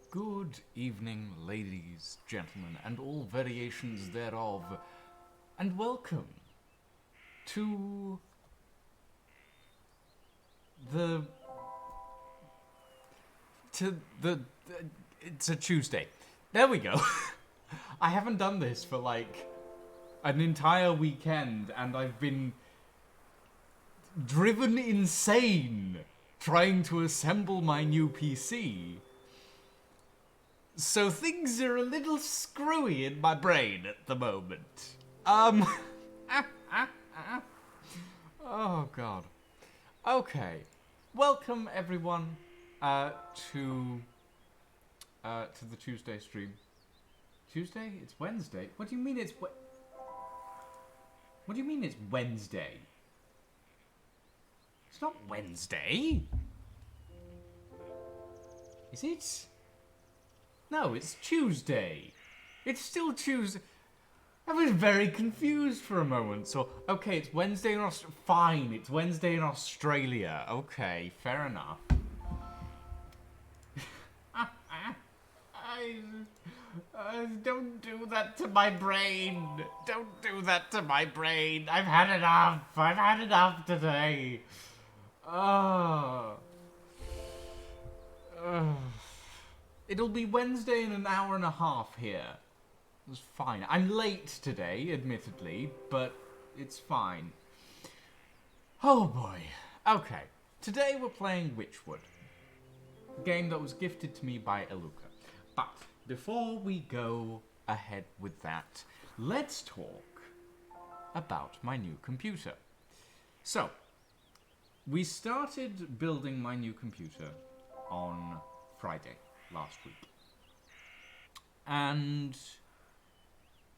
Good evening, ladies, gentlemen, and all variations thereof, and welcome to the it's a Tuesday. There we go. I haven't done this for like an entire weekend, and I've been driven insane trying to assemble my new PC. So things are a little screwy in my brain at the moment. Oh god. Okay. Welcome everyone to the Tuesday stream. Tuesday? It's Wednesday. What do you mean it's What do you mean it's Wednesday? It's not Wednesday. Is it? No, it's Tuesday. It's still Tuesday. I was very confused for a moment. So, okay, it's Wednesday in Australia. Fine, it's Wednesday in Australia. Okay, fair enough. Don't do that to my brain. Don't do that to my brain. I've had enough. I've had enough today. Oh. It'll be Wednesday in an hour and a half here. It's fine. I'm late today, admittedly, but it's fine. Oh boy. Okay. Today we're playing Wytchwood. A game that was gifted to me by Eluka. But before we go ahead with that, let's talk about my new computer. So, we started building my new computer on Friday last week. And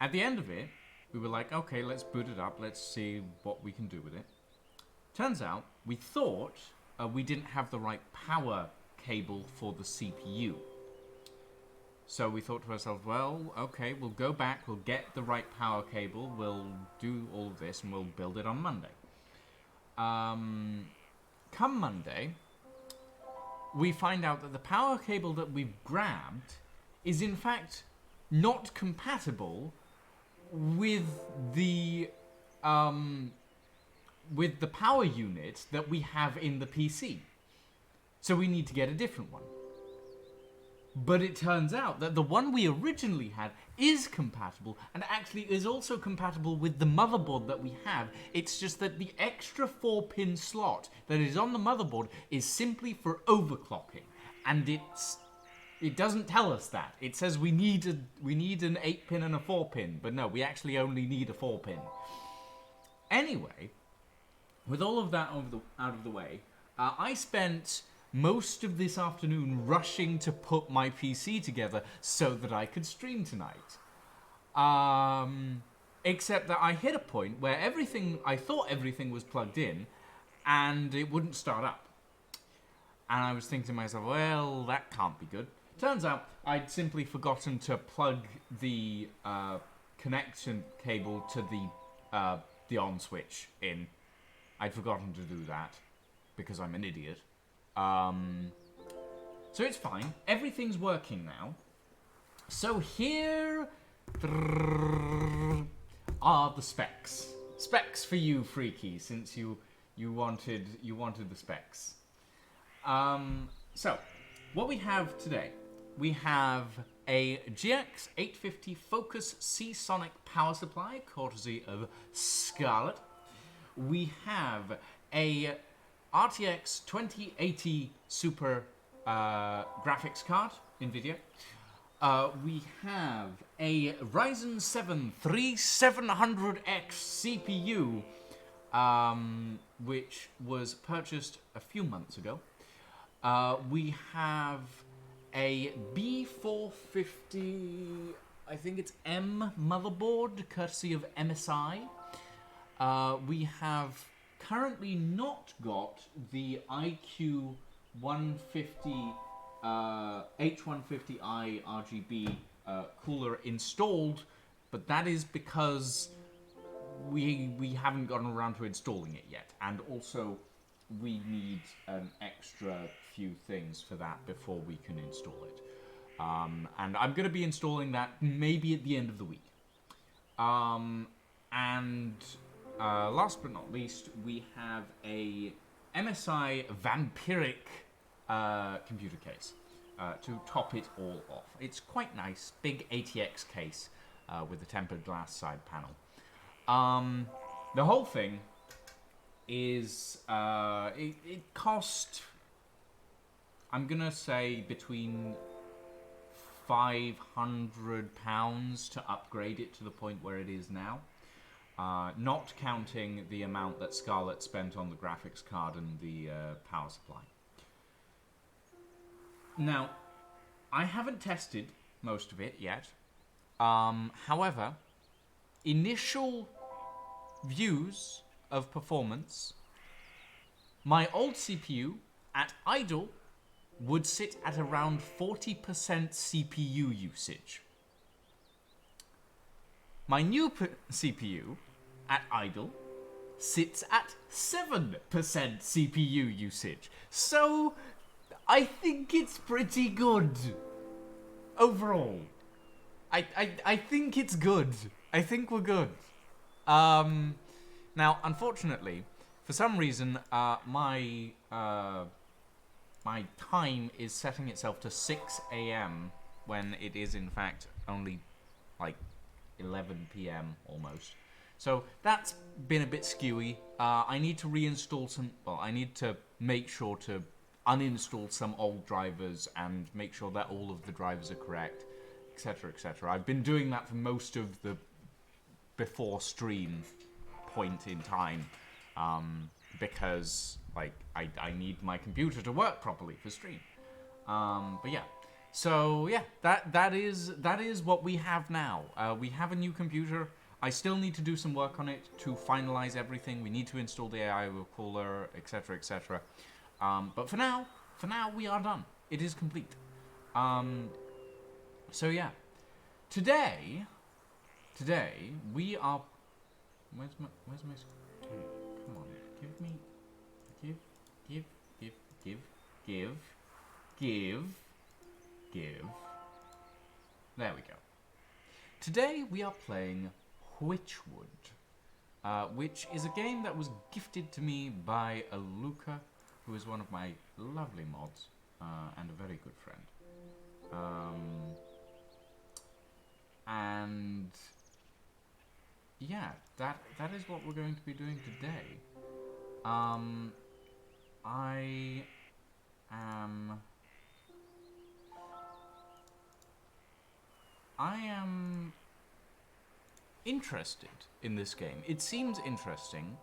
at the end of it, we were like, okay, let's boot it up. Let's see what we can do with it. Turns out, we thought we didn't have the right power cable for the CPU. So we thought to ourselves, well, okay, we'll go back, we'll get the right power cable, we'll do all of this, and we'll build it on Monday. Come Monday, we find out that the power cable that we've grabbed is in fact not compatible with the power unit that we have in the PC. So we need to get a different one. But it turns out that the one we originally had is compatible, and actually is also compatible with the motherboard that we have. It's just that the extra 4-pin slot that is on the motherboard is simply for overclocking, and it doesn't tell us that. It says we need an 8-pin and a 4-pin, but no, we actually only need a 4-pin. Anyway, with all of that out of the way, I spent most of this afternoon rushing to put my PC together so that I could stream tonight. Except that I hit a point where I thought everything was plugged in, and it wouldn't start up. And I was thinking to myself, well, that can't be good. Turns out I'd simply forgotten to plug the connection cable to the on switch in. I'd forgotten to do that because I'm an idiot. So it's fine. Everything's working now. So here are the specs. Specs for you, freaky, since you wanted the specs. So what we have today, we have a GX 850 Focus C-Sonic power supply, courtesy of Scarlett. We have a RTX 2080 Super graphics card, NVIDIA. We have a Ryzen 7 3700X CPU, which was purchased a few months ago. We have a B450, I think it's M motherboard, courtesy of MSI. We have currently not got the IQ 150 H150i RGB cooler installed, but that is because we haven't gotten around to installing it yet, and also we need an extra few things for that before we can install it. And I'm going to be installing that maybe at the end of the week. And last but not least, we have a MSI vampiric computer case to top it all off. It's quite nice, big ATX case with a tempered glass side panel. The whole thing is it cost, I'm gonna say, between £500 to upgrade it to the point where it is now. Not counting the amount that Scarlett spent on the graphics card and the power supply. Now, I haven't tested most of it yet. However, initial views of performance, my old CPU at idle would sit at around 40% CPU usage. My new CPU at idle sits at 7% CPU usage. So I think it's pretty good overall. I think it's good. I think we're good. Now, unfortunately, for some reason, my time is setting itself to 6 a.m. when it is in fact only like 11 p.m. almost. So that's been a bit skewy. I need to reinstall some, well, I need to make sure to uninstall some old drivers and make sure that all of the drivers are correct, etc., etc. I've been doing that for most of the before stream point in time, because like I need my computer to work properly for stream. But yeah, so yeah, that is what we have now. We have a new computer. I still need to do some work on it to finalize everything. We need to install the AI cooler, etc., etc. But for now we are done. It is complete. So yeah, today we are. Where's my? Okay, come on, give me, give. There we go. Today we are playing Wytchwood, which is a game that was gifted to me by Aluka, who is one of my lovely mods and a very good friend. And yeah, that is what we're going to be doing today. I am interested in this game. It seems interesting.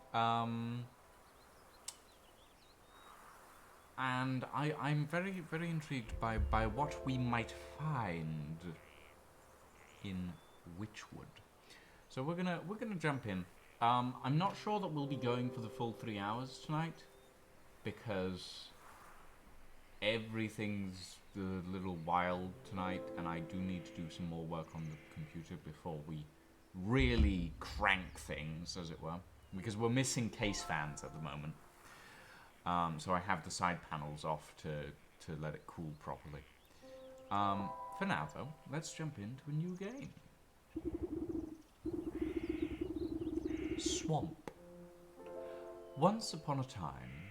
And I'm very, very intrigued by what we might find in Wytchwood. So we're gonna jump in. I'm not sure that we'll be going for the full 3 hours tonight, because everything's a little wild tonight, and I do need to do some more work on the computer before we really crank things, as it were, because we're missing case fans at the moment. So I have the side panels off to let it cool properly. For now, though, let's jump into a new game. Swamp. Once upon a time,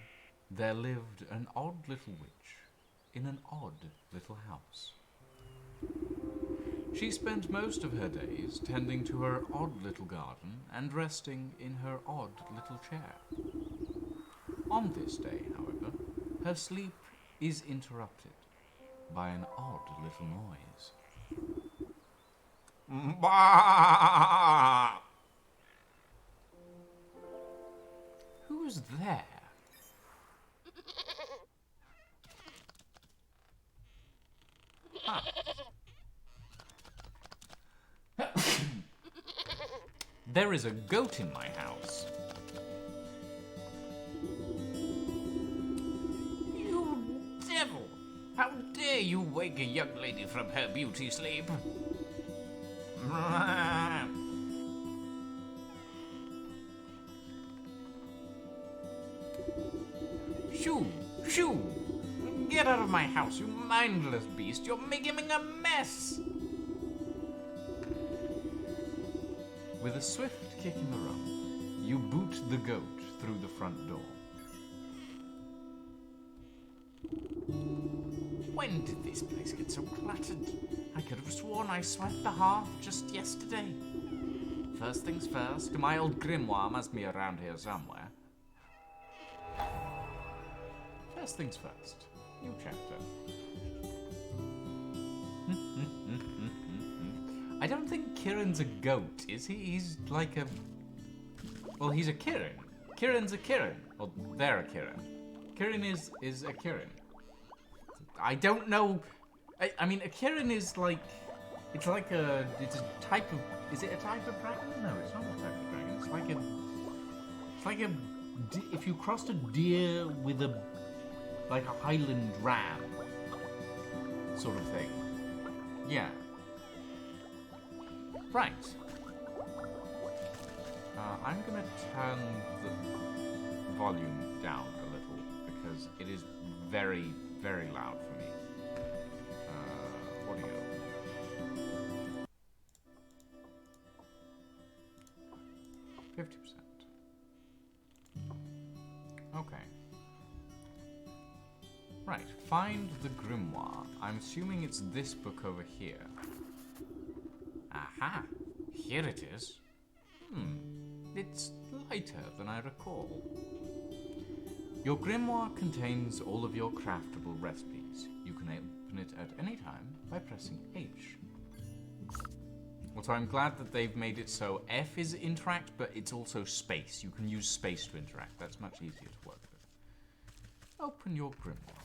there lived an odd little witch in an odd little house. She spent most of her days tending to her odd little garden and resting in her odd little chair. On this day, however, her sleep is interrupted by an odd little noise. Bah! Who's there? Ah. There is a goat in my house. You devil! How dare you wake a young lady from her beauty sleep? Shoo! Shoo! Get out of my house, you mindless beast! You're making a mess! With a swift kick in the rump, you boot the goat through the front door. When did this place get so cluttered? I could have sworn I swept the hearth just yesterday. First things first, my old grimoire must be around here somewhere. First things first, new chapter. I don't think Kieran's a goat, is he? He's like a... Well, he's a Kieran. Kieran's a Kieran. Well, they're a Kieran. Kieran is a Kieran. I don't know... I mean, a Kieran is like... It's like a... It's a type of... Is it a type of dragon? No, it's not a type of dragon. It's like a... It's like a... If you crossed a deer with a... Like a Highland ram. Sort of thing. Yeah. Right. I'm gonna turn the volume down a little because it is very, very loud for me. Audio. %. Okay. Right, find the grimoire. I'm assuming it's this book over here. Aha! Here it is. It's lighter than I recall. Your grimoire contains all of your craftable recipes. You can open it at any time by pressing H. Well, so I'm glad that they've made it so F is interact, but it's also space. You can use space to interact. That's much easier to work with. Open your grimoire.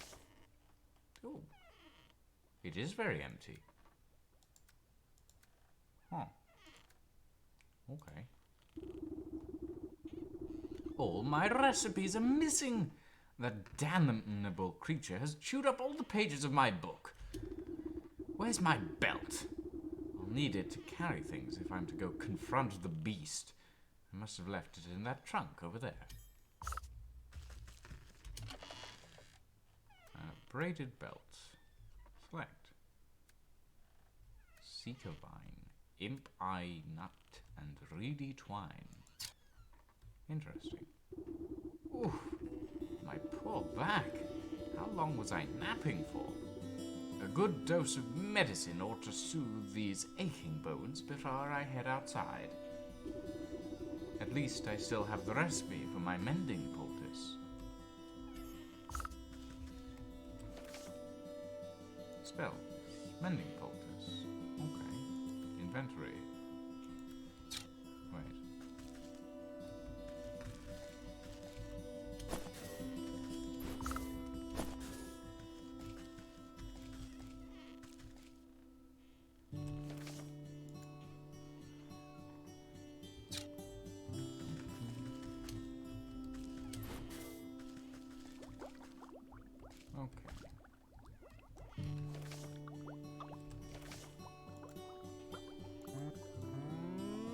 Oh, it is very empty. Huh. Okay. All my recipes are missing. That damnable creature has chewed up all the pages of my book. Where's my belt? I'll need it to carry things if I'm to go confront the beast. I must have left it in that trunk over there. Braided belt. Select. Seeker vine, imp eye nut, and reedy twine. Interesting. Oof, my poor back. How long was I napping for? A good dose of medicine ought to soothe these aching bones before I head outside. At least I still have the recipe for my mending poultice. Spell. Mending poultice. Okay. Inventory. Wait.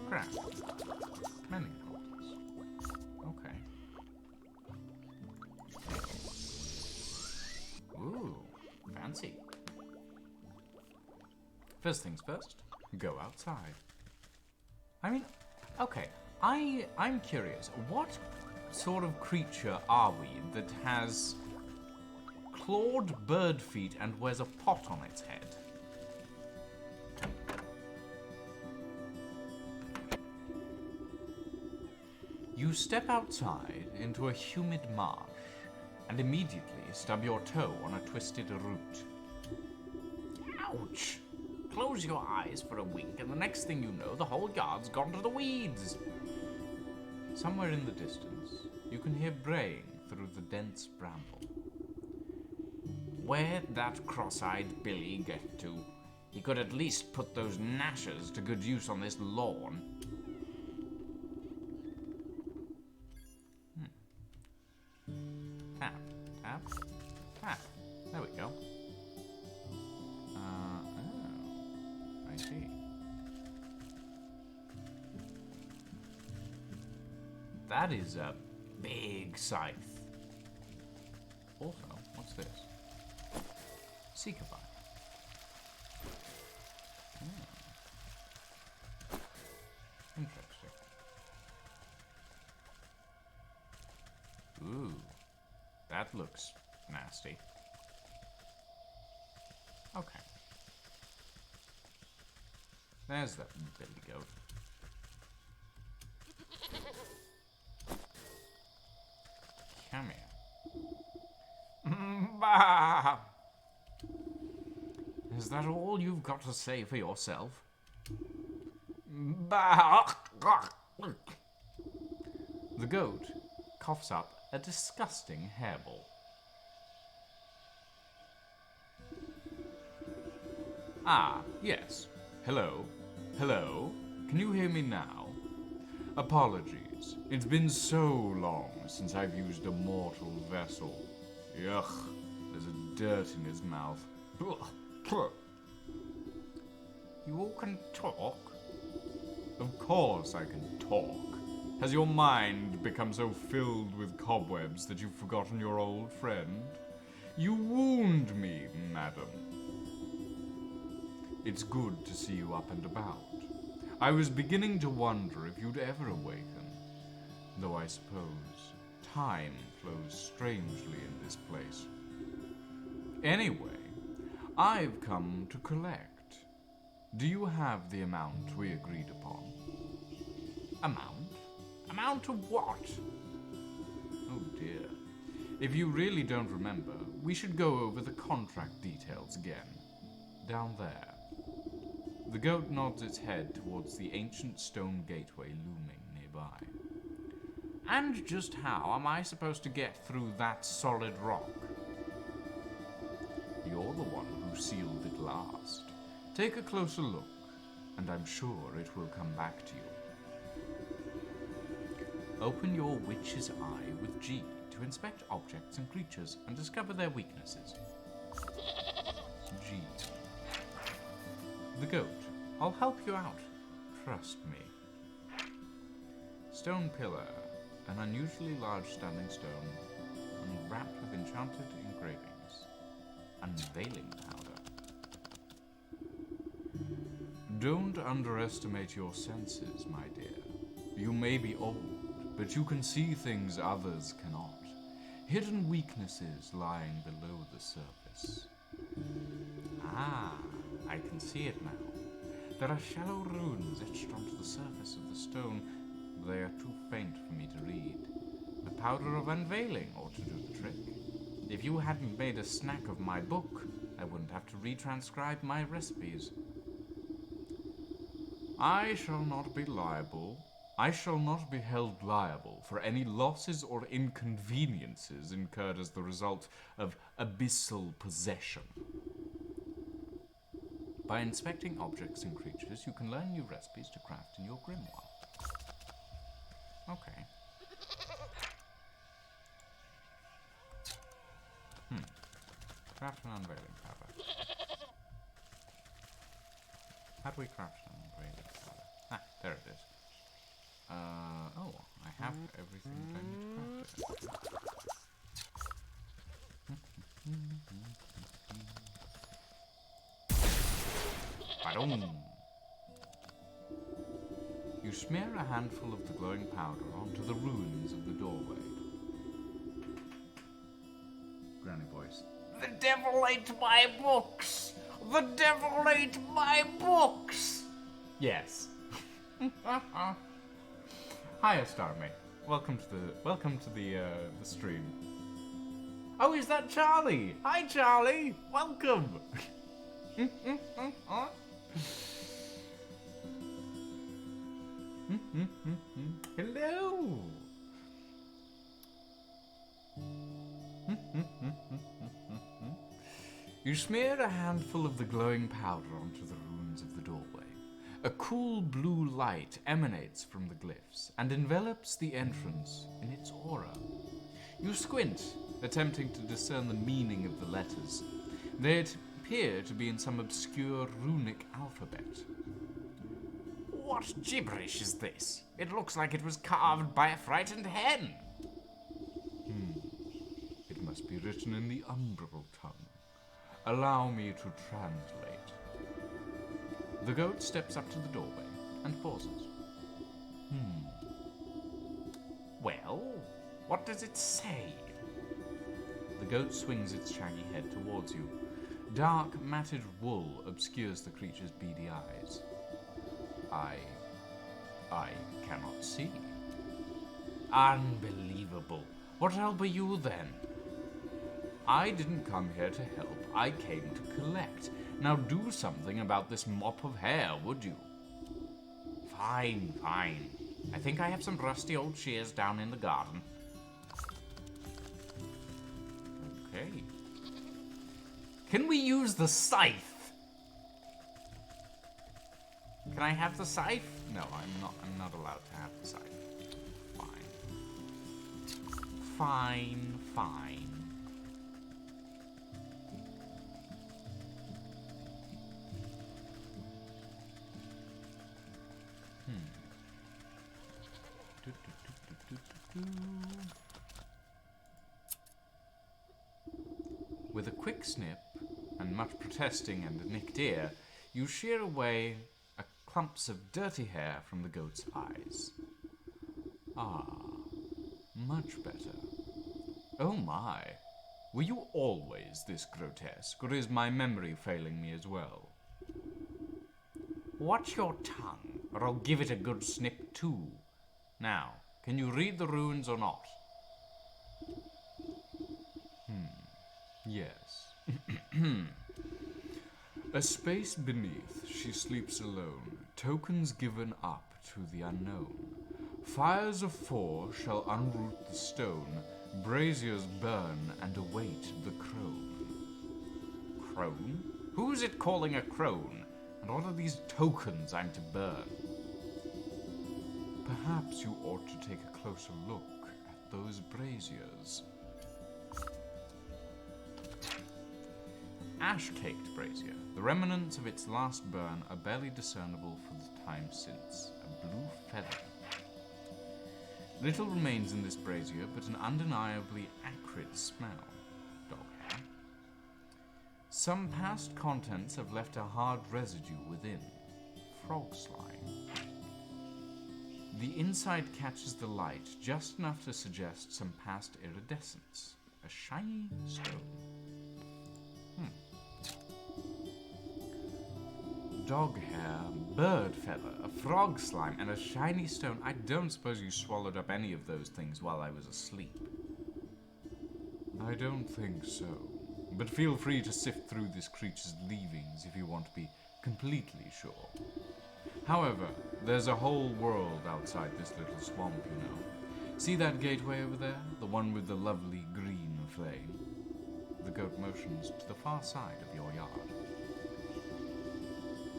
Crap. Mending poultice. Okay. Ooh, fancy. First things first, go outside. I mean, okay, I'm curious, what sort of creature are we that has clawed bird feet and wears a pot on its head? You step outside into a humid marsh and immediately stub your toe on a twisted root. Ouch! Close your eyes for a wink and the next thing you know, the whole yard's gone to the weeds. Somewhere in the distance, you can hear braying through the dense bramble. Where'd that cross-eyed Billy get to? He could at least put those gnashers to good use on this lawn. Tap, tap, tap. There we go. Oh, I see. That is a big scythe. Also, what's this? Seeker-by. Interesting. Ooh, that looks nasty. Okay. There's that billy goat. Come here. Bah! Is that all you've got to say for yourself? Bah! The goat coughs up a disgusting hairball. Ah, yes. Hello? Hello? Can you hear me now? Apologies. It's been so long since I've used a mortal vessel. Yuck. There's a dirt in his mouth. You all can talk? Of course I can talk. Has your mind become so filled with cobwebs that you've forgotten your old friend? You wound me, madam. It's good to see you up and about. I was beginning to wonder if you'd ever awaken, though I suppose time flows strangely in this place. Anyway, I've come to collect. Do you have the amount we agreed upon? Amount? Amount of what? Oh dear. If you really don't remember, we should go over the contract details again. Down there. The goat nods its head towards the ancient stone gateway looming nearby. And just how am I supposed to get through that solid rock? You're the one who sealed it last. Take a closer look, and I'm sure it will come back to you. Open your witch's eye with G to inspect objects and creatures and discover their weaknesses. G. The goat. I'll help you out. Trust me. Stone pillar. An unusually large standing stone wrapped with enchanted engravings. Unveiling powder. Don't underestimate your senses, my dear. You may be old, but you can see things others cannot. Hidden weaknesses lying below the surface. Ah, I can see it now. There are shallow runes etched onto the surface of the stone. They are too faint for me to read. The powder of unveiling ought to do the trick. If you hadn't made a snack of my book, I wouldn't have to retranscribe my recipes. I shall not be held liable for any losses or inconveniences incurred as the result of abyssal possession. By inspecting objects and creatures, you can learn new recipes to craft in your grimoire. Okay. Craft an unveiling powder. How do we craft an unveiling powder? Ah, there it is. Oh, I have everything I need to craft it. Ba-dum. You smear a handful of the glowing powder onto the runes of the doorway. Granny voice. The devil ate my books! The devil ate my books! Yes. Hiya, Starmate. Welcome to the stream. Oh, is that Charlie? Hi, Charlie. Welcome. Hello. You smear a handful of the glowing powder onto the runes of the doorway. A cool blue light emanates from the glyphs and envelops the entrance in its aura. You squint, attempting to discern the meaning of the letters. They appear to be in some obscure runic alphabet. What gibberish is this? It looks like it was carved by a frightened hen. It must be written in the umbral tongue. Allow me to translate. The goat steps up to the doorway and pauses. Well, what does it say? The goat swings its shaggy head towards you. Dark, matted wool obscures the creature's beady eyes. I cannot see. Unbelievable. What help are you then? I didn't come here to help. I came to collect. Now do something about this mop of hair, would you? Fine, fine. I think I have some rusty old shears down in the garden. Okay. Can we use the scythe? Can I have the scythe? No, I'm not allowed to have the scythe. Fine. Fine. With a quick snip, and much protesting and a nicked ear, you shear away clumps of dirty hair from the goat's eyes. Ah, much better. Oh my, were you always this grotesque, or is my memory failing me as well? Watch your tongue, or I'll give it a good snip too. Now, can you read the runes or not? Yes. A space beneath, she sleeps alone, tokens given up to the unknown. Fires of four shall unroot the stone, braziers burn and await the crone. Crone? Who's it calling a crone? And what are these tokens I'm to burn? Perhaps you ought to take a closer look at those braziers. Ash-caked brazier. The remnants of its last burn are barely discernible for the time since. A blue feather. Little remains in this brazier, but an undeniably acrid smell. Dog hair. Some past contents have left a hard residue within. Frog slime. The inside catches the light just enough to suggest some past iridescence. A shiny stone. Dog hair, bird feather, a frog slime, and a shiny stone. I don't suppose you swallowed up any of those things while I was asleep. I don't think so. But feel free to sift through this creature's leavings if you want to be completely sure. However, there's a whole world outside this little swamp, you know. See that gateway over there? The one with the lovely green flame? The goat motions to the far side of your yard.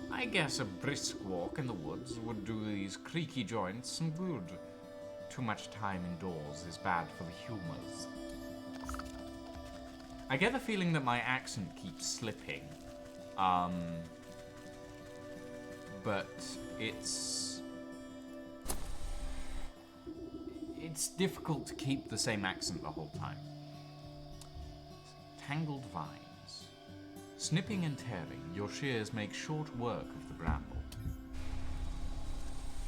I guess a brisk walk in the woods would do these creaky joints some good. Too much time indoors is bad for the humors. I get the feeling that my accent keeps slipping. But it's difficult to keep the same accent the whole time. Tangled vines. Snipping and tearing, your shears make short work of the bramble.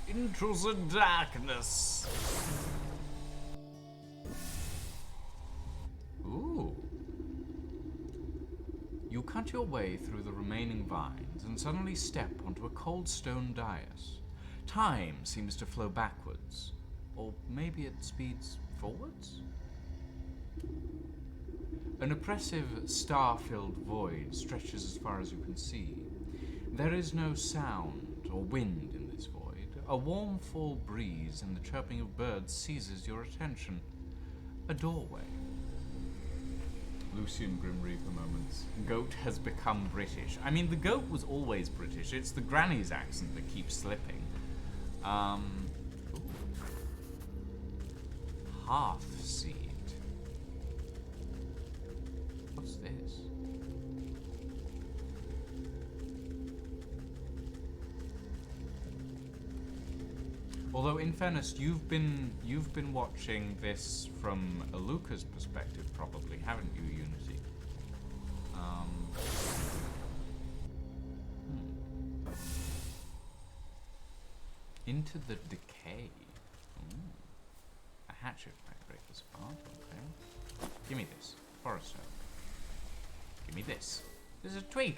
Into the darkness! Ooh. You cut your way through the remaining vines and suddenly step onto a cold stone dais. Time seems to flow backwards. Or maybe it speeds forwards? An oppressive, star-filled void stretches as far as you can see. There is no sound or wind in this void. A warm fall breeze and the chirping of birds seizes your attention. A doorway. Lucian Grim Reaper moments. Goat has become British. I mean, the goat was always British. It's the granny's accent that keeps slipping. Hearth seed. What's this? Although, in fairness, you've been watching this from Aluka's perspective, probably, haven't you, Unity? Into the decay. Ooh. A hatchet might break this apart, okay. Give me this. Forest oak. Give me this. There's a twig.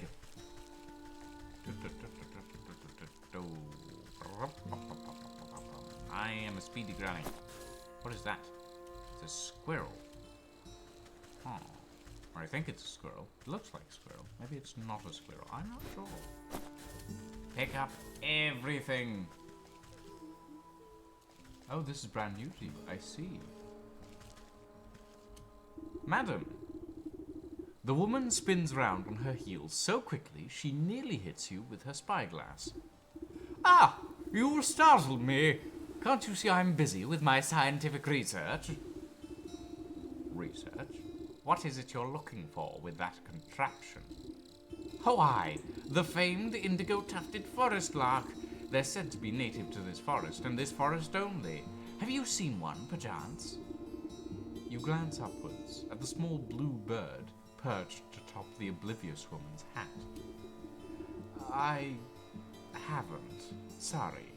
I am a speedy granny. What is that? It's a squirrel. Oh. I think it's a squirrel. It looks like a squirrel. Maybe it's not a squirrel. I'm not sure. Pick up everything. Oh, this is brand new to you. I see. Madam. The woman spins round on her heels so quickly she nearly hits you with her spyglass. Ah! You startled me. Can't you see I'm busy with my scientific research? Research? What is it you're looking for with that contraption? Oh, aye, the famed indigo-tufted forest lark. They're said to be native to this forest, and this forest only. Have you seen one, perchance? You glance upwards at the small blue bird perched atop the oblivious woman's hat. I haven't. Sorry.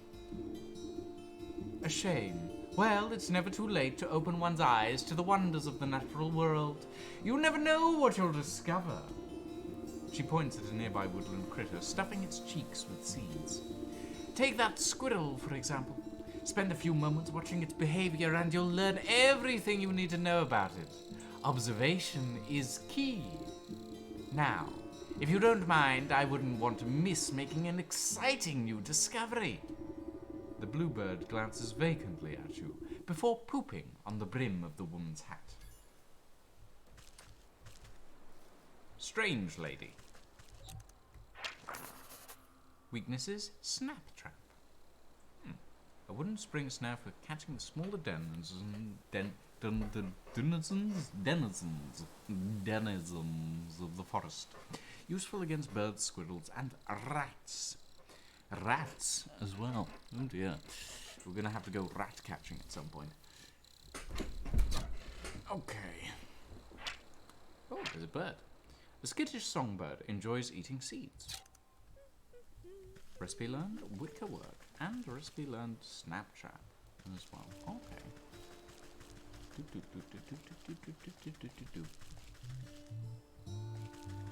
A shame. Well, it's never too late to open one's eyes to the wonders of the natural world. You never know what you'll discover. She points at a nearby woodland critter, stuffing its cheeks with seeds. Take that squirrel, for example. Spend a few moments watching its behavior and you'll learn everything you need to know about it. Observation is key. Now, if you don't mind, I wouldn't want to miss making an exciting new discovery. The bluebird glances vacantly at you before pooping on the brim of the woman's hat. Strange lady. Weaknesses: snap trap. A wooden spring snare for catching the smaller denizens of the forest. Useful against birds, squirrels, and rats. Rats as well. Oh dear. We're going to have to go rat catching at some point. Okay. Oh, there's a bird. The skittish songbird enjoys eating seeds. Recipe learned, wicker work, and recipe learned snap trap as well. Okay.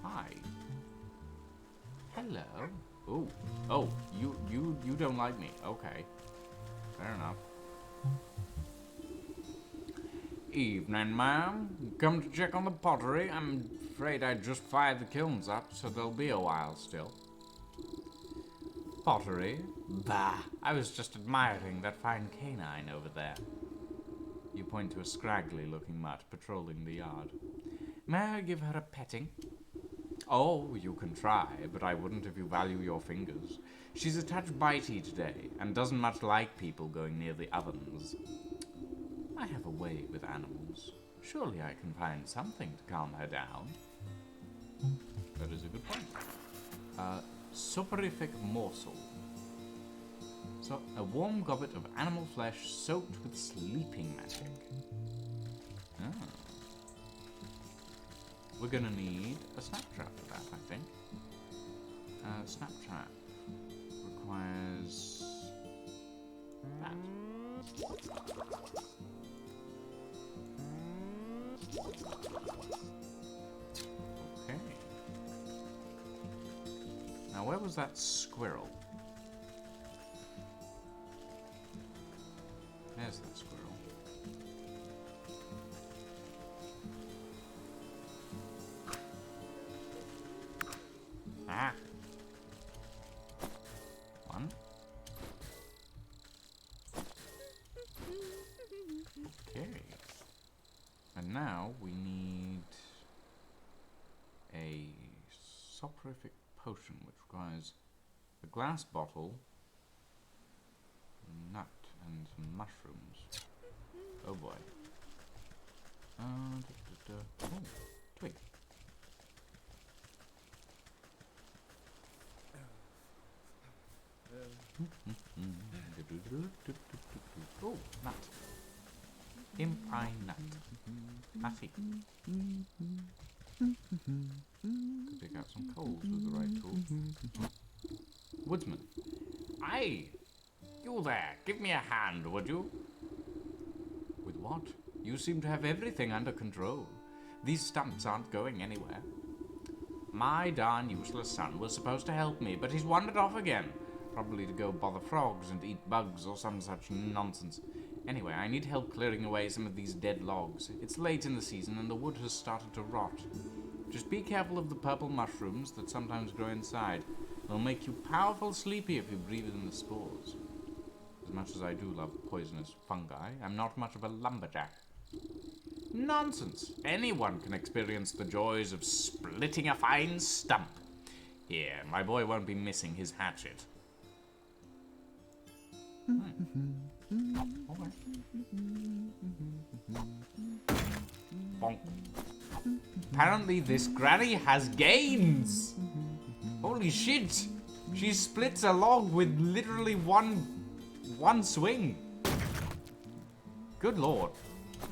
Hi. Hello. Oh, you don't like me. Okay. Fair enough. Evening, ma'am. Come to check on the pottery. I'm afraid I just fired the kilns up, so there'll be a while still. Pottery? Bah! I was just admiring that fine canine over there. You point to a scraggly-looking mutt patrolling the yard. May I give her a petting? Oh, you can try, but I wouldn't if you value your fingers. She's a touch bitey today, and doesn't much like people going near the ovens. I have a way with animals. Surely I can find something to calm her down. That is a good point. Soporific morsel. So, a warm goblet of animal flesh soaked with sleeping magic. Ah. We're gonna need a snap trap for that, I think. Snap trap requires that. Okay. Now, where was that squirrel? There's that squirrel. Ah. One. Okay. And now we need a soporific potion, which requires a glass bottle, nut, and some mushrooms. Oh boy. Oh, twig. Oh, nut. Imp eye nut. Nutty. Could pick out some coals with the right tool. Woodsman. Aye! You You there, give me a hand, would you? With what? You seem to have everything under control. These stumps aren't going anywhere. My darn useless son was supposed to help me, but he's wandered off again. Probably to go bother frogs and eat bugs or some such nonsense. Anyway, I need help clearing away some of these dead logs. It's late in the season and the wood has started to rot. Just be careful of the purple mushrooms that sometimes grow inside. They'll make you powerful sleepy if you breathe in the spores. As much as I do love poisonous fungi, I'm not much of a lumberjack. Nonsense! Anyone can experience the joys of splitting a fine stump. Here, my boy won't be missing his hatchet. Okay. Bonk. Apparently this granny has gains! Holy shit! She splits a log with literally one swing. Good lord.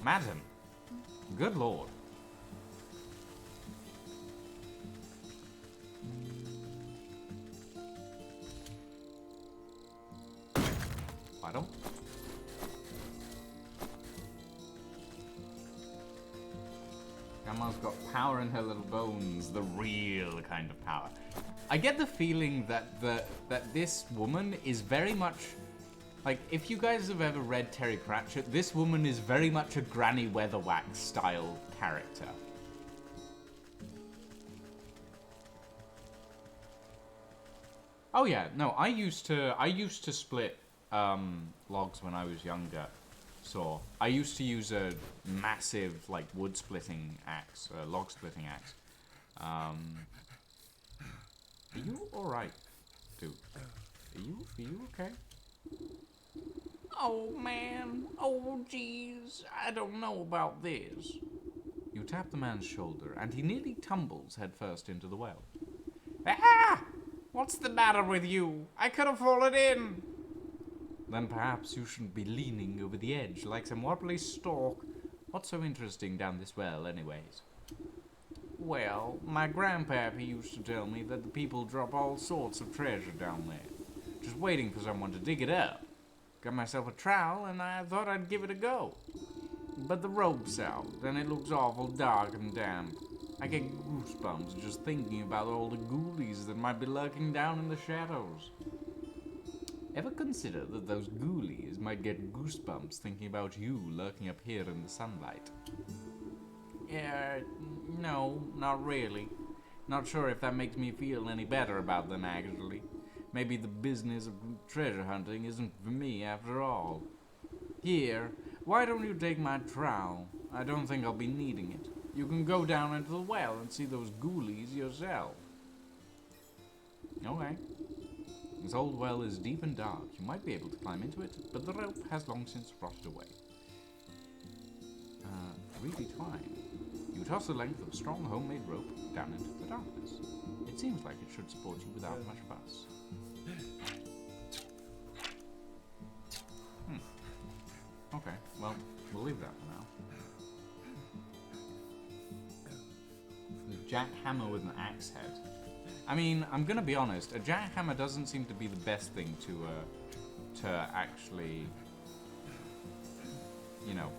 Madam. Good lord. I don't. Grandma's got power in her little bones, the real kind of power. I get the feeling that this woman is very much like, if you guys have ever read Terry Pratchett, this woman is very much a Granny Weatherwax style character. Oh yeah, no, I used to split logs when I was younger. So I used to use a massive like wood splitting axe, log splitting axe. Are you all right, dude? Are you okay? Oh man, oh jeez, I don't know about this. You tap the man's shoulder, and he nearly tumbles headfirst into the well. Ah! What's the matter with you? I could have fallen in. Then perhaps you shouldn't be leaning over the edge like some wobbly stalk. What's so interesting down this well, anyways? Well, my grandpappy used to tell me that the people drop all sorts of treasure down there, just waiting for someone to dig it up. Got myself a trowel, and I thought I'd give it a go. But the rope's out, and it looks awful dark and damp. I get goosebumps just thinking about all the ghoulies that might be lurking down in the shadows. Ever consider that those ghoulies might get goosebumps thinking about you lurking up here in the sunlight? No, not really. Not sure if that makes me feel any better about them, actually. Maybe the business of treasure hunting isn't for me after all. Here, why don't you take my trowel? I don't think I'll be needing it. You can go down into the well and see those ghoulies yourself. Okay. This old well is deep and dark. You might be able to climb into it, but the rope has long since rotted away. Reedy twine. You toss the length of a strong homemade rope down into the darkness. It seems like it should support you without much fuss. Okay, well, we'll leave that for now. The jackhammer with an axe head. I mean, I'm gonna be honest, a jackhammer doesn't seem to be the best thing to actually, you know,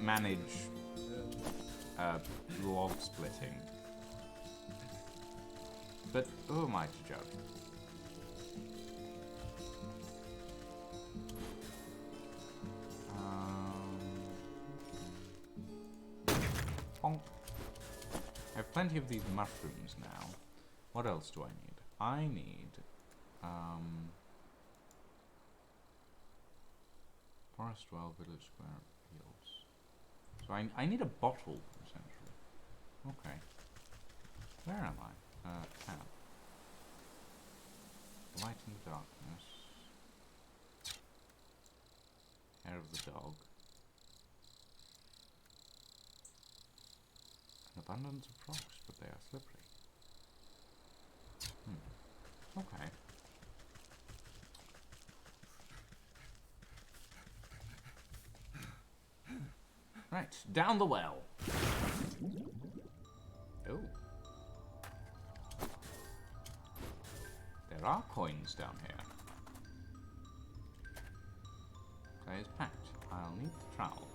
manage log splitting. But who am I to judge? Bonk. I have plenty of these mushrooms now. What else do I need? I need Forest Well, Village Square, Fields. So I need a bottle, essentially. Okay. Where am I? Tab. Light in the darkness. Hair of the dog. An abundance of frogs, but they are slippery. Okay. Right, down the well. Oh. There are coins down here. guy is packed. I'll need the trowel.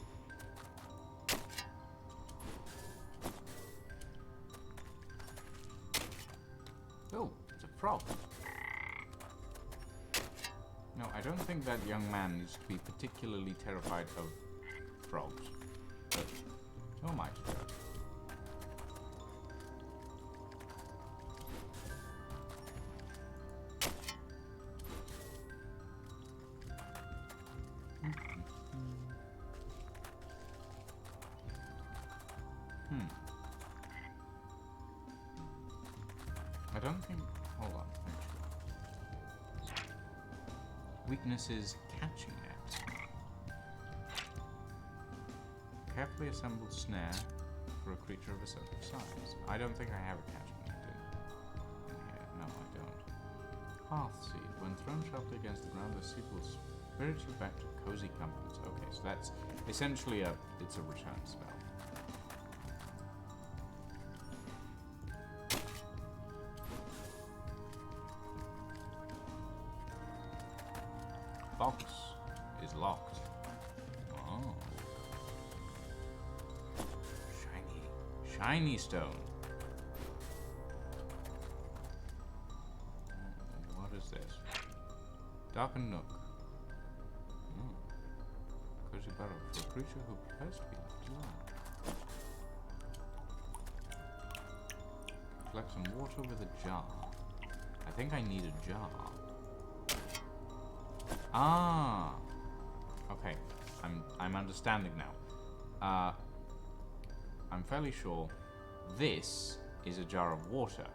Oh, it's a frog. No, I don't think that young man needs to be particularly terrified of frogs. But who am I to judge? I don't think... Hold on. Weakness is catching it. Carefully assembled snare for a creature of a certain size. I don't think I have a catching net in here. No, I don't. Hearth seed. When thrown sharply against the ground, the seed will spirit you back to cozy comforts. Okay, so that's essentially it's a return spell. Box is locked. Oh. Shiny stone. What is this? Darkened nook. Cozy burrow for a creature who prefers to be left alone. Collect some water with a jar. I think I need a jar. Ah, okay. I'm understanding now. I'm fairly sure this is a jar of water,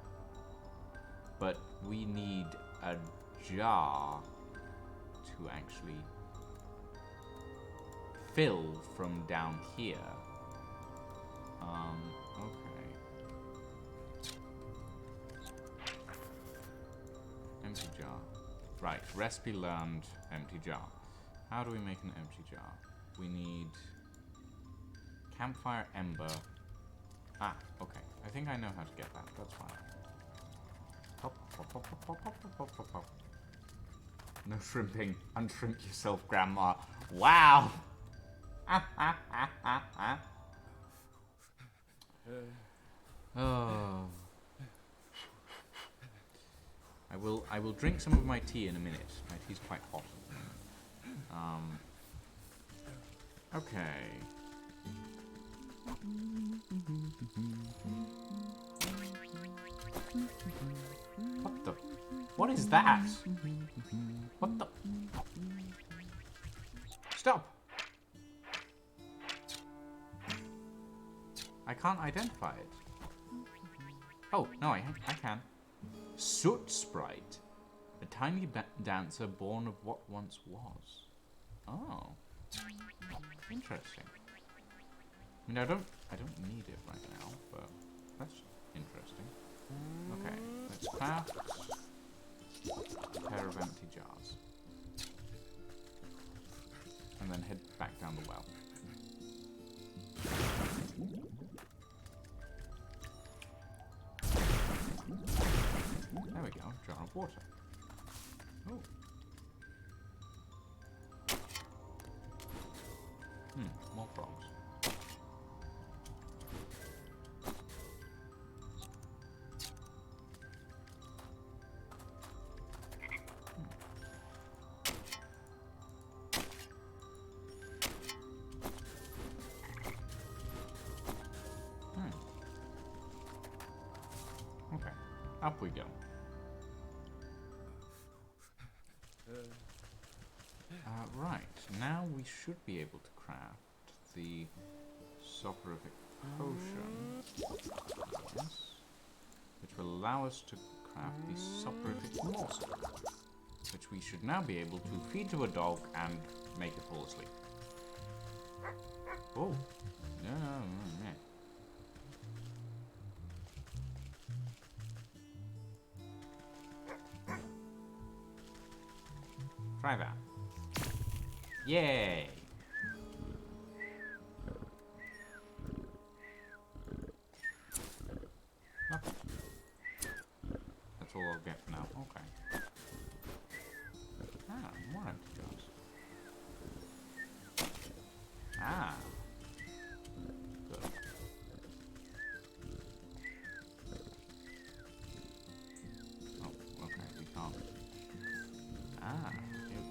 but we need a jar to actually fill from down here. Okay. Empty jar. Right, recipe learned, empty jar. How do we make an empty jar? We need campfire ember. Ah, okay. I think I know how to get that. That's fine. Pop, pop, pop, pop, pop, pop, pop, pop, pop. No shrimping. Unshrink yourself, Grandma. Wow! Oh. I will drink some of my tea in a minute. My tea's quite hot. Okay. What the? What is that? What the? Stop! I can't identify it. Oh, no, I can. Soot Sprite. A tiny dancer born of what once was. Oh. Interesting. I mean, I don't need it right now, but that's interesting. Okay, let's craft a pair of empty jars. And then head back down the well. There we go, jar of water. Oh. More frogs. Okay, up we go. Right, now we should be able to craft the soporific potion, yes, which will allow us to craft the soporific morsel, which we should now be able to feed to a dog and make it fall asleep. Oh, no. Try that. Yay! Okay. That's all I'll get for now. Okay. Ah, more empty jars. Ah. Good. Oh, okay, we can't. Ah, here we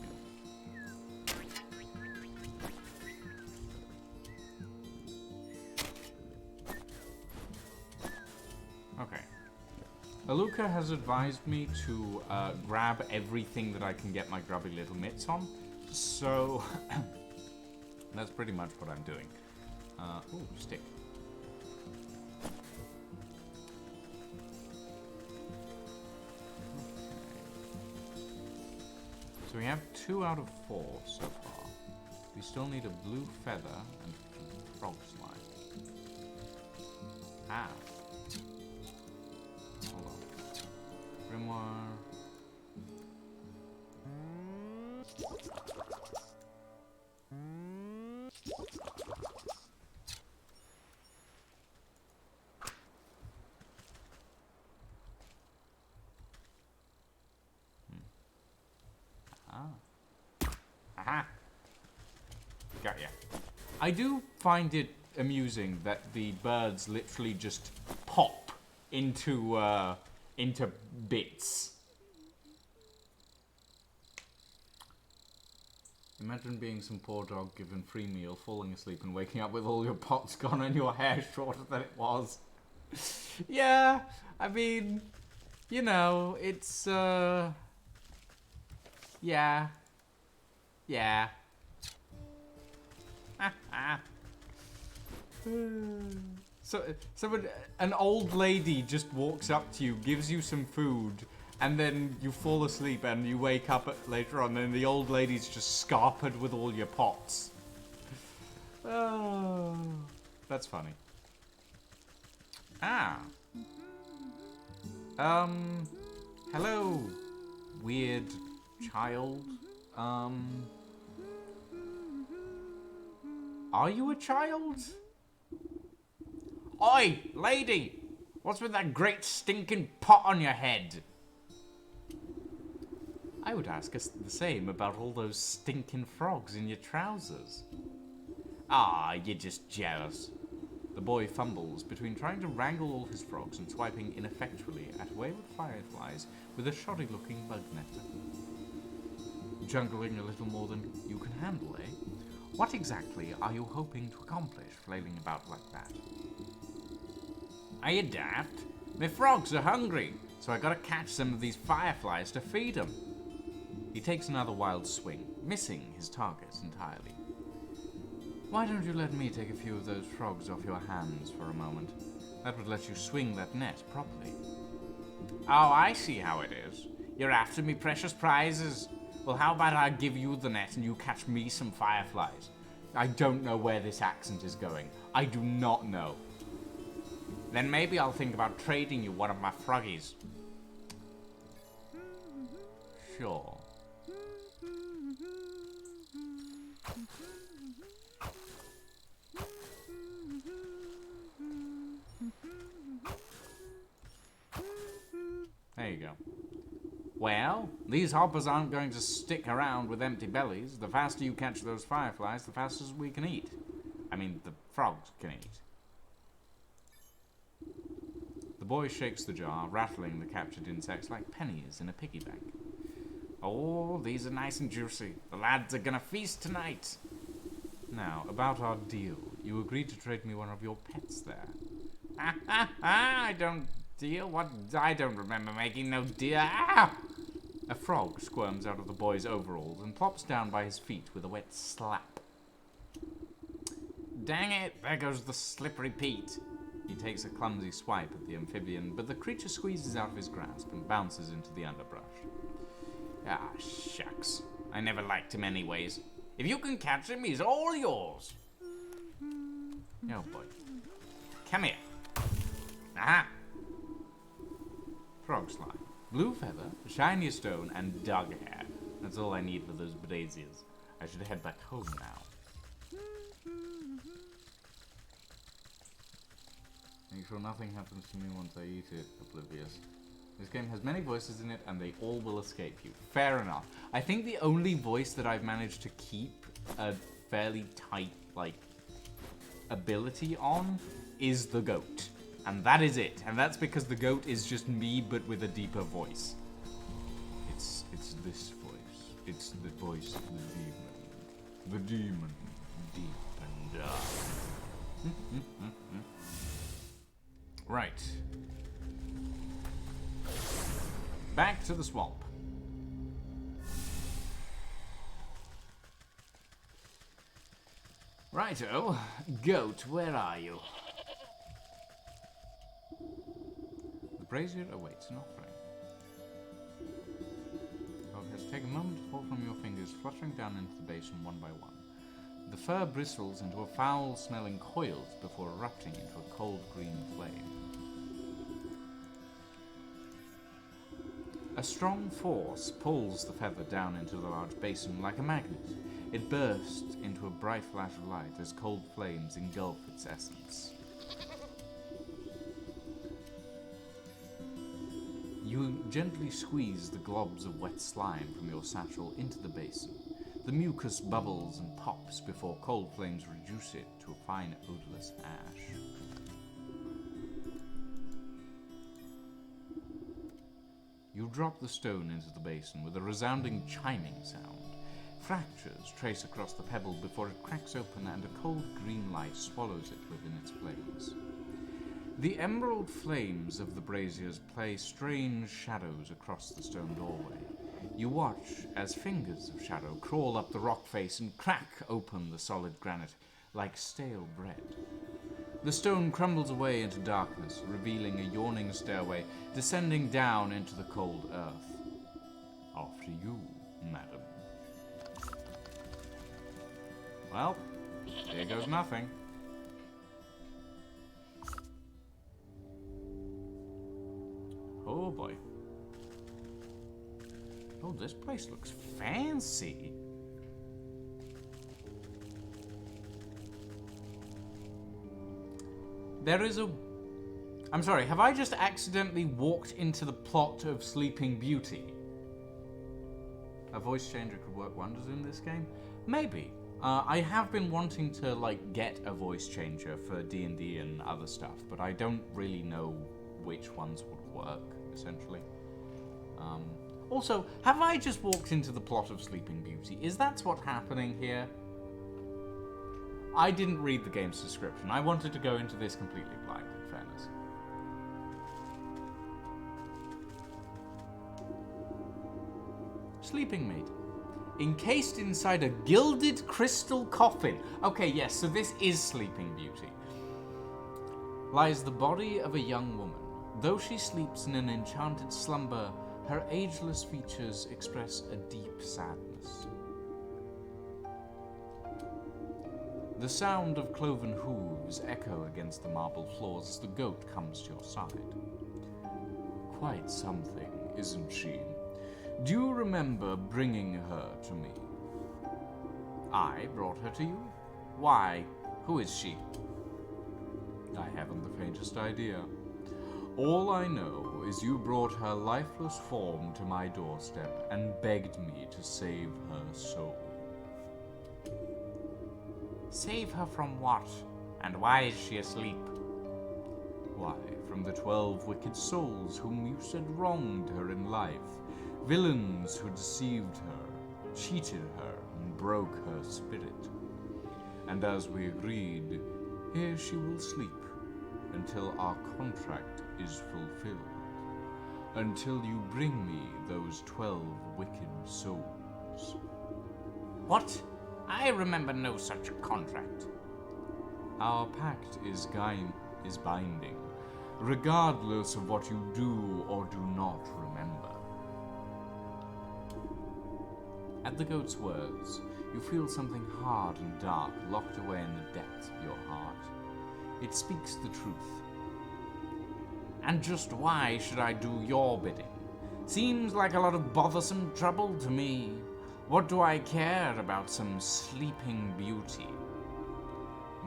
go. Okay. Aluka has advised me to grab everything that I can get my grubby little mitts on, so that's pretty much what I'm doing. Ooh, stick. So we have 2 out of 4 so far. We still need a blue feather and frog slime. Ah. Hold on. Grimoire. Aha! Got ya. I do find it amusing that the birds literally just pop into bits. Imagine being some poor dog given free meal, falling asleep and waking up with all your pots gone and your hair shorter than it was. Yeah, I mean, you know, it's, yeah. Yeah. So an old lady just walks up to you, gives you some food, and then you fall asleep and you wake up later on and the old lady's just scarpered with all your pots. Oh, that's funny. Ah. Hello, weird child. Are you a child? Oi, lady! What's with that great stinking pot on your head? I would ask us the same about all those stinking frogs in your trousers. Ah, you're just jealous. The boy fumbles between trying to wrangle all his frogs and swiping ineffectually at wayward fireflies with a shoddy-looking bug netter. Jungling a little more than you can handle, eh? What exactly are you hoping to accomplish, flailing about like that? Are you daft? My frogs are hungry, so I gotta catch some of these fireflies to feed them. He takes another wild swing, missing his target entirely. Why don't you let me take a few of those frogs off your hands for a moment? That would let you swing that net properly. Oh, I see how it is. You're after me precious prizes. Well, how about I give you the net and you catch me some fireflies? I don't know where this accent is going. I do not know. Then maybe I'll think about trading you one of my froggies. Sure. There you go. Well, these hoppers aren't going to stick around with empty bellies. The faster you catch those fireflies, the faster we can eat. I mean, the frogs can eat. The boy shakes the jar, rattling the captured insects like pennies in a piggy bank. Oh, these are nice and juicy. The lads are gonna feast tonight. Now, about our deal. You agreed to trade me one of your pets there. I don't deal? What? I don't remember making no deal. Ah! A frog squirms out of the boy's overalls and plops down by his feet with a wet slap. Dang it, there goes the slippery Pete. He takes a clumsy swipe at the amphibian, but the creature squeezes out of his grasp and bounces into the underbrush. Ah, shucks. I never liked him anyways. If you can catch him, he's all yours. Oh boy. Come here. Aha! Frog slime. Blue feather, shiny stone, and dog hair. That's all I need for those braziers. I should head back home now. Make sure nothing happens to me once I eat it, oblivious. This game has many voices in it, and they all will escape you. Fair enough. I think the only voice that I've managed to keep fairly tight, like, ability on is the goat. And that is it. And that's because the goat is just me, but with a deeper voice. It's this voice. It's the voice of the demon. The demon, deep and dark. Right. Back to the swamp. Righto. Goat, where are you? The brazier awaits an offering. God has taken a moment to fall from your fingers, fluttering down into the basin one by one. The fur bristles into a foul-smelling coils before erupting into a cold green flame. A strong force pulls the feather down into the large basin like a magnet. It bursts into a bright flash of light as cold flames engulf its essence. You gently squeeze the globs of wet slime from your satchel into the basin. The mucus bubbles and pops before cold flames reduce it to a fine, odorless ash. You drop the stone into the basin with a resounding chiming sound. Fractures trace across the pebble before it cracks open and a cold green light swallows it within its flames. The emerald flames of the braziers play strange shadows across the stone doorway. You watch as fingers of shadow crawl up the rock face and crack open the solid granite like stale bread. The stone crumbles away into darkness, revealing a yawning stairway descending down into the cold earth. After you, madam. Well, here goes nothing. Oh boy. Oh, this place looks fancy. There is a... I'm sorry, have I just accidentally walked into the plot of Sleeping Beauty? A voice changer could work wonders in this game? Maybe. I have been wanting to, like, get a voice changer for D&D and other stuff, but I don't really know which ones would work, essentially. Also, have I just walked into the plot of Sleeping Beauty? Is that what's happening here? I didn't read the game's description. I wanted to go into this completely blind, in fairness. Sleeping Maid. Encased inside a gilded crystal coffin. Okay, yes, so this is Sleeping Beauty. Lies the body of a young woman. Though she sleeps in an enchanted slumber, her ageless features express a deep sadness. The sound of cloven hooves echo against the marble floors as the goat comes to your side. Quite something, isn't she? Do you remember bringing her to me? I brought her to you? Why? Who is she? I haven't the faintest idea. All I know is you brought her lifeless form to my doorstep and begged me to save her soul. Save her from what? And why is she asleep? Why, from the 12 wicked souls whom you said wronged her in life. Villains who deceived her, cheated her, and broke her spirit. And as we agreed, here she will sleep until our contract is fulfilled. Until you bring me those 12 wicked souls. What? I remember no such contract. Our pact is binding, regardless of what you do or do not remember. At the goat's words, you feel something hard and dark locked away in the depths of your heart. It speaks the truth. And just why should I do your bidding? Seems like a lot of bothersome trouble to me. What do I care about some sleeping beauty?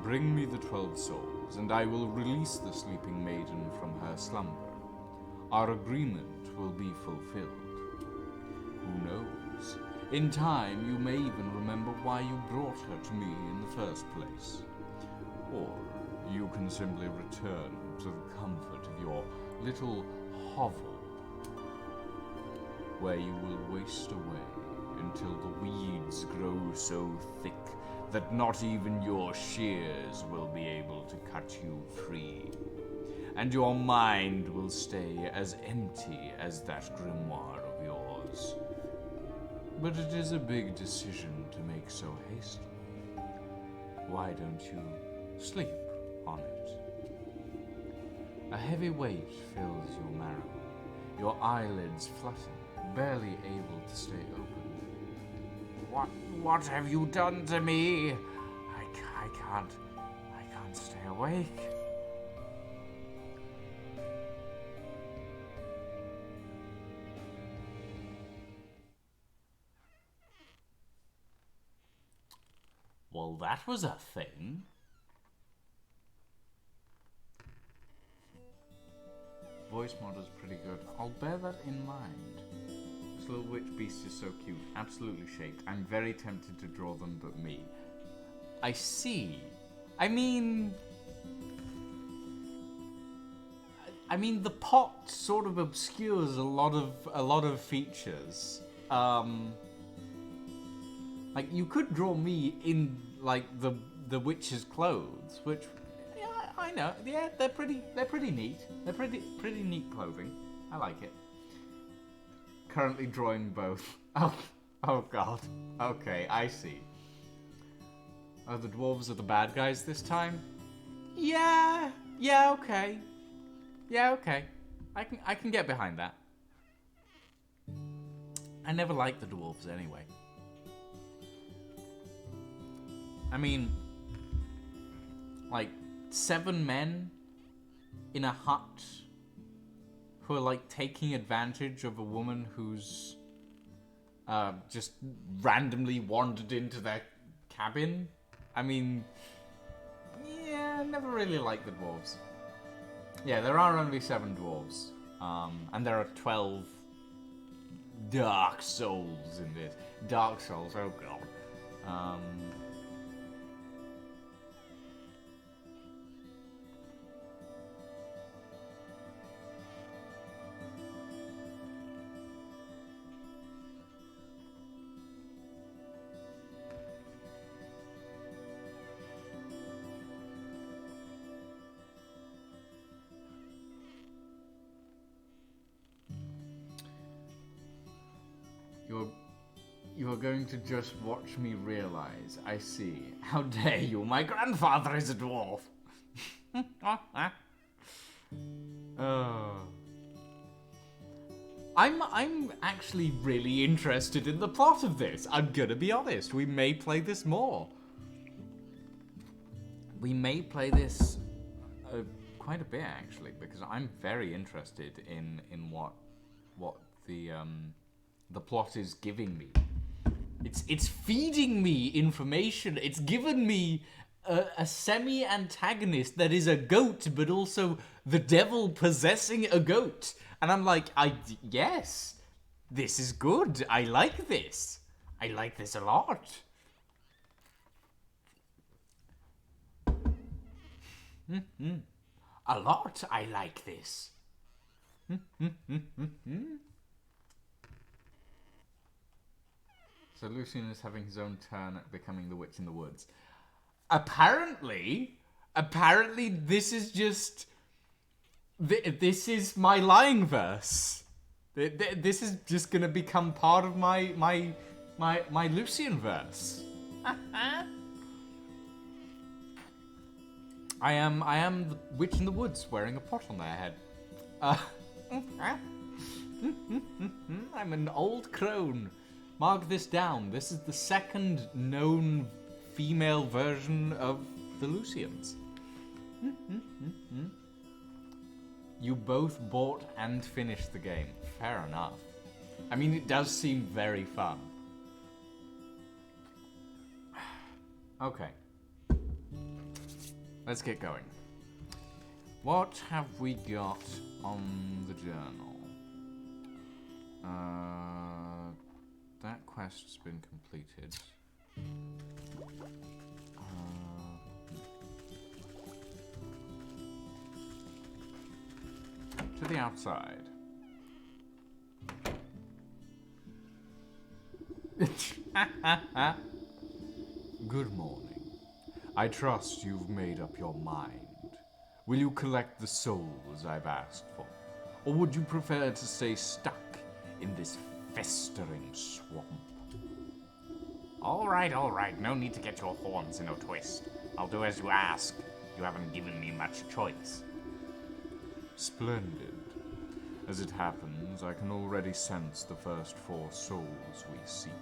Bring me the 12 souls, and I will release the sleeping maiden from her slumber. Our agreement will be fulfilled. Who knows? In time, you may even remember why you brought her to me in the first place. Or you can simply return to the comfort of your little hovel, where you will waste away until the weeds grow so thick that not even your shears will be able to cut you free, and your mind will stay as empty as that grimoire of yours. But it is a big decision to make so hastily. Why don't you sleep on it? A heavy weight fills your marrow, your eyelids flutter, barely able to stay open. What have you done to me? I can't stay awake. Well, that was a thing. Voice mod is pretty good. I'll bear that in mind. This little witch beast is so cute. Absolutely shaped. I'm very tempted to draw them, but me. I see. I mean, the pot sort of obscures a lot of features. Like, you could draw me in, like, the witch's clothes, which, yeah, I know. Yeah, they're pretty neat. They're pretty neat clothing. I like it. Currently drawing both. Oh god. Okay, I see. Oh, the dwarves are the bad guys this time? Yeah, okay. Yeah, okay. I can get behind that. I never liked the dwarves anyway. I mean, like, 7 men in a hut who are, like, taking advantage of a woman who's just randomly wandered into their cabin. I mean, yeah, never really liked the dwarves. Yeah, there are only 7 dwarves, and there are 12 dark souls in this. Dark souls, oh god. You're going to just watch me realize. I see. How dare you? My grandfather is a dwarf. I'm actually really interested in the plot of this. I'm gonna be honest. We may play this more. We may play this quite a bit actually, because I'm very interested in what the plot is giving me. It's feeding me information. It's given me a semi-antagonist that is a goat, but also the devil possessing a goat. And I'm like, yes, this is good. I like this. I like this a lot. A lot, I like this. So Lucian is having his own turn at becoming the witch in the woods. Apparently this is just... This is my lying verse. This is just gonna become part of my Lucian verse. I am the witch in the woods wearing a pot on their head. I'm an old crone. Mark this down. This is the second known female version of the Lucians. You both bought and finished the game. Fair enough. I mean, it does seem very fun. Okay. Let's get going. What have we got on the journal? That quest quest's been completed. To the outside. Good morning. I trust you've made up your mind. Will you collect the souls I've asked for? Or would you prefer to stay stuck in this festering swamp? All right. No need to get your horns in a twist. I'll do as you ask. You haven't given me much choice. Splendid. As it happens, I can already sense the first 4 souls we seek.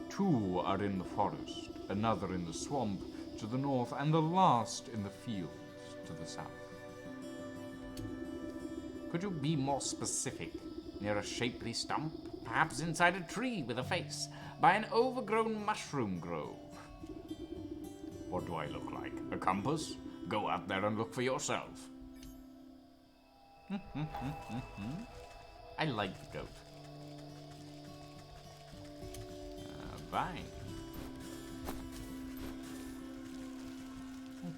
2 are in the forest, another in the swamp to the north, and the last in the fields to the south. Could you be more specific? Near a shapely stump? Perhaps inside a tree with a face? By an overgrown mushroom grove? What do I look like? A compass? Go out there and look for yourself. I like the goat. Fine. Okay.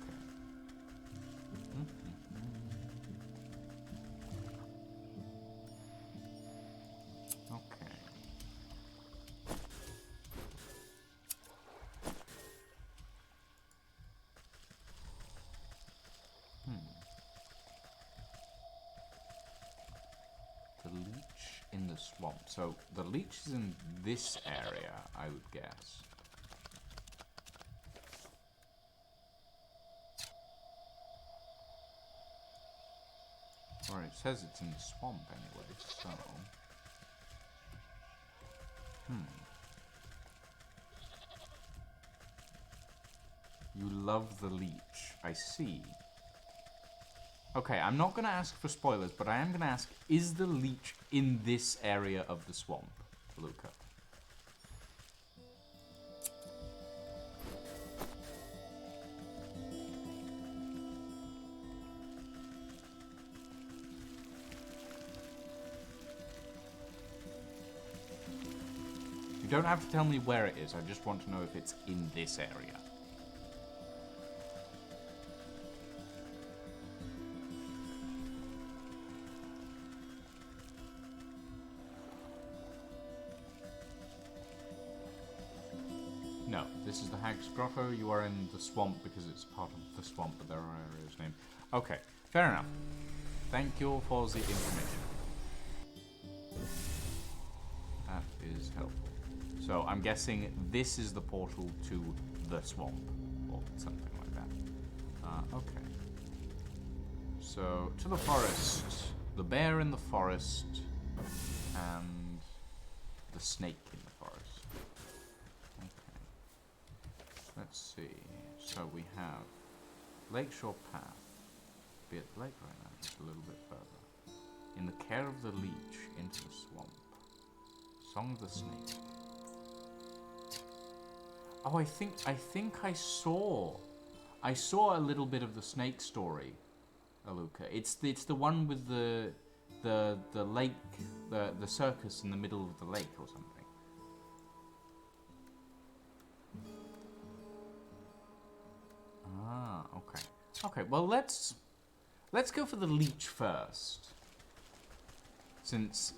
Okay. The leech in the swamp. So the leech is in this area, I would guess. Or it says it's in the swamp anyway, so... You love the leech. I see. Okay, I'm not going to ask for spoilers, but I am going to ask, is the leech in this area of the swamp, Luca? You don't have to tell me where it is, I just want to know if it's in this area. No, this is the Hag's Grotto. You are in the swamp because it's part of the swamp, but there are areas named. Okay, fair enough. Thank you for the information. That is helpful. So I'm guessing this is the portal to the swamp, or something like that. Okay. So, to the forest. The bear in the forest, and the snake in the forest. Okay. Let's see. So we have Lakeshore Path. Be at the lake right now, just a little bit further. In the care of the leech, into the swamp. Song of the snake. Oh, I think I saw a little bit of the snake story, Aluka. It's the one with the lake, the circus in the middle of the lake or something. Ah, okay. Okay, well let's go for the leech first. Since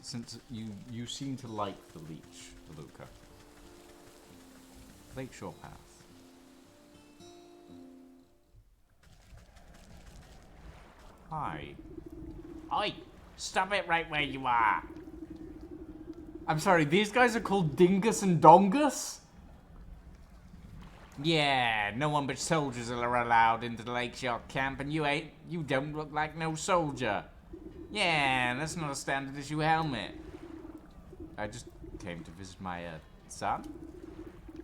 you seem to like the leech, Aluka. Lakeshore Path. Hi. Oi! Stop it right where you are! I'm sorry, these guys are called Dingus and Dongus? Yeah, no one but soldiers are allowed into the Lakeshore camp, and you don't look like no soldier. Yeah, that's not a standard issue helmet. I just came to visit my son.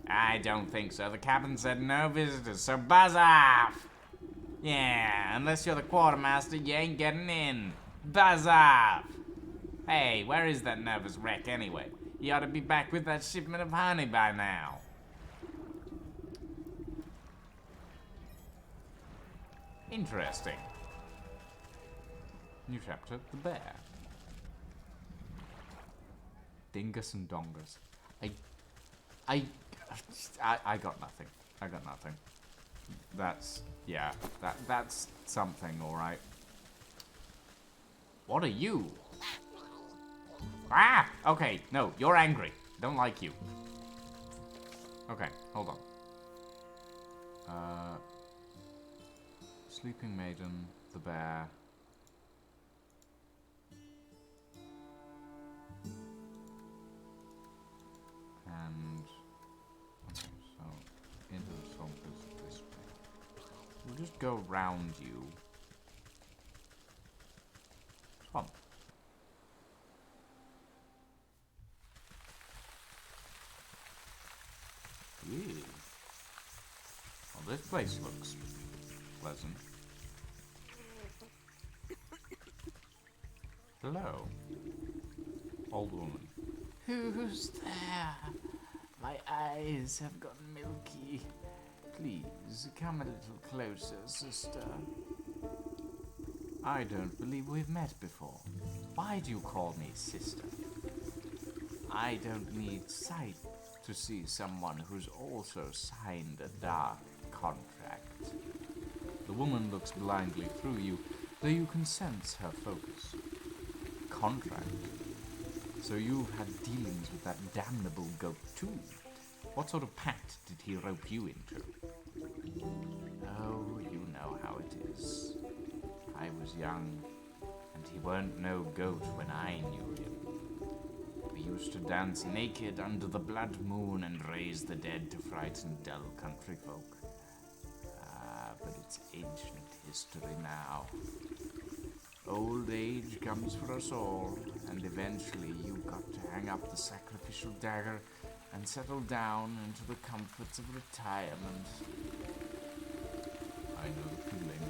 I don't think so. The captain said no visitors, so buzz off! Yeah, unless you're the quartermaster, you ain't getting in. Buzz off! Hey, where is that nervous wreck anyway? He ought to be back with that shipment of honey by now. Interesting. New chapter, the bear. Dingus and Dongus. I, I got nothing. I got nothing. That's, yeah, that's something, alright. What are you? Ah! Okay, no, you're angry. Don't like you. Okay, hold on. Sleeping Maiden, the bear. And, okay, so, into the swamp is this way. We'll just go round you. Swamp. Ew. Well, this place looks pleasant. Hello. Old woman. Who's there? My eyes have gotten milky. Please, come a little closer, sister. I don't believe we've met before. Why do you call me sister? I don't need sight to see someone who's also signed a dark contract. The woman looks blindly through you, though you can sense her focus. Contract? So you've had dealings with that damnable goat too? What sort of pact did he rope you into? Oh, you know how it is. I was young, and he weren't no goat when I knew him. We used to dance naked under the blood moon and raise the dead to frighten dull country folk. Ah, but it's ancient history now. Old age comes for us all, and eventually you got to hang up the sacrificial dagger and settle down into the comforts of retirement. I know the feeling.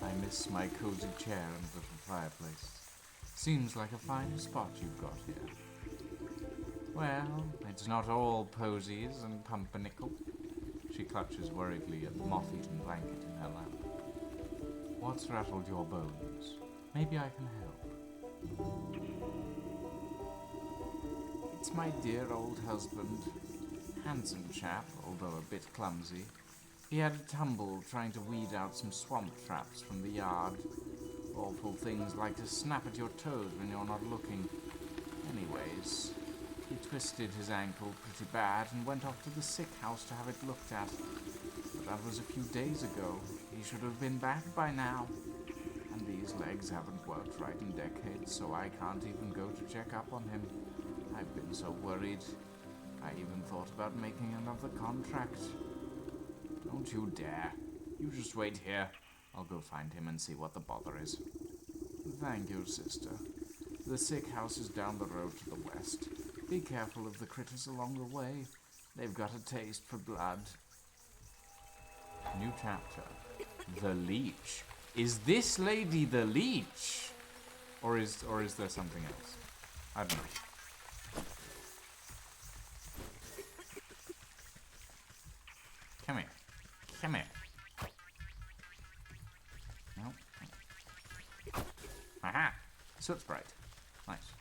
I miss my cozy chair and little fireplace. Seems like a fine spot you've got here. Well, it's not all posies and pumpernickel. She clutches worriedly at the moth-eaten blanket in her lap. What's rattled your bones? Maybe I can help. It's my dear old husband. Handsome chap, although a bit clumsy. He had a tumble trying to weed out some swamp traps from the yard. Awful things like to snap at your toes when you're not looking. Anyways, he twisted his ankle pretty bad and went off to the sick house to have it looked at. But that was a few days ago. He should have been back by now. And these legs haven't worked right in decades, so I can't even go to check up on him. I've been so worried. I even thought about making another contract. Don't you dare. You just wait here. I'll go find him and see what the bother is. Thank you, sister. The sick house is down the road to the west. Be careful of the critters along the way. They've got a taste for blood. New chapter. The Leech. Is this lady the Leech? Or is there something else? I don't know. Come here. Come here. No. Aha! Soot sprite. Nice.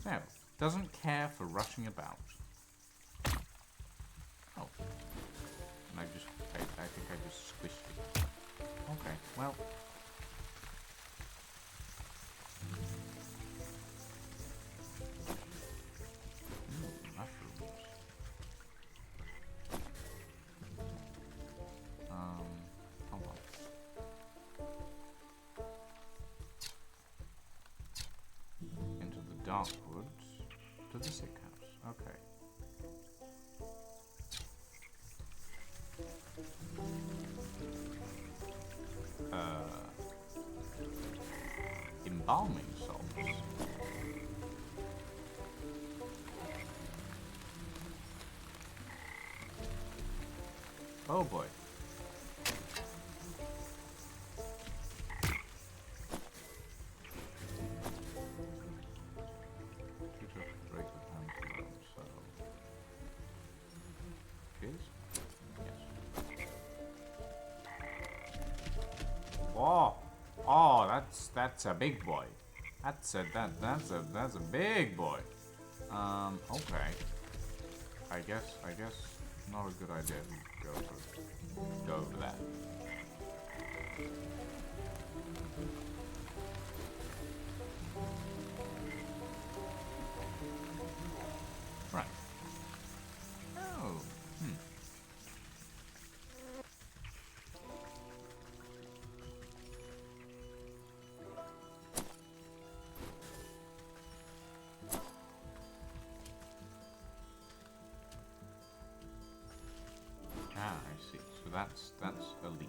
Snow doesn't care for rushing about. Oh. And I think I just squished it. Okay, well. Mushrooms. Hold on. Into the dark woods to the sick house. Okay. Embalming salts. Oh boy. Break the hand flow, so Oh, oh, that's a big boy. That's a big boy. Okay. I guess not a good idea to go over that. Right. Oh. Ah, I see. So that's a leech,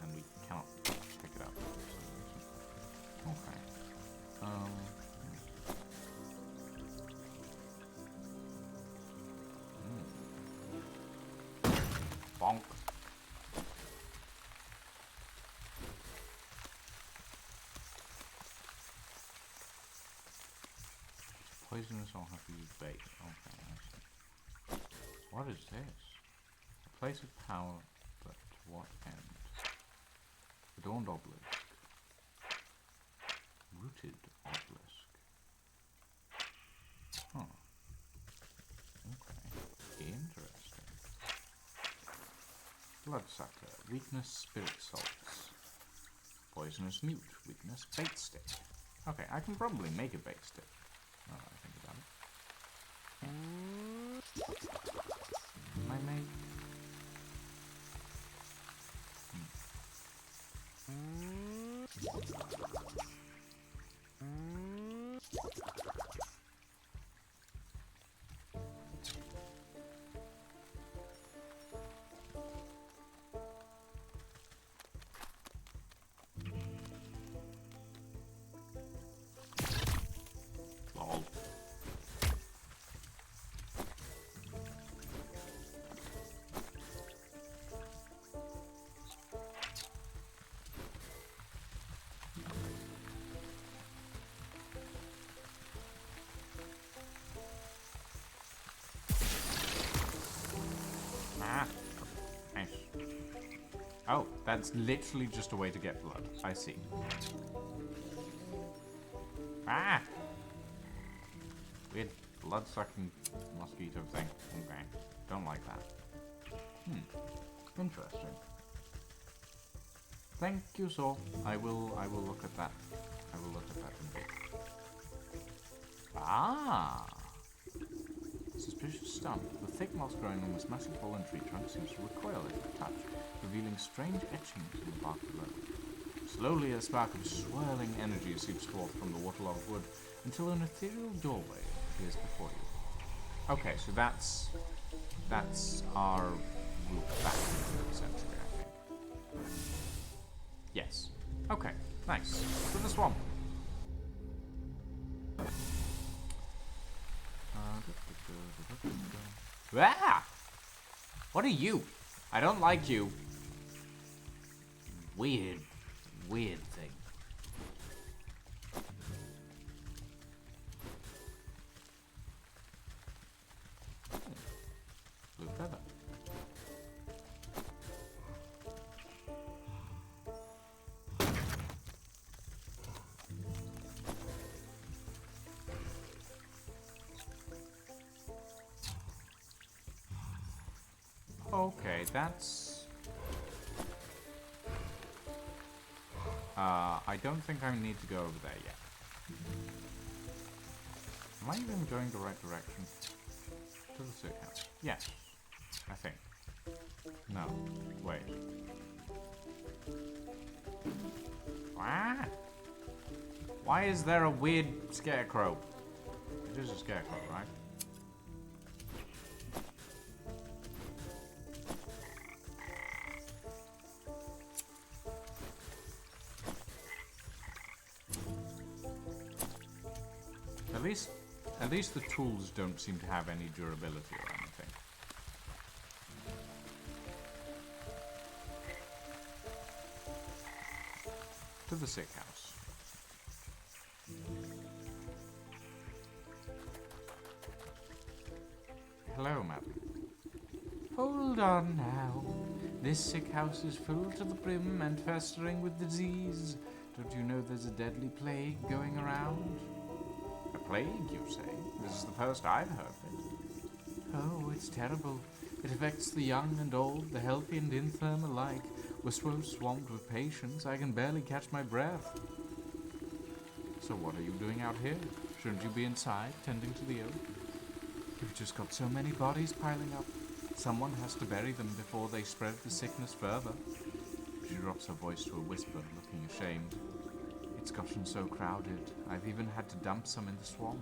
and we cannot pick it up. Okay. Bonk. Poisonous or have to use bait. Okay, I see. What is this? A place of power, but to what end? Adorned obelisk. Rooted obelisk. Huh. Okay. Interesting. Bloodsucker. Weakness, spirit salts. Poisonous newt. Weakness, bait stick. Okay, I can probably make a bait stick. Now that I think about it. Can I make... Lol. Ah, nice. Oh, that's literally just a way to get blood. I see. Ah! Weird blood-sucking mosquito thing. Okay. Don't like that. Interesting. Thank you, Saul. I will look at that. I will look at that indeed. Ah! Suspicious stump. The thick moss growing on this massive fallen tree trunk seems to recoil at touch, revealing strange etchings in the bark below. Slowly, a spark of swirling energy seeps forth from the waterlogged wood until an ethereal doorway appears before you. Okay, so that's our route back, essentially, I think. Yes. Okay, nice. To the swamp. Ah! What are you? I don't like you. Weird thing. Blue feather. Okay, that's... I don't think I need to go over there yet. Am I even going the right direction? To the sick house. Yes, I think. No, wait. Ah! Why is there a weird scarecrow? It is a scarecrow, right? At least the tools don't seem to have any durability or anything. To the sick house. Hello, madam. Hold on now. This sick house is full to the brim and festering with disease. Don't you know there's a deadly plague going around? A plague, you say? This is the first I've heard of it. Oh, it's terrible. It affects the young and old, the healthy and infirm alike. We're so swamped with patients, I can barely catch my breath. So what are you doing out here? Shouldn't you be inside, tending to the oak? You've just got so many bodies piling up. Someone has to bury them before they spread the sickness further. She drops her voice to a whisper, looking ashamed. It's gotten so crowded, I've even had to dump some in the swamp.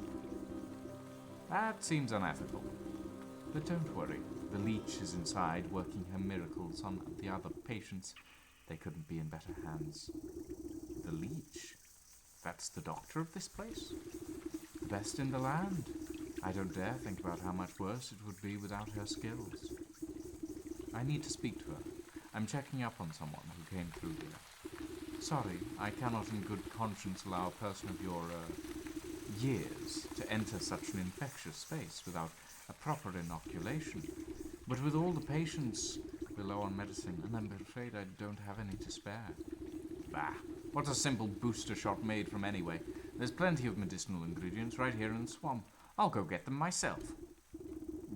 That seems unethical. But don't worry, the leech is inside, working her miracles on the other patients. They couldn't be in better hands. The leech? That's the doctor of this place? The best in the land. I don't dare think about how much worse it would be without her skills. I need to speak to her. I'm checking up on someone who came through here. Sorry, I cannot in good conscience allow a person of your, years to enter such an infectious space without a proper inoculation. But with all the patients below on medicine, and I'm afraid I don't have any to spare. Bah, what's a simple booster shot made from anyway? There's plenty of medicinal ingredients right here in the swamp. I'll go get them myself.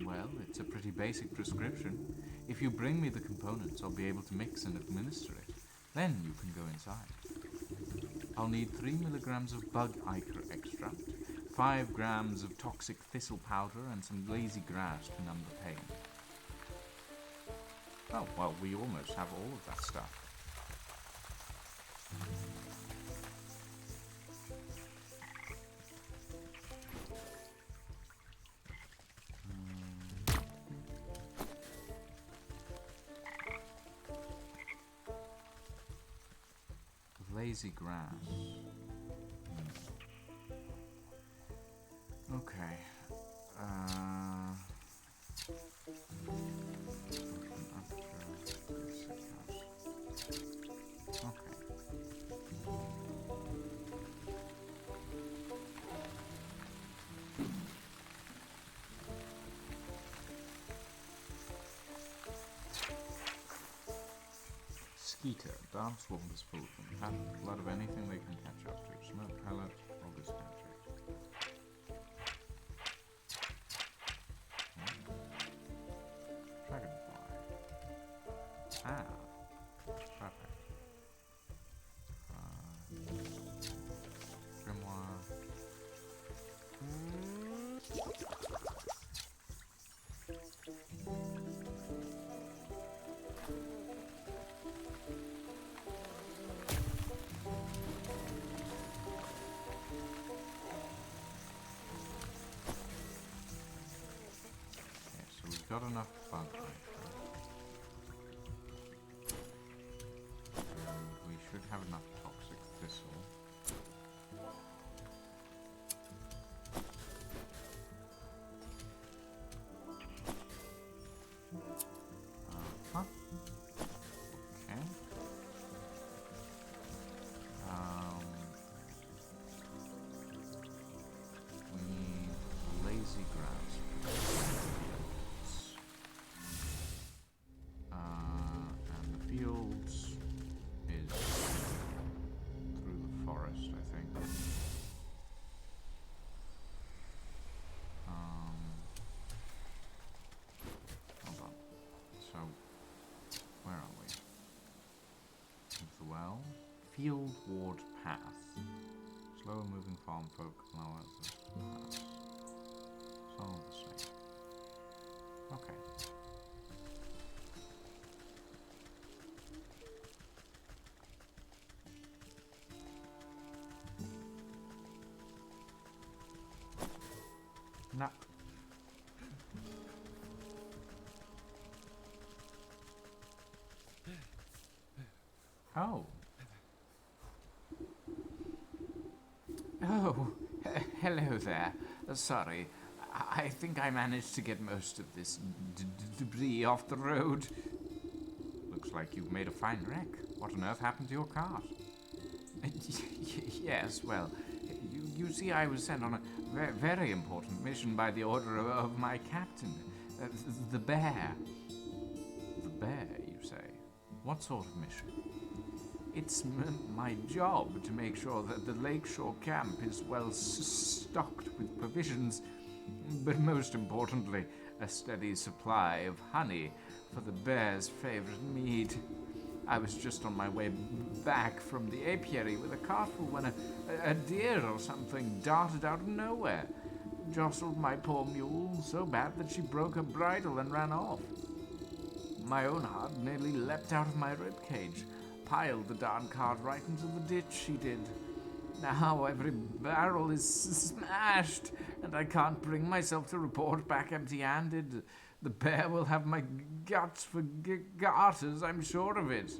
Well, it's a pretty basic prescription. If you bring me the components, I'll be able to mix and administer it. Then you can go inside. I'll need 3 milligrams of bug ichor extract, 5 grams of toxic thistle powder, and some lazy grass to numb the pain. Oh, well, we almost have all of that stuff. Lazy grass. Okay. Skeeter, dark swamp is full of them. Have blood of anything they can catch up to. Smoke pellet, August handshake. Dragonfly. Ah, perfect. Grimoire. Got enough bug ichor. And we should have enough toxic thistle. Uh-huh. Okay. We need lazy grass. And the fields is through the forest, I think. Hold on. So, where are we? Into the well. Field Ward Path. Slower moving farm folk lower the path. It's all the same. Okay. No. Oh. Oh, hello there. Sorry, I think I managed to get most of this debris off the road. Looks like you've made a fine wreck. What on earth happened to your cart? Yes, well, you see, I was sent on a very important mission by the order of my captain, the bear. The bear, you say? What sort of mission? It's my job to make sure that the lakeshore camp is well stocked with provisions, but most importantly, a steady supply of honey for the bear's favorite mead. I was just on my way back from the apiary with a cartful when a deer or something darted out of nowhere, jostled my poor mule so bad that she broke her bridle and ran off. My own heart nearly leapt out of my ribcage. Piled the darn cart right into the ditch, she did. Now every barrel is smashed, and I can't bring myself to report back empty-handed. The bear will have my guts for garters, I'm sure of it.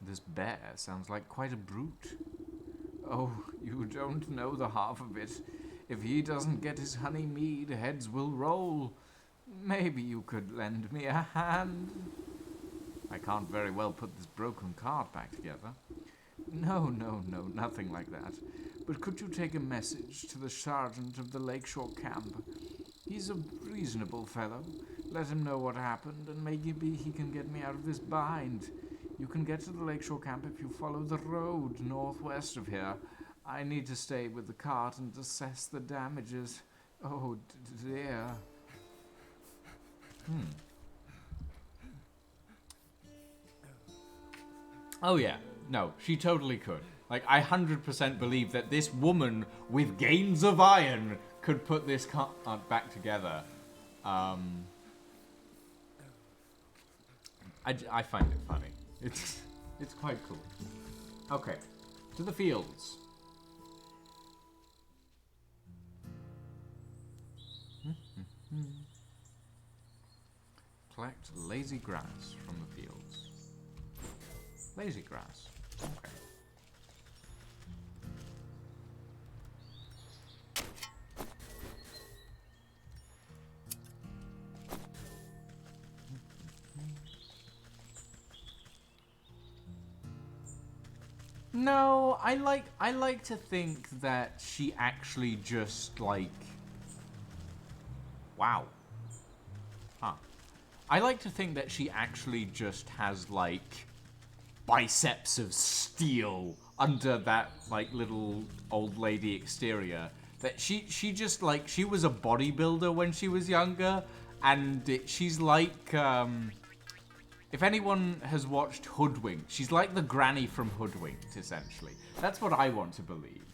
This bear sounds like quite a brute. Oh, you don't know the half of it. If he doesn't get his honey mead, heads will roll. Maybe you could lend me a hand. I can't very well put this broken cart back together. No, nothing like that. But could you take a message to the sergeant of the Lakeshore camp? He's a reasonable fellow. Let him know what happened, and maybe he can get me out of this bind. You can get to the Lakeshore camp if you follow the road northwest of here. I need to stay with the cart and assess the damages. Oh, dear. Oh yeah, no, she totally could. Like, I 100% believe that this woman with gains of iron could put this cart back together. I find it funny. It's quite cool. Okay, to the fields. Collect lazy grass from the fields. Lazy grass. Okay. No, I like to think that she actually just like, wow. Huh. I like to think that she actually just has like biceps of steel under that like little old lady exterior. That she just like, she was a bodybuilder when she was younger, and she's like if anyone has watched Hoodwinked, she's like the granny from Hoodwinked, essentially. That's what I want to believe.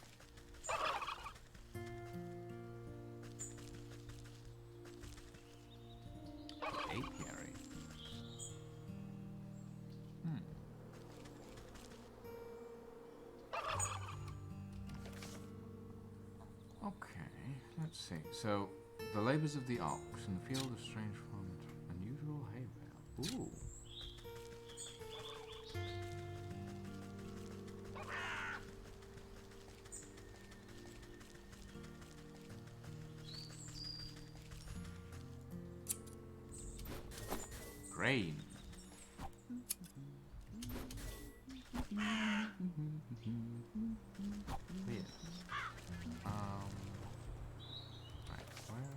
Apiary. Okay, let's see. So, the labors of the ox in the field of strange font, unusual hay bale. Ooh. Grain. Weird. Right, where?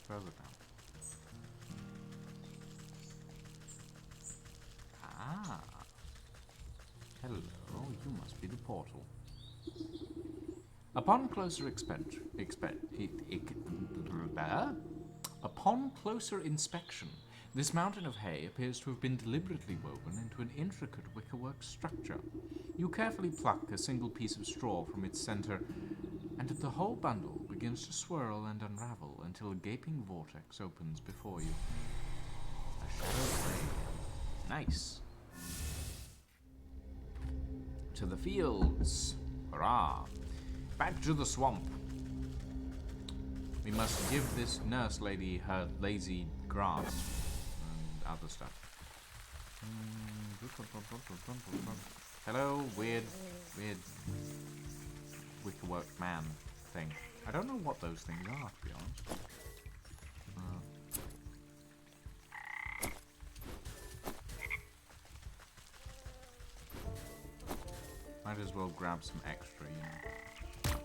Further down. Ah. Hello, you must be the portal. Upon closer Upon closer inspection, this mountain of hay appears to have been deliberately woven into an intricate wickerwork structure. You carefully pluck a single piece of straw from its center, and the whole bundle begins to swirl and unravel until a gaping vortex opens before you. A shadow gray. Nice. To the fields. Hurrah. Back to the swamp. We must give this nurse lady her lazy grass and other stuff. Hello, weird wickerwork man thing. I don't know what those things are, to be honest. Might as well grab some extra, you know.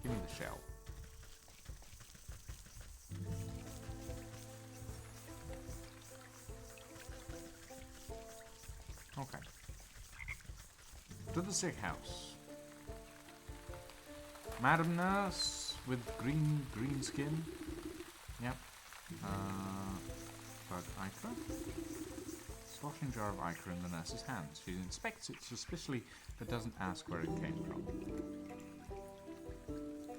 Give me the shell. To the sick house. Madam Nurse with green skin. Yep. Bug ichor. Sloshing jar of ichor in the nurse's hands. She inspects it suspiciously, but doesn't ask where it came from.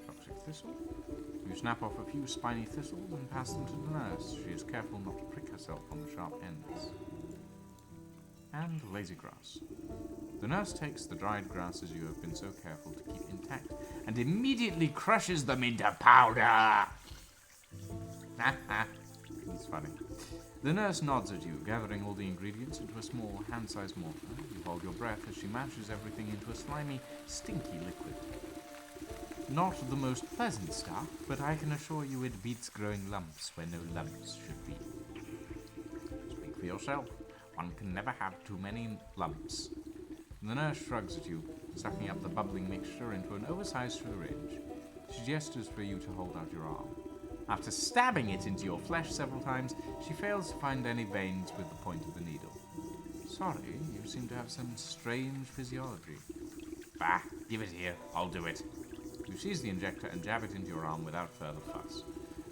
Toxic thistle. You snap off a few spiny thistles and pass them to the nurse. She is careful not to prick herself on the sharp ends. And lazy grass. The nurse takes the dried grasses you have been so careful to keep intact and immediately crushes them into powder. It's funny. The nurse nods at you, gathering all the ingredients into a small hand-sized mortar. You hold your breath as she mashes everything into a slimy, stinky liquid. Not the most pleasant stuff, but I can assure you it beats growing lumps where no lumps should be. Speak for yourself. One can never have too many lumps. The nurse shrugs at you, sucking up the bubbling mixture into an oversized syringe. She gestures for you to hold out your arm. After stabbing it into your flesh several times, she fails to find any veins with the point of the needle. Sorry, you seem to have some strange physiology. Bah, give it here. I'll do it. You seize the injector and jab it into your arm without further fuss.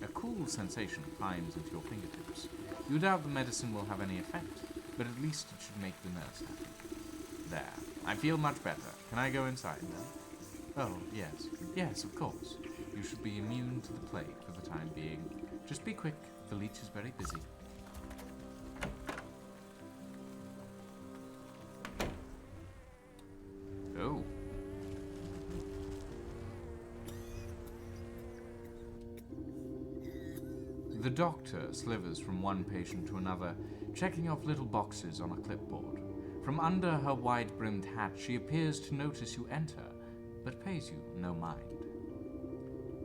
A cool sensation climbs into your fingertips. You doubt the medicine will have any effect, but at least it should make the nurse happy. There. I feel much better. Can I go inside now? Oh, yes. Yes, of course. You should be immune to the plague for the time being. Just be quick. The leech is very busy. Oh. The doctor slithers from one patient to another, checking off little boxes on a clipboard. From under her wide-brimmed hat, she appears to notice you enter, but pays you no mind.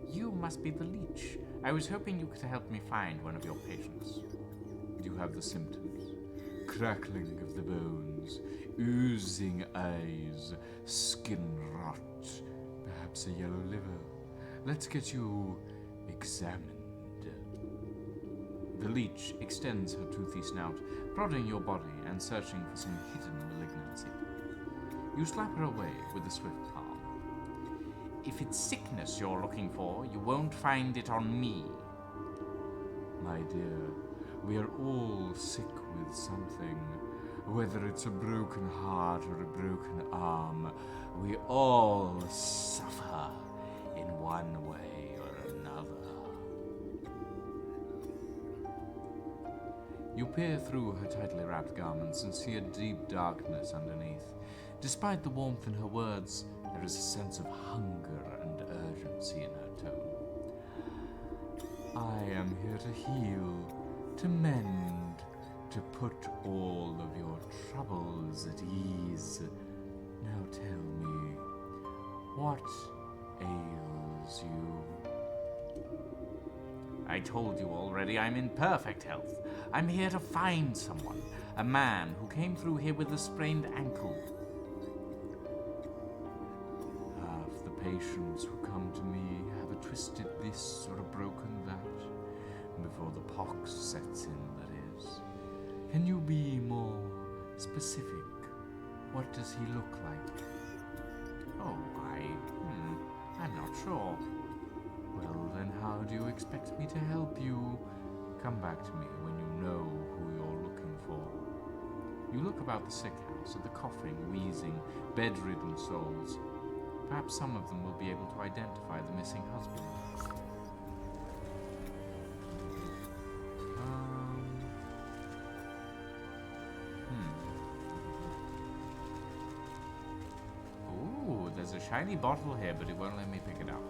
You must be the leech. I was hoping you could help me find one of your patients. You have the symptoms. Crackling of the bones, oozing eyes, skin rot, perhaps a yellow liver. Let's get you examined. The leech extends her toothy snout, prodding your body and searching for some hidden malignancy. You slap her away with a swift palm. If it's sickness you're looking for, you won't find it on me. My dear, we are all sick with something. Whether it's a broken heart or a broken arm, we all suffer in one way or another. You peer through her tightly wrapped garments and see a deep darkness underneath. Despite the warmth in her words, there is a sense of hunger and urgency in her tone. I am here to heal, to mend, to put all of your troubles at ease. Now tell me, what ails you? I told you already I'm in perfect health. I'm here to find someone. A man who came through here with a sprained ankle. Half the patients who come to me have a twisted this or a broken that, before the pox sets in, that is. Can you be more specific? What does he look like? Oh, I'm not sure. Well, then how do you expect me to help you? Come back to me when you know who you're looking for. You look about the sick house at the coughing, wheezing, bedridden souls. Perhaps some of them will be able to identify the missing husband. Ooh, there's a shiny bottle here, but it won't let me pick it up.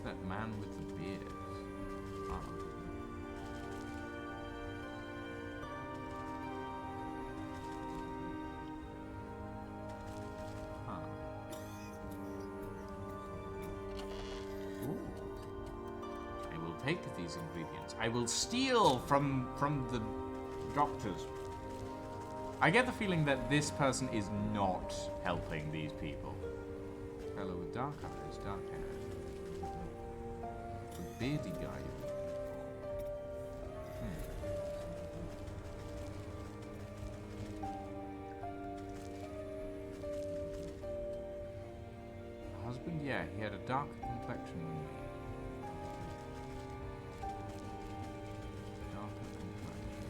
That man with the beard. Ooh. I will take these ingredients. I will steal from the doctors. I get the feeling that this person is not helping these people. fellow with dark eyes, dark hair. The beardy guy you're looking for. Husband, yeah, he had a darker complexion than me. Darker complexion.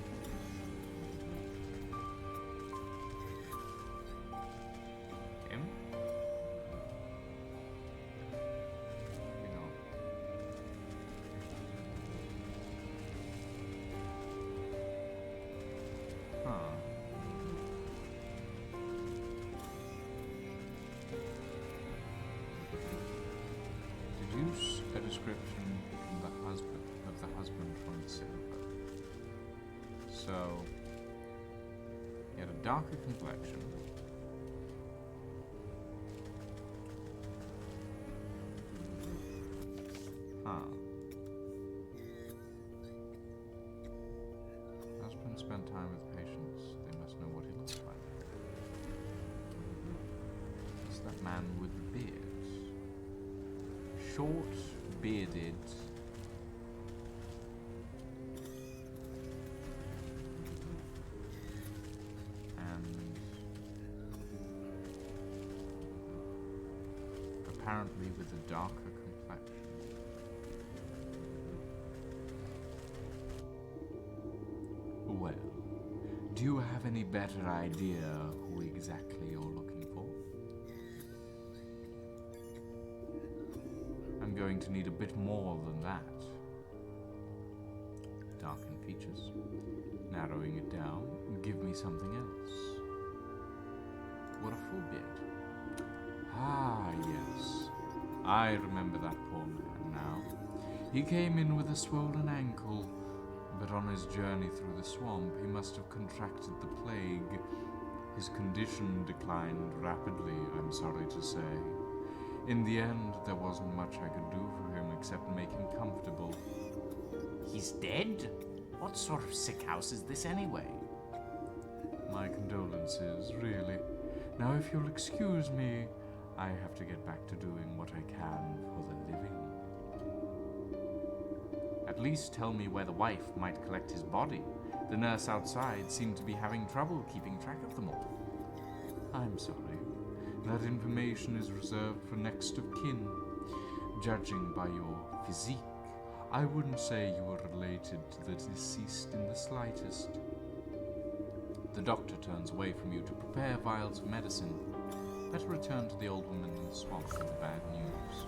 Him? Moving on. Huh. Deduce a description from the husband from the silver. So he had a darker complexion. Huh. Husband spent time with patients. They must know what he looks like. It's that man with the beard. Short, bearded. And apparently with a darker complexion. Well, do you have any better idea who exactly you're looking for? I'm going to need a bit more than that. Darken features. Narrowing it down. Give me something else. What a full beard. Ah, yes. I remember that poor man now. He came in with a swollen ankle, but on his journey through the swamp, he must have contracted the plague. His condition declined rapidly, I'm sorry to say. In the end, there wasn't much I could do for him except make him comfortable. He's dead? What sort of sick house is this anyway? My condolences, really. Now, if you'll excuse me, I have to get back to doing what I can for the living. At least tell me where the wife might collect his body. The nurse outside seemed to be having trouble keeping track of them all. I'm sorry. That information is reserved for next of kin. Judging by your physique, I wouldn't say you were related to the deceased in the slightest. The doctor turns away from you to prepare vials of medicine. Better return to the old woman in the swamp with the bad news.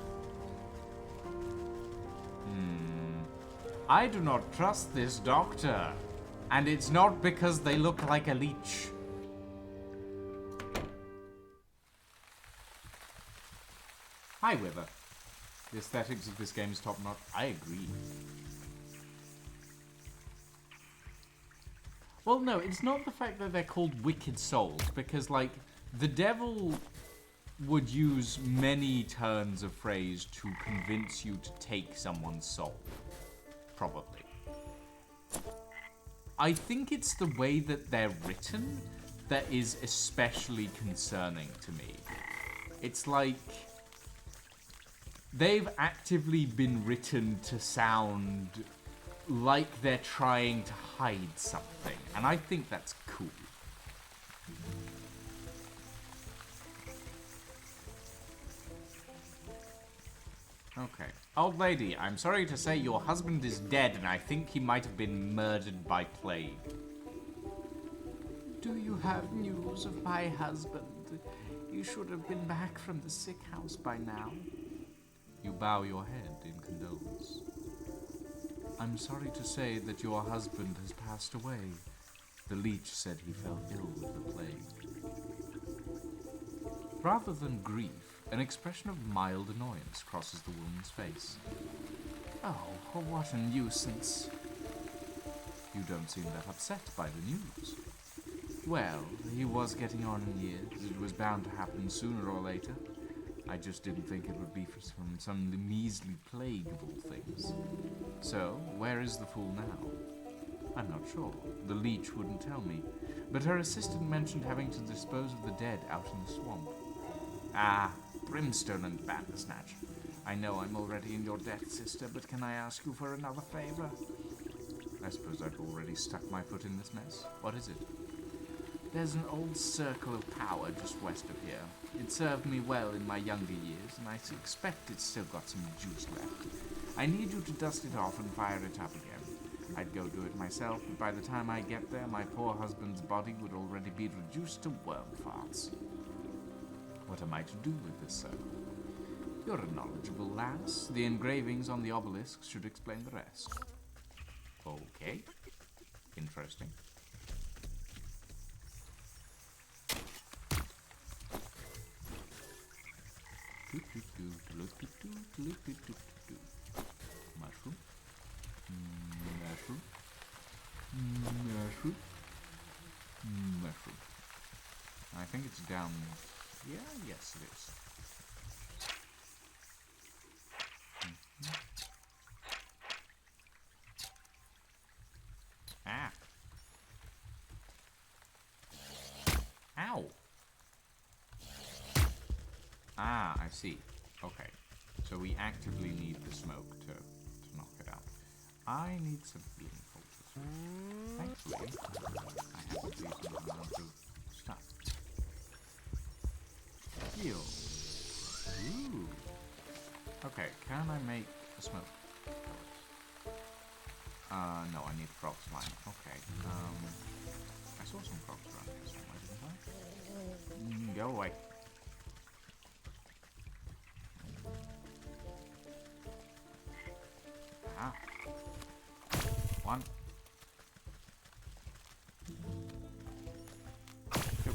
I do not trust this doctor. And it's not because they look like a leech. Hi, Wither. The aesthetics of this game is top-notch. I agree. Well, no, it's not the fact that they're called wicked souls, because, like, the devil would use many turns of phrase to convince you to take someone's soul. Probably. I think it's the way that they're written that is especially concerning to me. It's like they've actively been written to sound like they're trying to hide something, and I think that's cool. Okay. Old lady, I'm sorry to say your husband is dead, and I think he might have been murdered by plague. Do you have news of my husband? You should have been back from the sick house by now. You bow your head in condolence. I'm sorry to say that your husband has passed away. The leech said he fell ill with the plague. Rather than grief, an expression of mild annoyance crosses the woman's face. Oh, what a nuisance. You don't seem that upset by the news. Well, he was getting on in years. It was bound to happen sooner or later. I just didn't think it would be from some measly plague of all things. So, where is the fool now? I'm not sure. The leech wouldn't tell me. But her assistant mentioned having to dispose of the dead out in the swamp. Ah, brimstone and bandersnatch. I know I'm already in your debt, sister, but can I ask you for another favor? I suppose I've already stuck my foot in this mess. What is it? There's an old circle of power just west of here. It served me well in my younger years, and I suspect it's still got some juice left. I need you to dust it off and fire it up again. I'd go do it myself, but by the time I get there, my poor husband's body would already be reduced to worm farts. What am I to do with this circle? You're a knowledgeable lass. The engravings on the obelisks should explain the rest. Okay. Interesting. Mushroom. Mushroom. Mushroom. Mushroom. I think it's down. Yeah, yes it is. Ah. Ow. Ah, I see. Okay. So we actively need the smoke to knock it out. I need some healing poultices. Thankfully, I have a decent amount of stuff. Heal. Ooh. Okay, can I make a smoke? No, I need frog slime. Okay. I saw some frogs around here somewhere, didn't I? Go away. Ah. One. Two.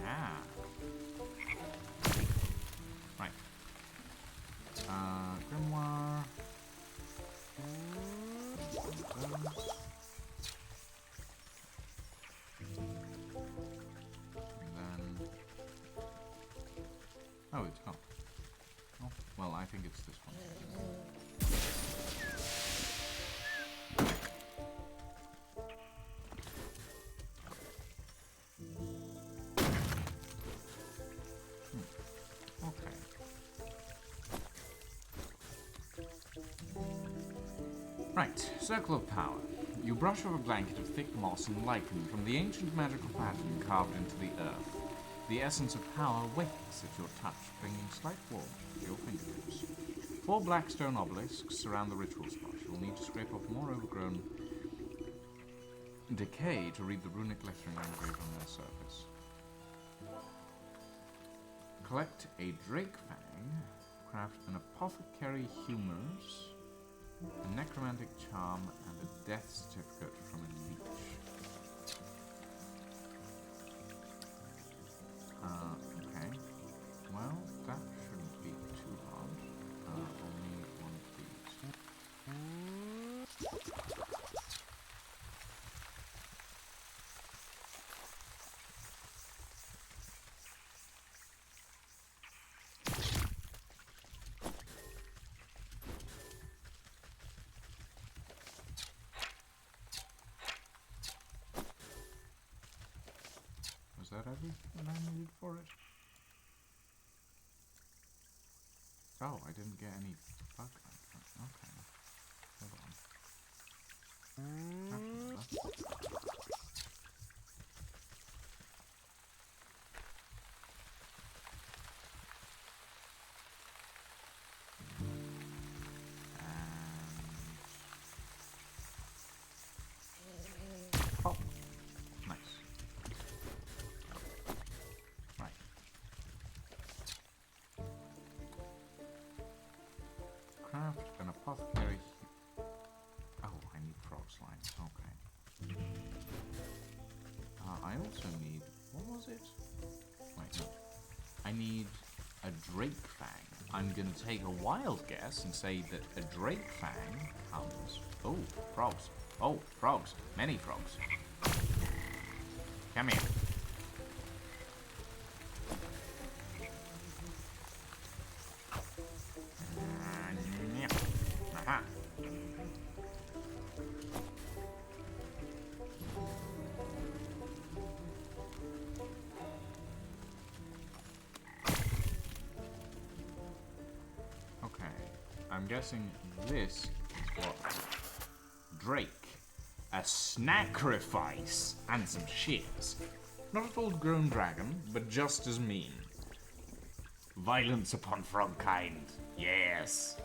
Ah. Right. Grimoire. Oh, it's not. Oh, well, I think it's this one. Okay. Right, Circle of Power. You brush off a blanket of thick moss and lichen from the ancient magical pattern carved into the earth. The essence of power wakes at your touch, bringing slight warmth to your fingertips. 4 black stone obelisks surround the ritual spot. You'll need to scrape off more overgrown decay to read the runic lettering engraved on their surface. Collect a drake fang, craft an apothecary humors, a necromantic charm, and a death certificate from a leech. Okay. Well, that shouldn't be too hard. We'll need one of these. Was that everything I needed for it? Oh, I didn't get any bug management. Okay. Hold on. Oh, nice. Right. Craft an apothecary. Oh, I need frog slime. Okay. I also need. What was it? Wait, no. I need a drake fang. I'm gonna take a wild guess and say that a drake fang comes. Oh, frogs. Oh, frogs. Many frogs. Come here. I'm guessing this is what? Drake. A sacrifice and some shears. Not a full-grown dragon, but just as mean. Violence upon frog kind. Yes.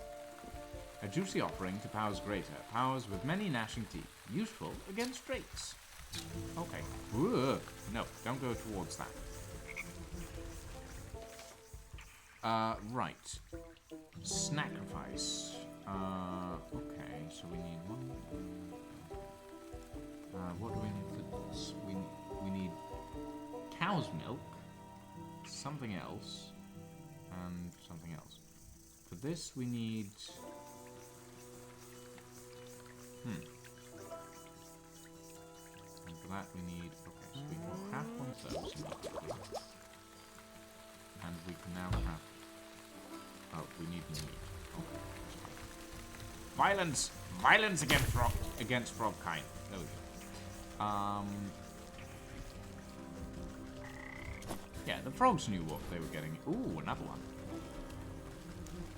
A juicy offering to powers greater. Powers with many gnashing teeth. Useful against drakes. Okay. Ooh. No, don't go towards that. Right. Sacrifice. Okay, so we need one. What do we need for this? We need cow's milk, something else, and something else. For this we need... And for that we need... Okay, so we can craft one of those. And we can now craft... Oh, we need meat. Okay. Violence! Violence against frog kind. There we go. Yeah, the frogs knew what they were getting. Ooh, another one.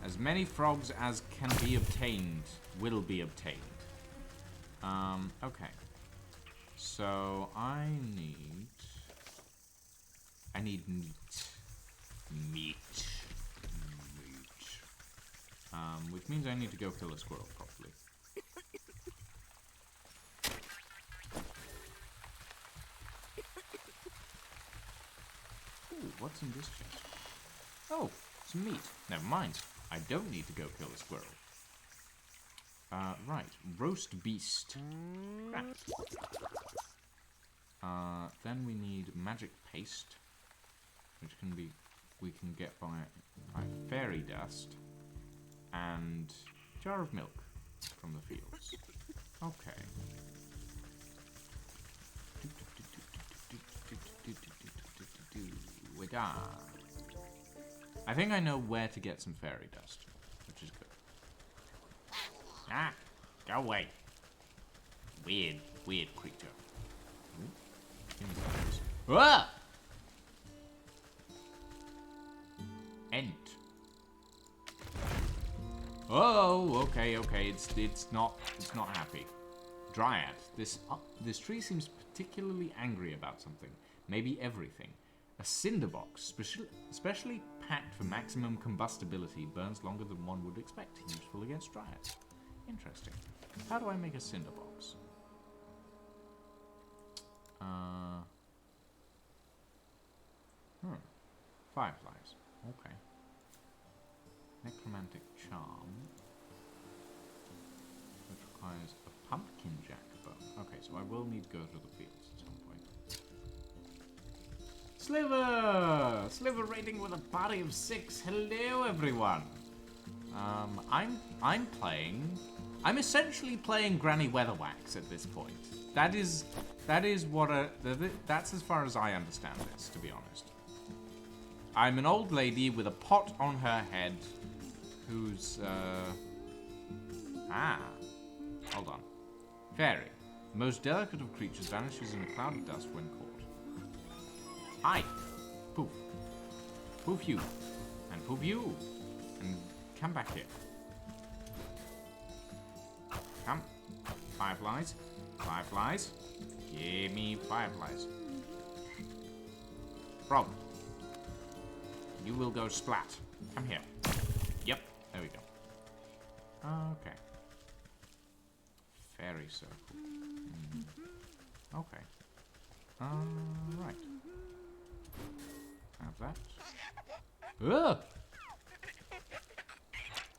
As many frogs as can be obtained will be obtained. Okay. So I need meat. Meat. Which means I need to go kill a squirrel properly. Ooh, what's in this chest? Oh, some meat. Never mind. I don't need to go kill a squirrel. Right. Roast beast. Craft. Then we need magic paste, which we can get by fairy dust, and jar of milk from the fields. Okay. We're done. I think I know where to get some fairy dust, which is good. Ah, go away. Weird creature. Ah! Ent. Oh, okay. It's not happy. Dryad. This tree seems particularly angry about something. Maybe everything. A cinderbox, specially packed for maximum combustibility, burns longer than one would expect. Useful against dryads. Interesting. How do I make a cinderbox? Fireflies. Okay. Necromantic charm. Which requires a pumpkin jack bone. Okay, so I will need to go to the fields at some point. Sliver! Sliver rating with a party of 6. Hello, everyone. I'm essentially playing Granny Weatherwax at this point. That is that's as far as I understand this, to be honest. I'm an old lady with a pot on her head who's, hold on. Fairy. The most delicate of creatures vanishes in a cloud of dust when caught. Hi. Poof. Poof you. And poof you. And come back here. Come. Fireflies. Fireflies. Give me fireflies. Frog. You will go splat. Come here. Yep. There we go. Okay. Fairy circle. Okay. Right. Have that. Ugh!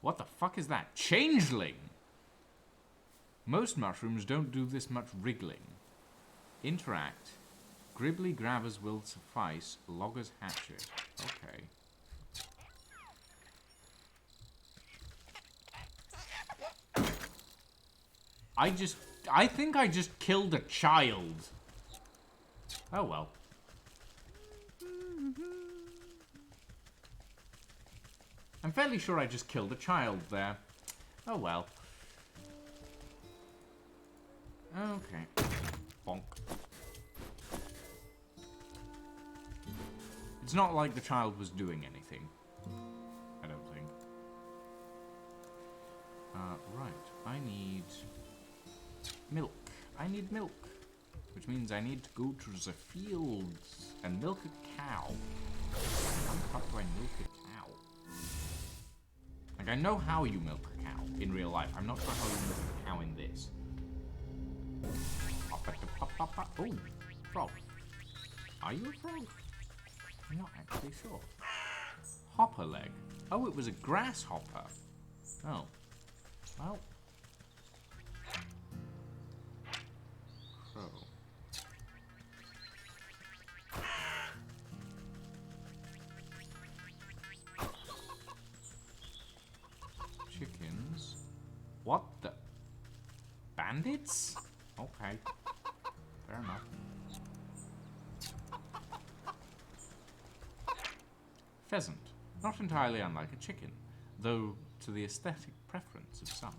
What the fuck is that? Changeling! Most mushrooms don't do this much wriggling. Interact. Gribbly grabbers will suffice. Logger's hatchet. Okay. I think I just killed a child. Oh well. I'm fairly sure I just killed a child there. Oh well. Okay. Bonk. It's not like the child was doing anything. I don't think. Milk. I need milk. Which means I need to go to the fields and milk a cow. How the fuck do I milk a cow? Like, I know how you milk a cow in real life. I'm not sure how you milk a cow in this. Oh, frog. Are you a frog? I'm not actually sure. Hopper leg. Oh, it was a grasshopper. Oh. Well. Crow. Chickens. What the? Bandits? Okay. Fair enough. Pheasant. Not entirely unlike a chicken, though to the aesthetic preference of some.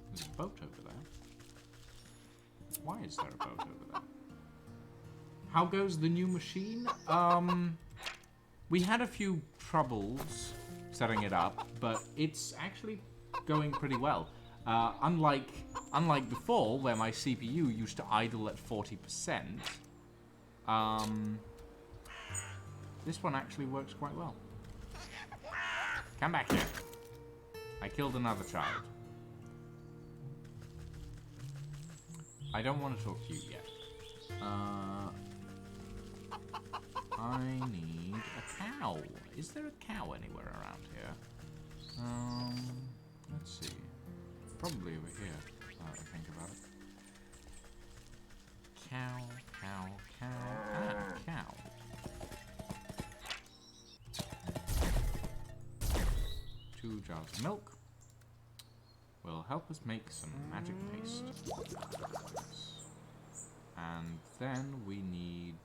There's a boat over there. Why is there a boat over there? How goes the new machine? We had a few troubles setting it up, but it's actually going pretty well. Unlike before, where my CPU used to idle at 40%, this one actually works quite well. Come back here. I killed another child. I don't want to talk to you yet. I need a cow. Is there a cow anywhere around here? Let's see. Probably over here, now that I think about it. Cow, cow, cow. Ah, cow. Two jars of milk will help us make some magic paste. And then we need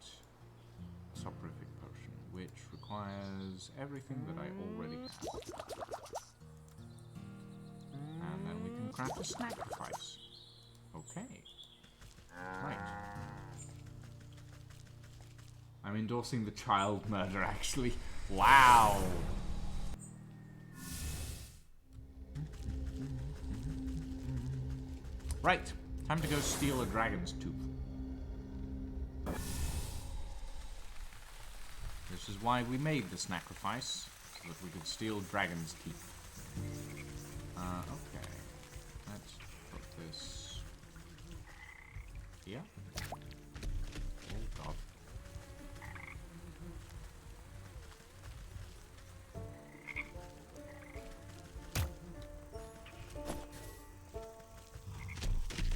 a soporific potion, which requires everything that I already have. And then we can craft a sacrifice. Okay. Right. I'm endorsing the child murder, actually. Wow. Right. Time to go steal a dragon's tooth. This is why we made the sacrifice, so that we could steal dragon's teeth. Okay. Let's put this here. Oh god.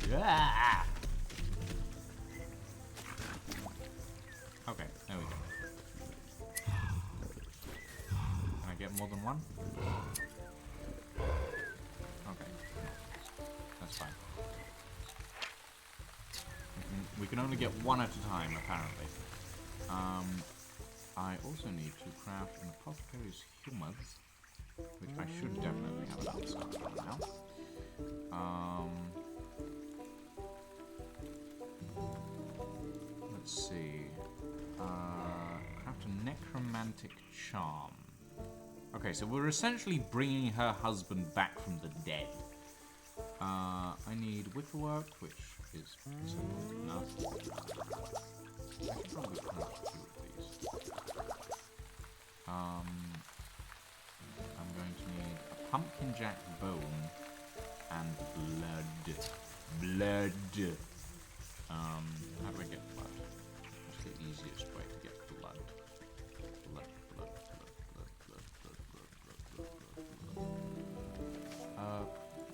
Yeah. Okay, there we go. Can I get more than one? Okay. That's fine. We can only get one at a time, apparently. I also need to craft an apothecary's humor, which I should definitely have an answer for now. Let's see. Craft a necromantic charm. Okay, so we're essentially bringing her husband back from the dead. I need wickerwork, which is simple enough. I should probably craft two of these. I'm going to need a pumpkin jack bone and blood. Blood. How do I get blood? What's the easiest way to get blood? Blood.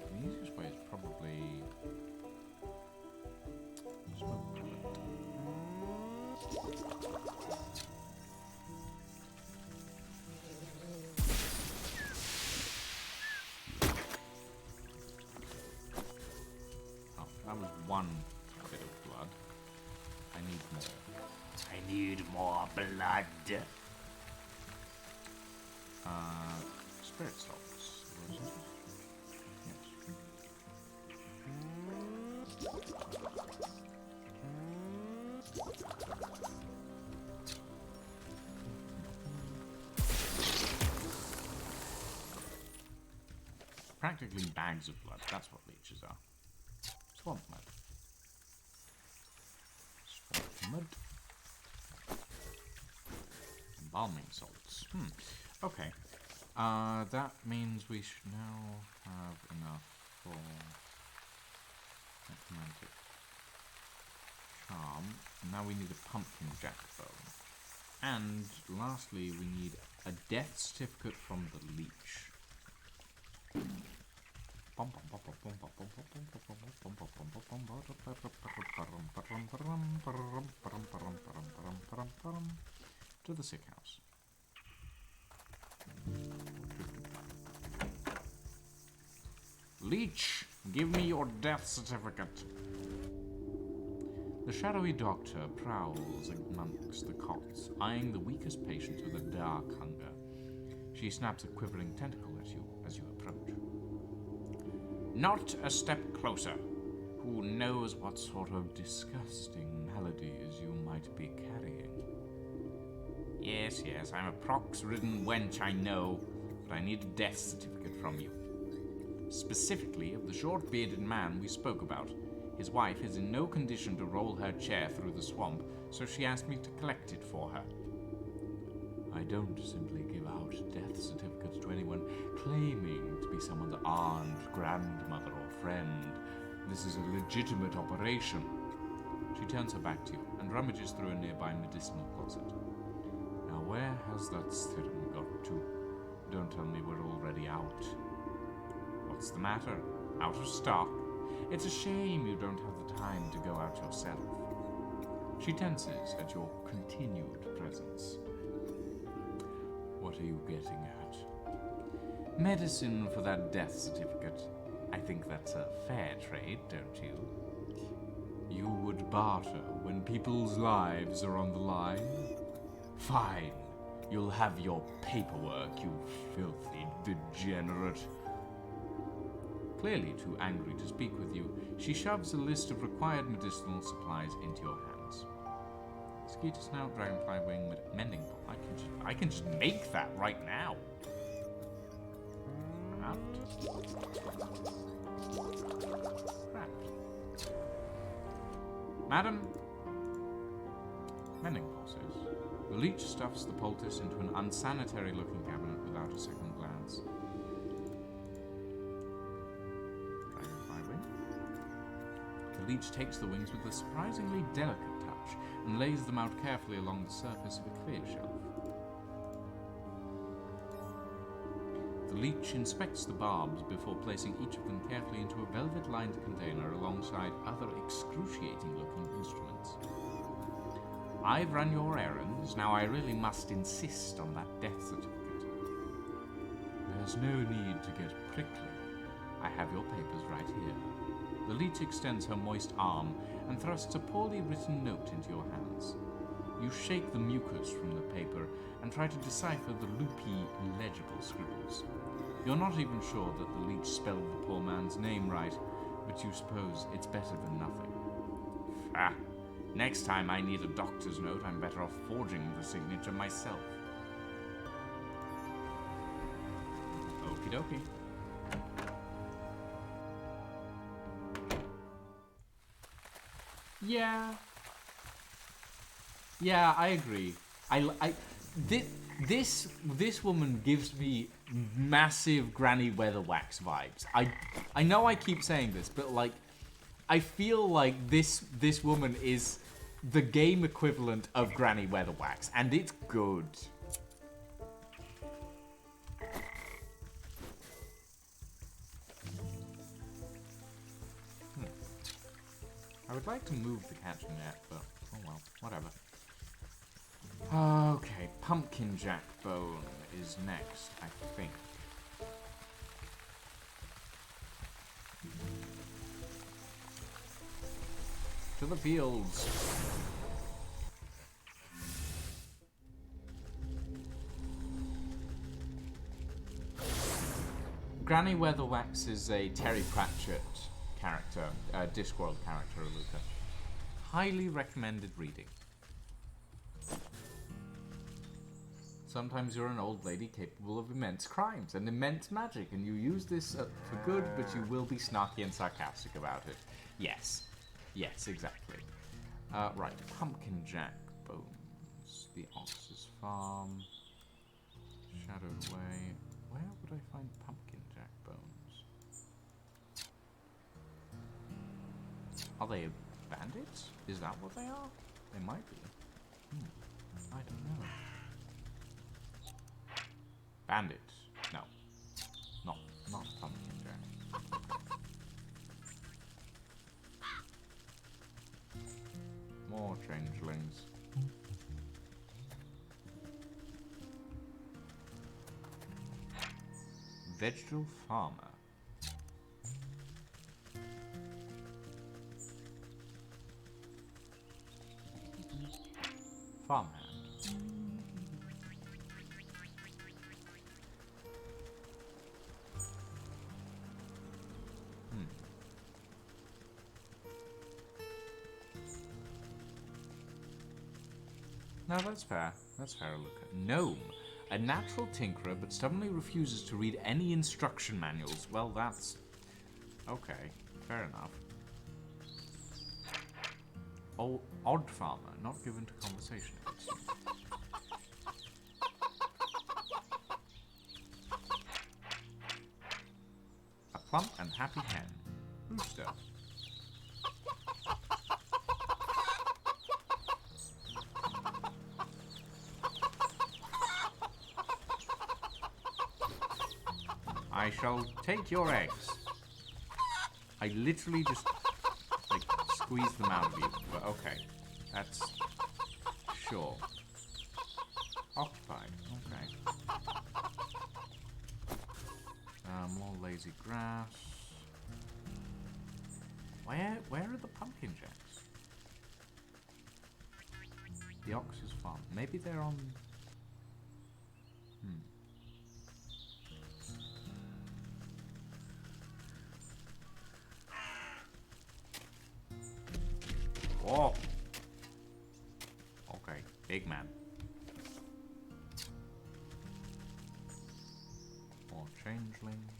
The easiest way is probably smoke pellet. Oh, that was one bit of blood. I need more. I need more blood. Spirit salts. Yes. Practically bags of blood. That's what leeches are. Swamp mud. Swamp mud. Embalming salts. Okay. That means we should now have enough for necromantic charm. Now we need a pumpkin jack bone. And lastly, we need a death certificate from the leech. To the sick house. Leech, give me your death certificate. The shadowy doctor prowls amongst the cots, eyeing the weakest patients with a dark hunger. She snaps a quivering tentacle at you as you approach. Not a step closer. Who knows what sort of disgusting maladies you might be carrying? Yes, I'm a pox-ridden wench, I know, but I need a death certificate from you. Specifically of the short-bearded man we spoke about. His wife is in no condition to roll her chair through the swamp, so she asked me to collect it for her. I don't simply give out death certificates to anyone claiming to be someone's aunt, grandmother, or friend. This is a legitimate operation. She turns her back to you and rummages through a nearby medicinal closet. Now where has that serum got to? Don't tell me we're already out. What's the matter? Out of stock? It's a shame you don't have the time to go out yourself. She tenses at your continued presence. What are you getting at? Medicine for that death certificate. I think that's a fair trade, don't you? You would barter when people's lives are on the line? Fine. You'll have your paperwork, you filthy degenerate. Clearly too angry to speak with you, she shoves a list of required medicinal supplies into your hands. Skeeter snout, dragonfly wing, mending pot. I can just make that right now. Craft. Madam, mending pulses. The leech stuffs the poultice into an unsanitary-looking cabinet without a second glance. The leech takes the wings with a surprisingly delicate touch and lays them out carefully along the surface of a clear shelf. The leech inspects the barbs before placing each of them carefully into a velvet-lined container alongside other excruciating-looking instruments. I've run your errands, now I really must insist on that death certificate. There's no need to get prickly. I have your papers right here. The leech extends her moist arm and thrusts a poorly written note into your hands. You shake the mucus from the paper and try to decipher the loopy, illegible scribbles. You're not even sure that the leech spelled the poor man's name right, but you suppose it's better than nothing. Ah, next time I need a doctor's note, I'm better off forging the signature myself. Okie dokie. Yeah, I agree. This woman gives me massive Granny Weatherwax vibes. I know I keep saying this, but like, I feel like this woman is the game equivalent of Granny Weatherwax, and it's good. I would like to move the catching net, but oh well, whatever. Okay, pumpkin jack bone is next, I think. To the fields. Granny Weatherwax is a Terry Pratchett character, Discworld character, Luca. Highly recommended reading. Sometimes you're an old lady capable of immense crimes and immense magic, and you use this for good, but you will be snarky and sarcastic about it. Yes. Yes, exactly. Right, Pumpkin Jack bones. The Ox's farm. Shadowed Way. Where would I find Pumpkin Jack bones? Are they bandits? Is that what they are? They might be. I don't know. Bandits? No. Not Pumpkin Jack. More changelings. Vegetable farmer. Farmhand. No, that's fair. That's fair. Look at gnome, a natural tinkerer, but stubbornly refuses to read any instruction manuals. Well, that's okay. Fair enough. Oh, odd farmer, not given to conversation. It seems. A plump and happy hen. Rooster. I shall take your eggs. I literally just, like, squeeze them out of you. But okay. That's... sure. Occupied. Okay. More lazy grass. Where are the pumpkin jacks? The Ox's farm. Maybe they're on... Oh! Okay, big man. More changelings.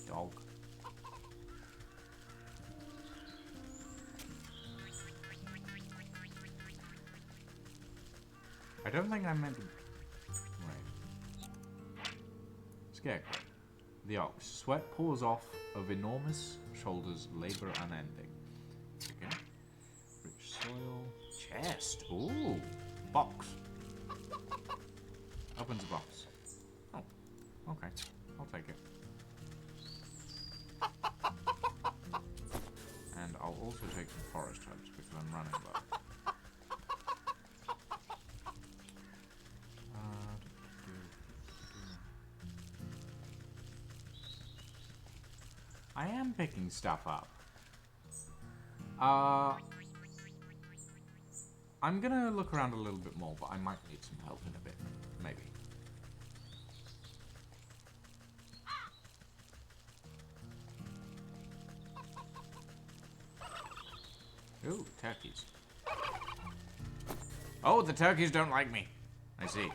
Dog. I don't think I meant to... Right. Scarecrow. The ox. Sweat pours off of enormous shoulders, labor unending. Chicken. Rich soil. Chest. Ooh. Box. Opens a box. Oh. Okay. I'll take it. And I'll also take some forest herbs because I'm running low. I am picking stuff up. I'm gonna look around a little bit more, but I might need some help in a bit. Maybe. Ooh, turkeys. Oh, the turkeys don't like me. I see.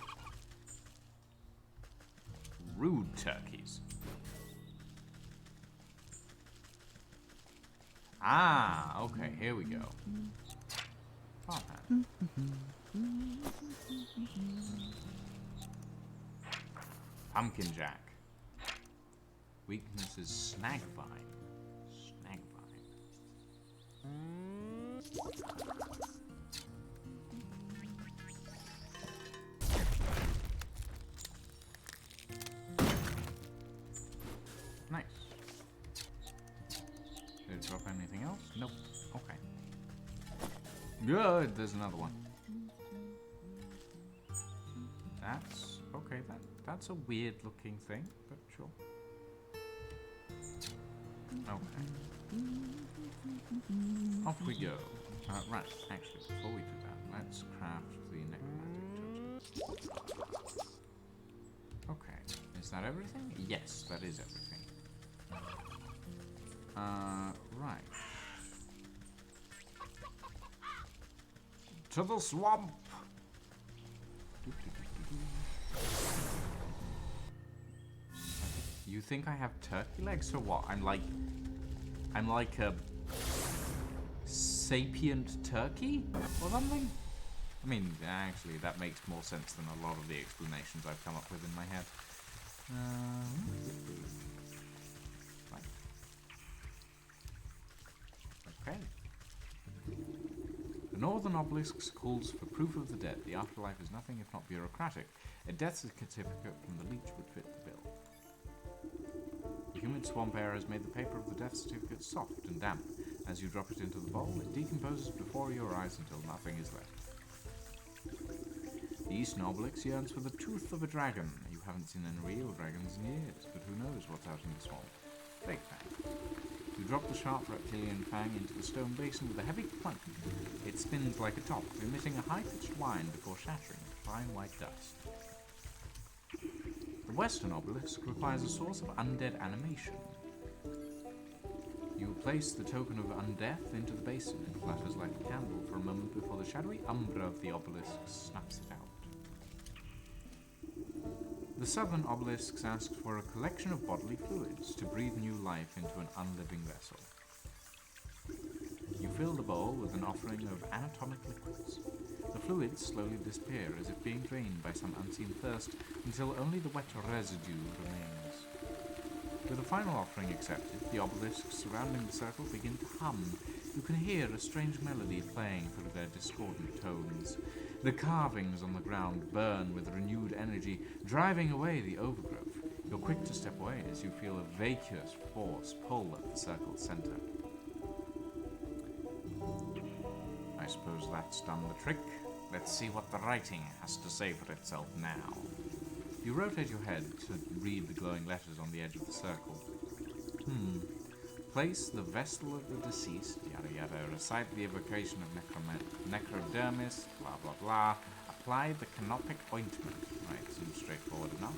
Rude turkeys. Ah, okay, here we go. Farmhand. Pumpkin Jack. Weakness is Snagvine. Snagvine. Nice. Did it drop anything else? Nope. Okay. Good. There's another one. That's okay. That's a weird looking thing, but sure. Okay. Off we go. Right. Actually, before we do that, let's craft the necromantic touches. Okay. Is that everything? Yes, that is everything. Right. To the swamp! You think I have turkey legs? So what? I'm like a sapient turkey or something? I mean, actually, that makes more sense than a lot of the explanations I've come up with in my head. Right. Okay. The Northern Obelisk calls for proof of the dead. The afterlife is nothing if not bureaucratic. A death certificate from the leech would fit the bill. The humid swamp air has made the paper of the death certificate soft and damp. As you drop it into the bowl, it decomposes before your eyes until nothing is left. The Eastern Obelisk yearns for the tooth of a dragon. You haven't seen any real dragons in years, but who knows what's out in the swamp. Fake fang. You drop the sharp reptilian fang into the stone basin with a heavy clunk. It spins like a top, emitting a high-pitched whine before shattering into fine white dust. The Western Obelisk requires a source of undead animation. You place the token of undeath into the basin. It flutters like a candle for a moment before the shadowy umbra of the obelisk snuffs it out. The Southern Obelisks ask for a collection of bodily fluids to breathe new life into an unliving vessel. You fill the bowl with an offering of anatomic liquids. The fluids slowly disappear as if being drained by some unseen thirst until only the wet residue remains. With the final offering accepted, the obelisks surrounding the circle begin to hum. You can hear a strange melody playing through their discordant tones. The carvings on the ground burn with renewed energy, driving away the overgrowth. You're quick to step away as you feel a vacuous force pull at the circle's center. I suppose that's done the trick. Let's see what the writing has to say for itself now. You rotate your head to read the glowing letters on the edge of the circle. Place the vestal of the deceased, yada yada, recite the evocation of necrodermis, blah blah blah, apply the canopic ointment. Right, seems straightforward enough.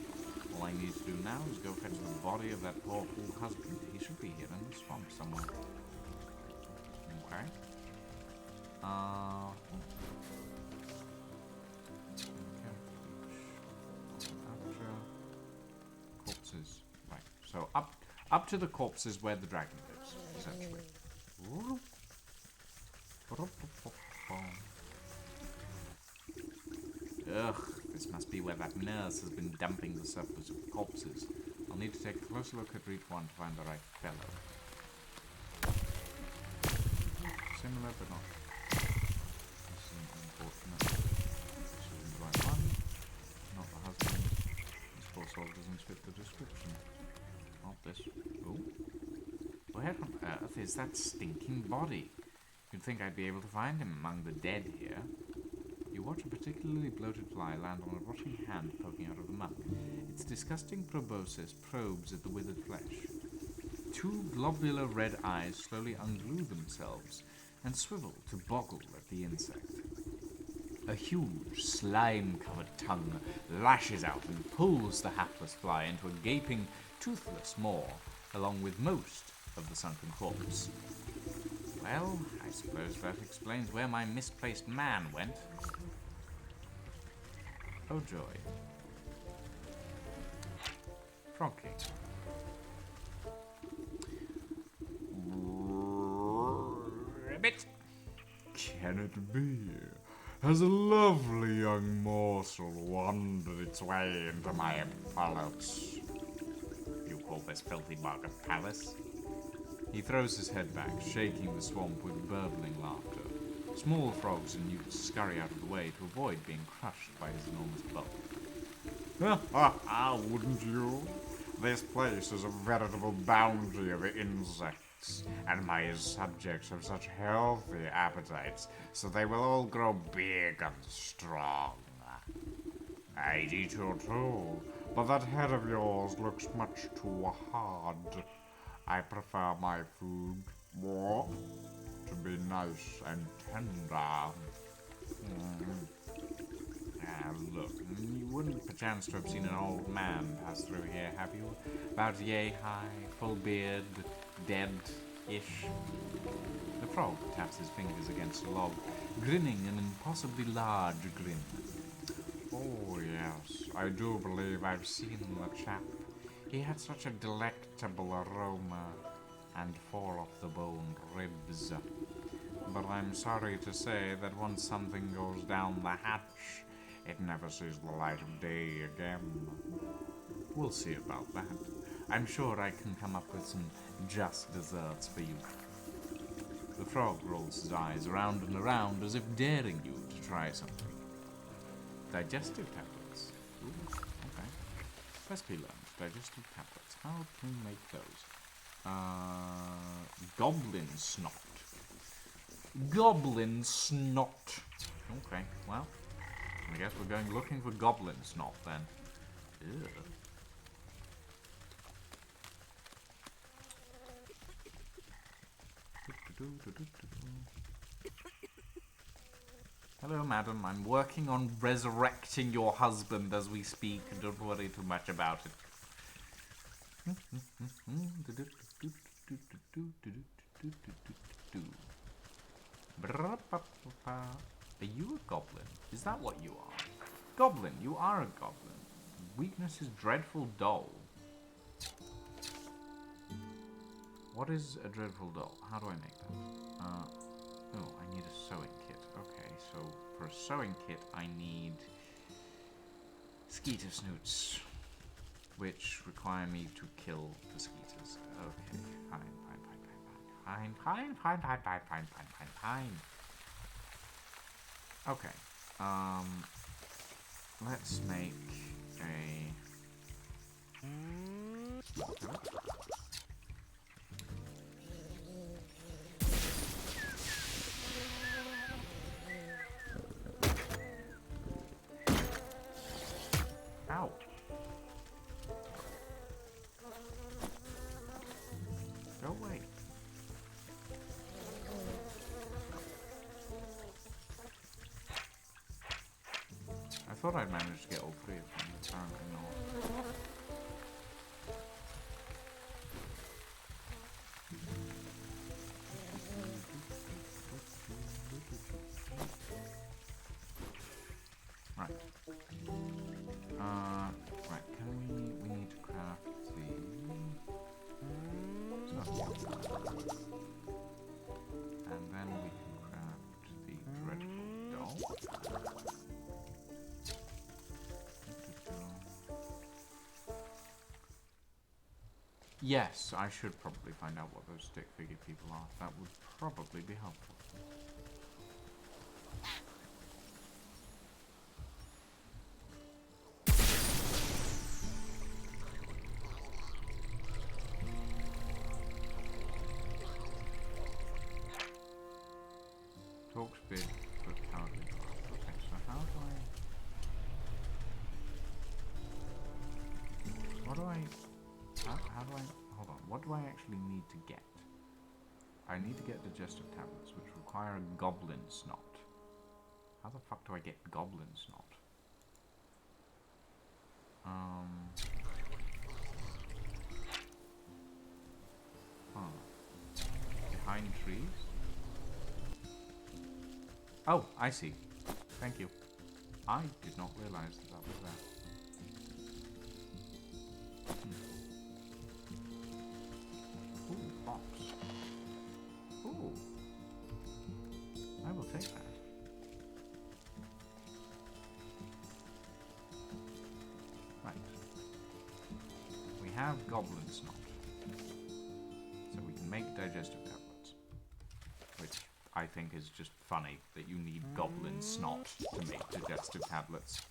All I need to do now is go fetch the body of that poor fool husband. He should be here in the swamp somewhere. Okay. Corpses. Right. So up to the corpses where the dragon lives, essentially. Ugh, this must be where that nurse has been dumping the surplus of corpses. I'll need to take a closer look at each one to find the right fellow. Similar but not. This is unfortunate. This isn't the right one. Not the husband. This poor soul doesn't fit the description. Not this. Oh. Where on earth is that stinking body? You'd think I'd be able to find him among the dead here. You watch a particularly bloated fly land on a rotting hand poking out of the mud. Its disgusting proboscis probes at the withered flesh. Two globular red eyes slowly unglue themselves and swivel to boggle at the insect. A huge, slime-covered tongue lashes out and pulls the hapless fly into a gaping, toothless maw, along with most of the sunken corpse. Well, I suppose that explains where my misplaced man went. Oh joy. Frog King. Ribbit! Can it be? Has a lovely young morsel wandered its way into my palace? You call this filthy mug a palace? He throws his head back, shaking the swamp with burbling laughter. Small frogs and newts scurry out of the way to avoid being crushed by his enormous bulk. Wouldn't you? This place is a veritable bounty of insects, and my subjects have such healthy appetites, so they will all grow big and strong. I'd eat you too, but that head of yours looks much too hard. I prefer my food more to be nice and tender. Look, you wouldn't perchance to have seen an old man pass through here, have you? About yay high, full beard, dead-ish. The frog taps his fingers against a log, grinning an impossibly large grin. Oh yes, I do believe I've seen the chap. He had such a delectable aroma and fall-off-the-bone ribs. But I'm sorry to say that once something goes down the hatch, it never sees the light of day again. We'll see about that. I'm sure I can come up with some just desserts for you. The frog rolls his eyes around and around as if daring you to try something. Digestive tablets. Ooh, okay. Firstly learned. Digestive tablets. How can we make those? Goblin snot. Goblin snot. Okay, well, I guess we're going looking for goblin snot then. Ew. Hello, madam. I'm working on resurrecting your husband as we speak. Don't worry too much about it. Are you a goblin? Is that what you are? Goblin, you are a goblin. Weakness is dreadful dull. What is a dreadful doll? How do I make that? Oh, I need a sewing kit. Okay, so for a sewing kit, I need skeeter snoots, which require me to kill the skeeters. Okay, fine. Okay, let's make a... Ow. Go away. I thought I'd managed to get all three of them, apparently not. Right. Right, we need to craft and then we can craft the dreadful doll. Yes, I should probably find out what those stick figure people are. That would probably be helpful. Talks big, but cowardly. Okay, so how do I... Hold on, what do I actually need to get? I need to get digestive tablets, which require a goblin snot. How the fuck do I get goblin snot? Behind trees? Oh, I see. Thank you. I did not realize that was there. Ooh, box. Ooh. I will take that. Right. We have goblin snot. So we can make digestive tablets. Which I think is just funny that you need goblin snot to make digestive tablets.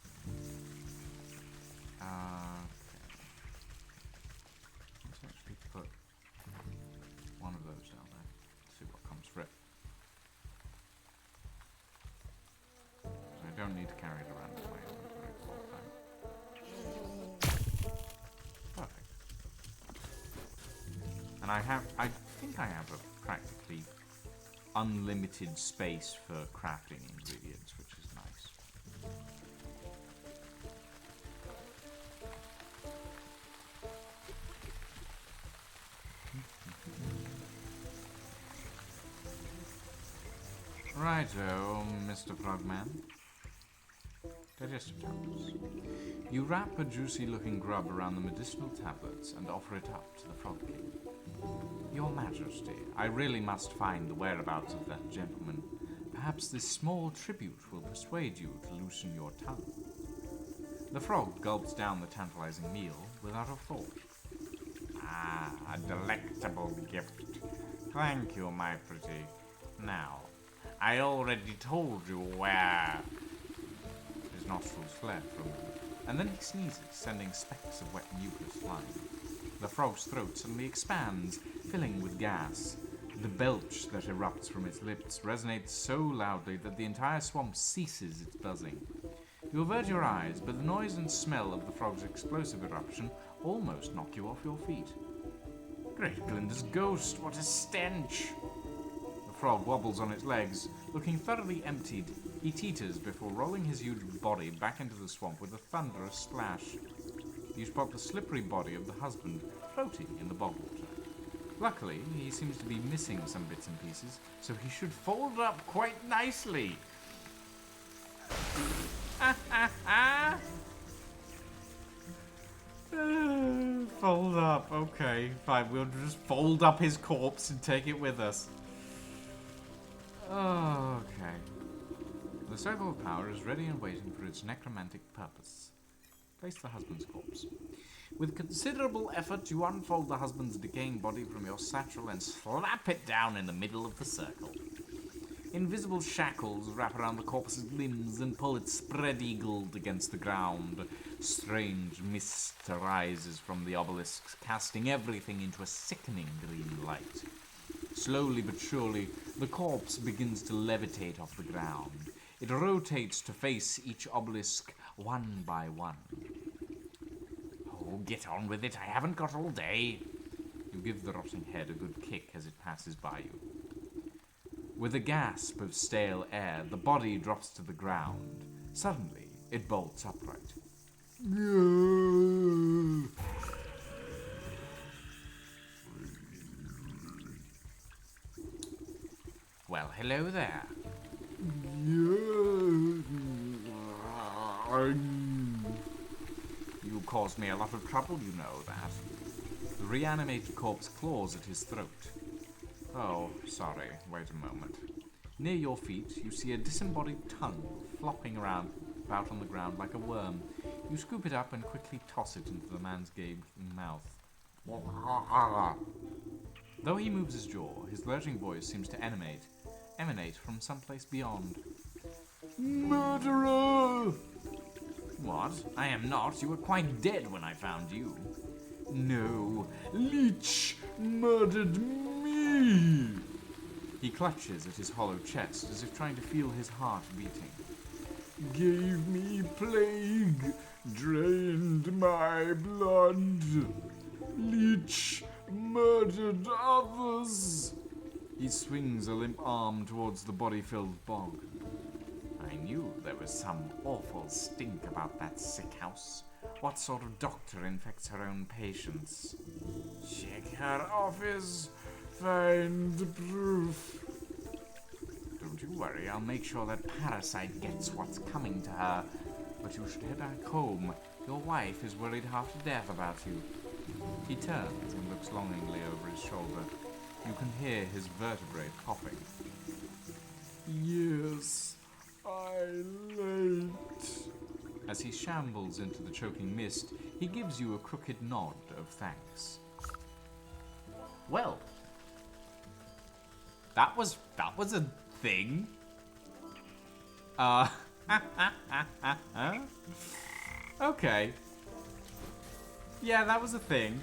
Let's actually put one of those down there. See what comes for it. So I don't need to carry it around in my inventory all the time. Perfect. And I think I have a practically unlimited space for crafting ingredients, which is nice. Righto, Mr. Frogman. Digestive tablets. You wrap a juicy-looking grub around the medicinal tablets and offer it up to the Frog King. Your Majesty, I really must find the whereabouts of that gentleman. Perhaps this small tribute will persuade you to loosen your tongue. The frog gulps down the tantalizing meal without a thought. Ah, a delectable gift. Thank you, my pretty. Now, I already told you where. His nostrils flare for a moment, and then he sneezes, sending specks of wet mucus flying. The frog's throat suddenly expands, filling with gas. The belch that erupts from its lips resonates so loudly that the entire swamp ceases its buzzing. You avert your eyes, but the noise and smell of the frog's explosive eruption almost knock you off your feet. Great Glinda's ghost, what a stench! The frog wobbles on its legs, looking thoroughly emptied. He teeters before rolling his huge body back into the swamp with a thunderous splash. You spot the slippery body of the husband floating in the bog water. Luckily, he seems to be missing some bits and pieces, so he should fold up quite nicely. Fold up, okay, fine. We'll just fold up his corpse and take it with us. Okay. The circle of power is ready and waiting for its necromantic purpose. Place the husband's corpse. With considerable effort, you unfold the husband's decaying body from your satchel and slap it down in the middle of the circle. Invisible shackles wrap around the corpse's limbs and pull it spread-eagled against the ground. Strange mist arises from the obelisks, casting everything into a sickening green light. Slowly but surely, the corpse begins to levitate off the ground. It rotates to face each obelisk one by one. Oh, get on with it, I haven't got all day. You give the rotting head a good kick as it passes by you. With a gasp of stale air, the body drops to the ground. Suddenly, it bolts upright. Well, hello there. You caused me a lot of trouble, you know that. The reanimated corpse claws at his throat. Oh, sorry, wait a moment. Near your feet, you see a disembodied tongue flopping around about on the ground like a worm. You scoop it up and quickly toss it into the man's gaping mouth. Though he moves his jaw, his lurching voice seems to emanate from someplace beyond. Murderer! What? I am not. You were quite dead when I found you. No, Leech murdered me! He clutches at his hollow chest as if trying to feel his heart beating. Gave me plague, drained my blood. Leech murdered others. He swings a limp arm towards the body-filled bog. I knew there was some awful stink about that sick house. What sort of doctor infects her own patients? Check her office. Find proof. Don't you worry, I'll make sure that Parasite gets what's coming to her. But you should head back home. Your wife is worried half to death about you. He turns and looks longingly over his shoulder. You can hear his vertebrae popping. Yes, I'm late. As he shambles into the choking mist, he gives you a crooked nod of thanks. Well, that was a thing. Okay. Yeah, that was a thing.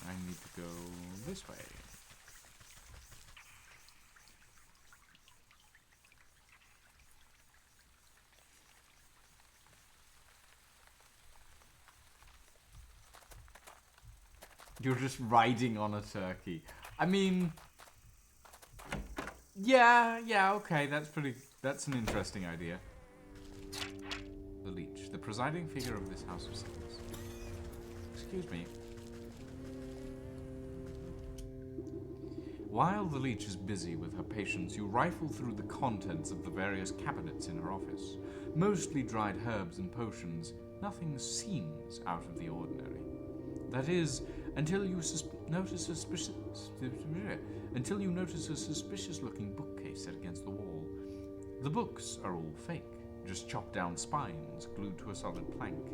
I need to go this way. You're just riding on a turkey. I mean, yeah, okay, that's an interesting idea. The leech, the presiding figure of this house of sins. Excuse me. While the leech is busy with her patients, you rifle through the contents of the various cabinets in her office. Mostly dried herbs and potions. Nothing seems out of the ordinary. That is, until you notice a suspicious-looking bookcase set against the wall. The books are all fake, just chopped down spines glued to a solid plank.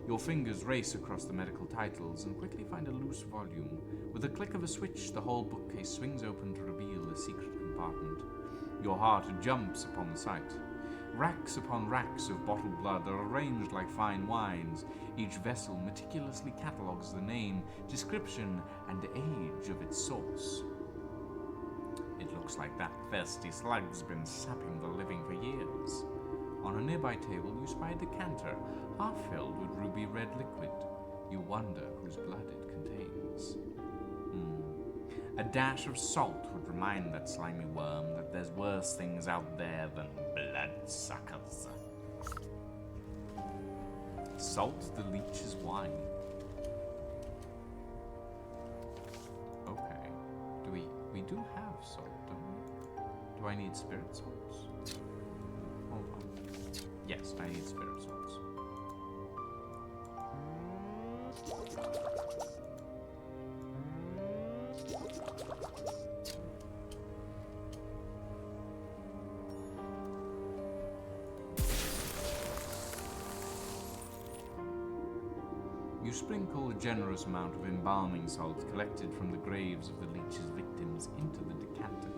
Your fingers race across the medical titles and quickly find a loose volume. With a click of a switch, the whole bookcase swings open to reveal a secret compartment. Your heart jumps upon the sight. Racks upon racks of bottled blood are arranged like fine wines. Each vessel meticulously catalogues the name, description, and age of its source. It looks like that thirsty slug's been sapping the living for years. On a nearby table, you spy a decanter, half filled with ruby red liquid. You wonder whose blood it contains. A dash of salt would remind that slimy worm that there's worse things out there than bloodsuckers. Salt the leech's wine. Okay. We do have salt, don't we? Do I need spirit salts? Hold on. Yes, I need spirit salts. You sprinkle a generous amount of embalming salt collected from the graves of the leech's victims into the decanter.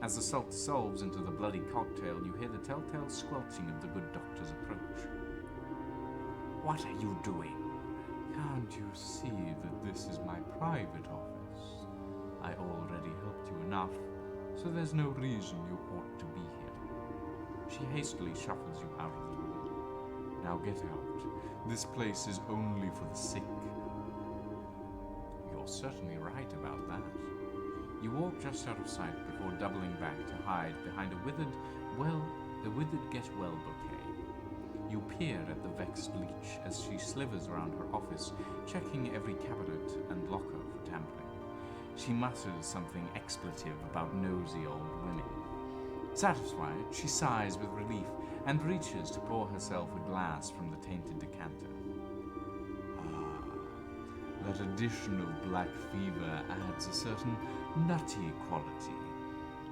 As the salt dissolves into the bloody cocktail, you hear the telltale squelching of the good doctor's approach. What are you doing? Can't you see that this is my private office? I already helped you enough, so there's no reason you ought to be here. She hastily shuffles you out of the room. Now get out. This place is only for the sick. You're certainly right about that. You walk just out of sight before doubling back to hide behind a withered get-well bouquet. You peer at the vexed leech as she slithers around her office, checking every cabinet and locker for tampering. She mutters something expletive about nosy old women. Satisfied, she sighs with relief and reaches to pour herself a glass from the tainted decanter. That addition of black fever adds a certain nutty quality.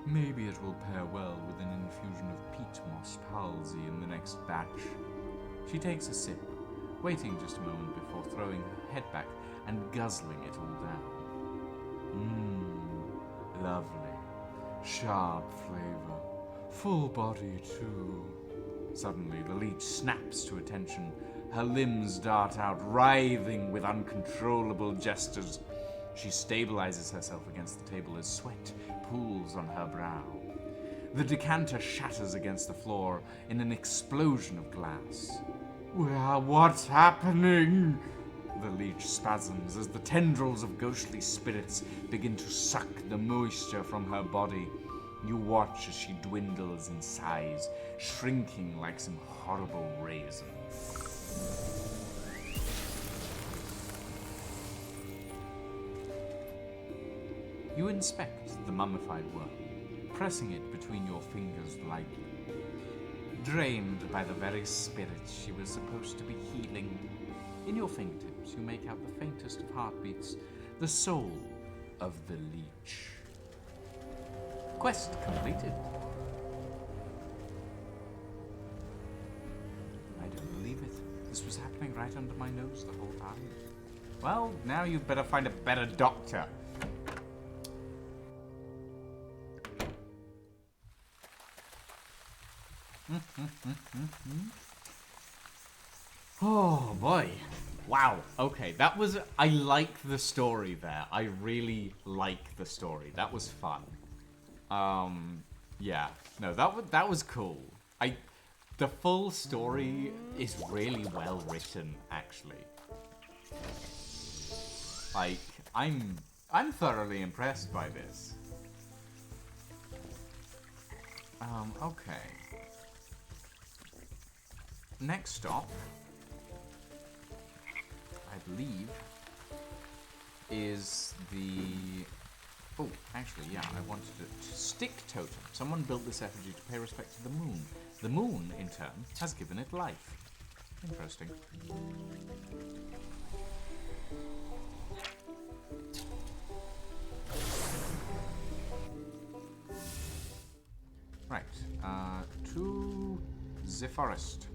Maybe it will pair well with an infusion of peat moss palsy in the next batch. She takes a sip, waiting just a moment before throwing her head back and guzzling it all down. Lovely. Sharp flavor. Full body, too. Suddenly, the leech snaps to attention. Her limbs dart out, writhing with uncontrollable gestures. She stabilizes herself against the table as sweat pools on her brow. The decanter shatters against the floor in an explosion of glass. What's happening? The leech spasms as the tendrils of ghostly spirits begin to suck the moisture from her body. You watch as she dwindles in size, shrinking like some horrible raisin. You inspect the mummified worm, pressing it between your fingers lightly. Drained by the very spirit she was supposed to be healing, in your fingertips you make out the faintest of heartbeats, the soul of the leech. Quest completed. I don't believe it. This was happening right under my nose the whole time. Well, now you better find a better doctor. Oh boy. Wow. Okay, that was... I like the story there. I really like the story. That was fun. Yeah. No, that was cool. The full story is really well written, actually. Like, I'm thoroughly impressed by this. Okay. Next stop I believe, is the... Oh, actually, yeah, I wanted to stick totem. Someone built this effigy to pay respect to the moon. The moon, in turn, has given it life. Interesting. Right, to the forest.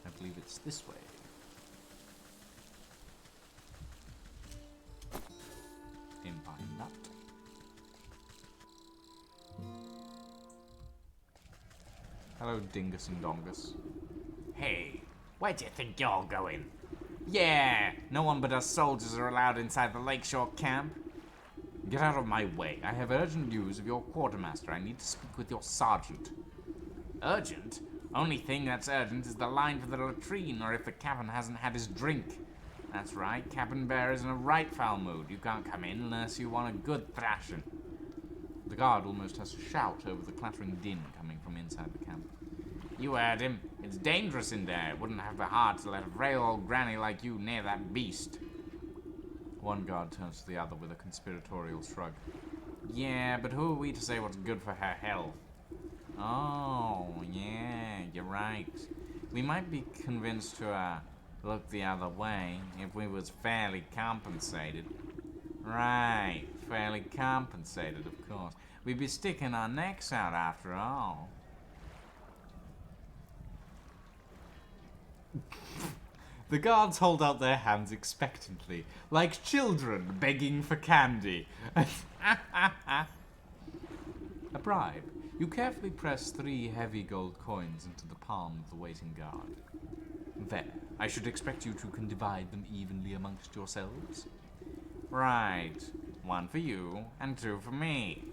I believe it's this way. Impine that. Hello, Dingus and Dongus. Hey, where do you think you're going? Yeah, no one but us soldiers are allowed inside the lakeshore camp. Get out of my way. I have urgent news of your quartermaster. I need to speak with your sergeant. Urgent? Only thing that's urgent is the line for the latrine, or if the captain hasn't had his drink. That's right, Captain Bear is in a right foul mood. You can't come in unless you want a good thrashing. The guard almost has to shout over the clattering din coming from inside the camp. You heard him. It's dangerous in there. It wouldn't have the heart to let a frail old granny like you near that beast. One guard turns to the other with a conspiratorial shrug. Yeah, but who are we to say what's good for her health? Oh, yeah, you're right. We might be convinced to, look the other way if we was fairly compensated. Right, fairly compensated, of course. We'd be sticking our necks out after all. The guards hold out their hands expectantly, like children begging for candy. A bribe. You carefully press 3 heavy gold coins into the palm of the waiting guard. There. I should expect you two can divide them evenly amongst yourselves. Right. 1 for you and 2 for me.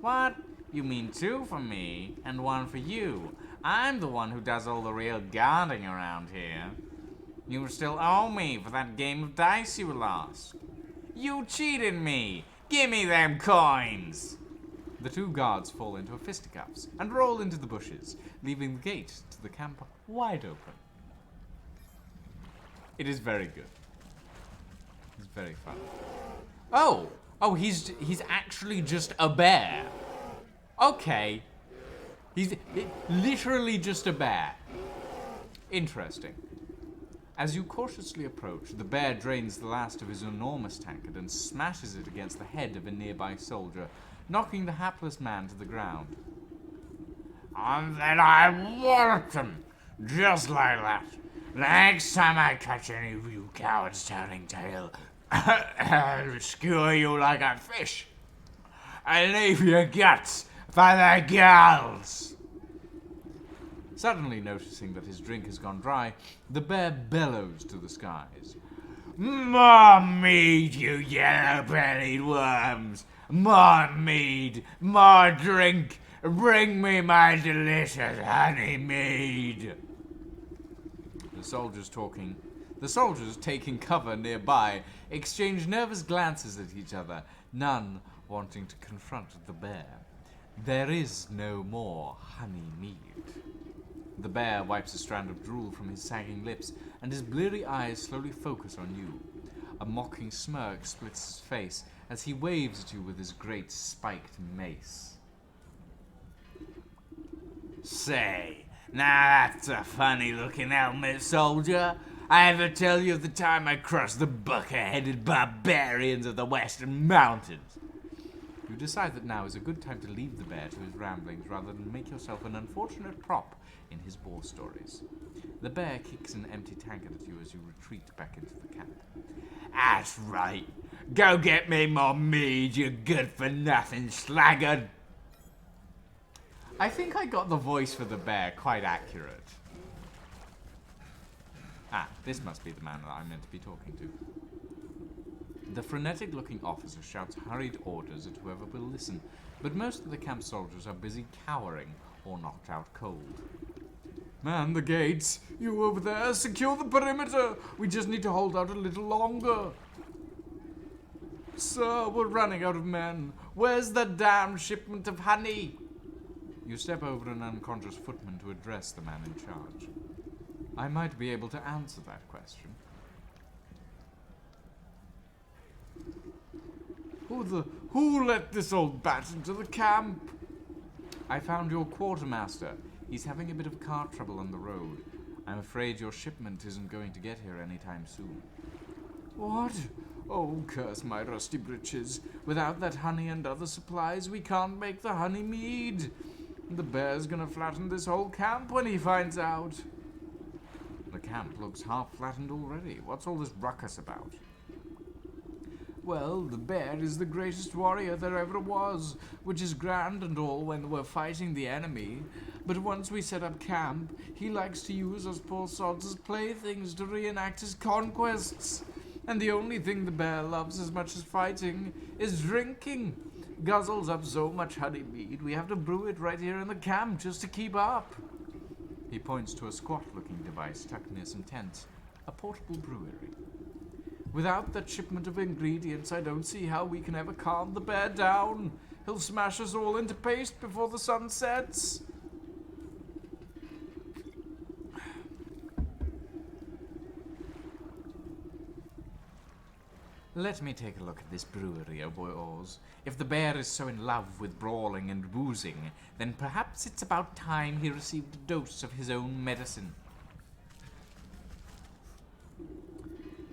What? You mean 2 for me and 1 for you? I'm the one who does all the real guarding around here. You still owe me for that game of dice you lost. You cheated me! Give me them coins! The 2 guards fall into fisticuffs and roll into the bushes, leaving the gate to the camp wide open. It is very good. It's very fun. Oh! Oh, he's actually just a bear. Okay. He's literally just a bear. Interesting. As you cautiously approach, the bear drains the last of his enormous tankard and smashes it against the head of a nearby soldier, knocking the hapless man to the ground. And then I walloped him, just like that. The next time I catch any of you cowards turning tail, I'll skewer you like a fish. I'll leave your guts for the girls. Suddenly noticing that his drink has gone dry, the bear bellows to the skies. More mead, you yellow-bellied worms! More mead! More drink! Bring me my delicious honey mead! The soldiers taking cover nearby exchange nervous glances at each other, none wanting to confront the bear. There is no more honey mead. The bear wipes a strand of drool from his sagging lips, and his bleary eyes slowly focus on you. A mocking smirk splits his face as he waves at you with his great spiked mace. Say, now that's a funny-looking helmet, soldier. I ever tell you of the time I crushed the bucket-headed barbarians of the Western Mountains? You decide that now is a good time to leave the bear to his ramblings rather than make yourself an unfortunate prop in his war stories. The bear kicks an empty tankard at you as you retreat back into the camp. That's right. Go get me more mead, you good-for-nothing sluggard. I think I got the voice for the bear quite accurate. Ah, this must be the man that I'm meant to be talking to. The frenetic-looking officer shouts hurried orders at whoever will listen, but most of the camp soldiers are busy cowering or knocked out cold. Man the gates! You over there, secure the perimeter! We just need to hold out a little longer! Sir, we're running out of men. Where's the damn shipment of honey? You step over an unconscious footman to address the man in charge. I might be able to answer that question. Who let this old bat into the camp? I found your quartermaster. He's having a bit of car trouble on the road. I'm afraid your shipment isn't going to get here anytime soon. What? Oh, curse my rusty breeches. Without that honey and other supplies, we can't make the honey mead. The bear's gonna flatten this whole camp when he finds out. The camp looks half flattened already. What's all this ruckus about? Well, the bear is the greatest warrior there ever was, which is grand and all when we're fighting the enemy. But once we set up camp, he likes to use us poor sods as playthings to reenact his conquests. And the only thing the bear loves as much as fighting is drinking. Guzzles up so much honey mead, we have to brew it right here in the camp just to keep up. He points to a squat-looking device tucked near some tents, a portable brewery. Without that shipment of ingredients, I don't see how we can ever calm the bear down. He'll smash us all into paste before the sun sets. Let me take a look at this brewery, oh boys. If the bear is so in love with brawling and boozing, then perhaps it's about time he received a dose of his own medicine.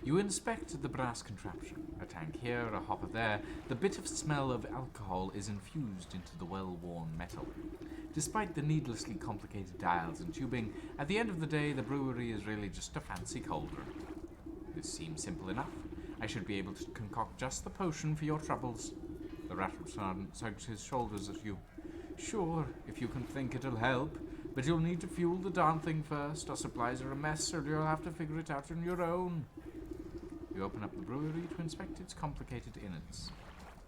You inspect the brass contraption. A tank here, a hopper there. The bit of smell of alcohol is infused into the well-worn metal. Despite the needlessly complicated dials and tubing, at the end of the day, the brewery is really just a fancy cauldron. This seems simple enough. I should be able to concoct just the potion for your troubles. The rattled sergeant shrugs his shoulders at you. Sure, if you can think it'll help, but you'll need to fuel the darn thing first. Our supplies are a mess, so you'll have to figure it out on your own. You open up the brewery to inspect its complicated innards.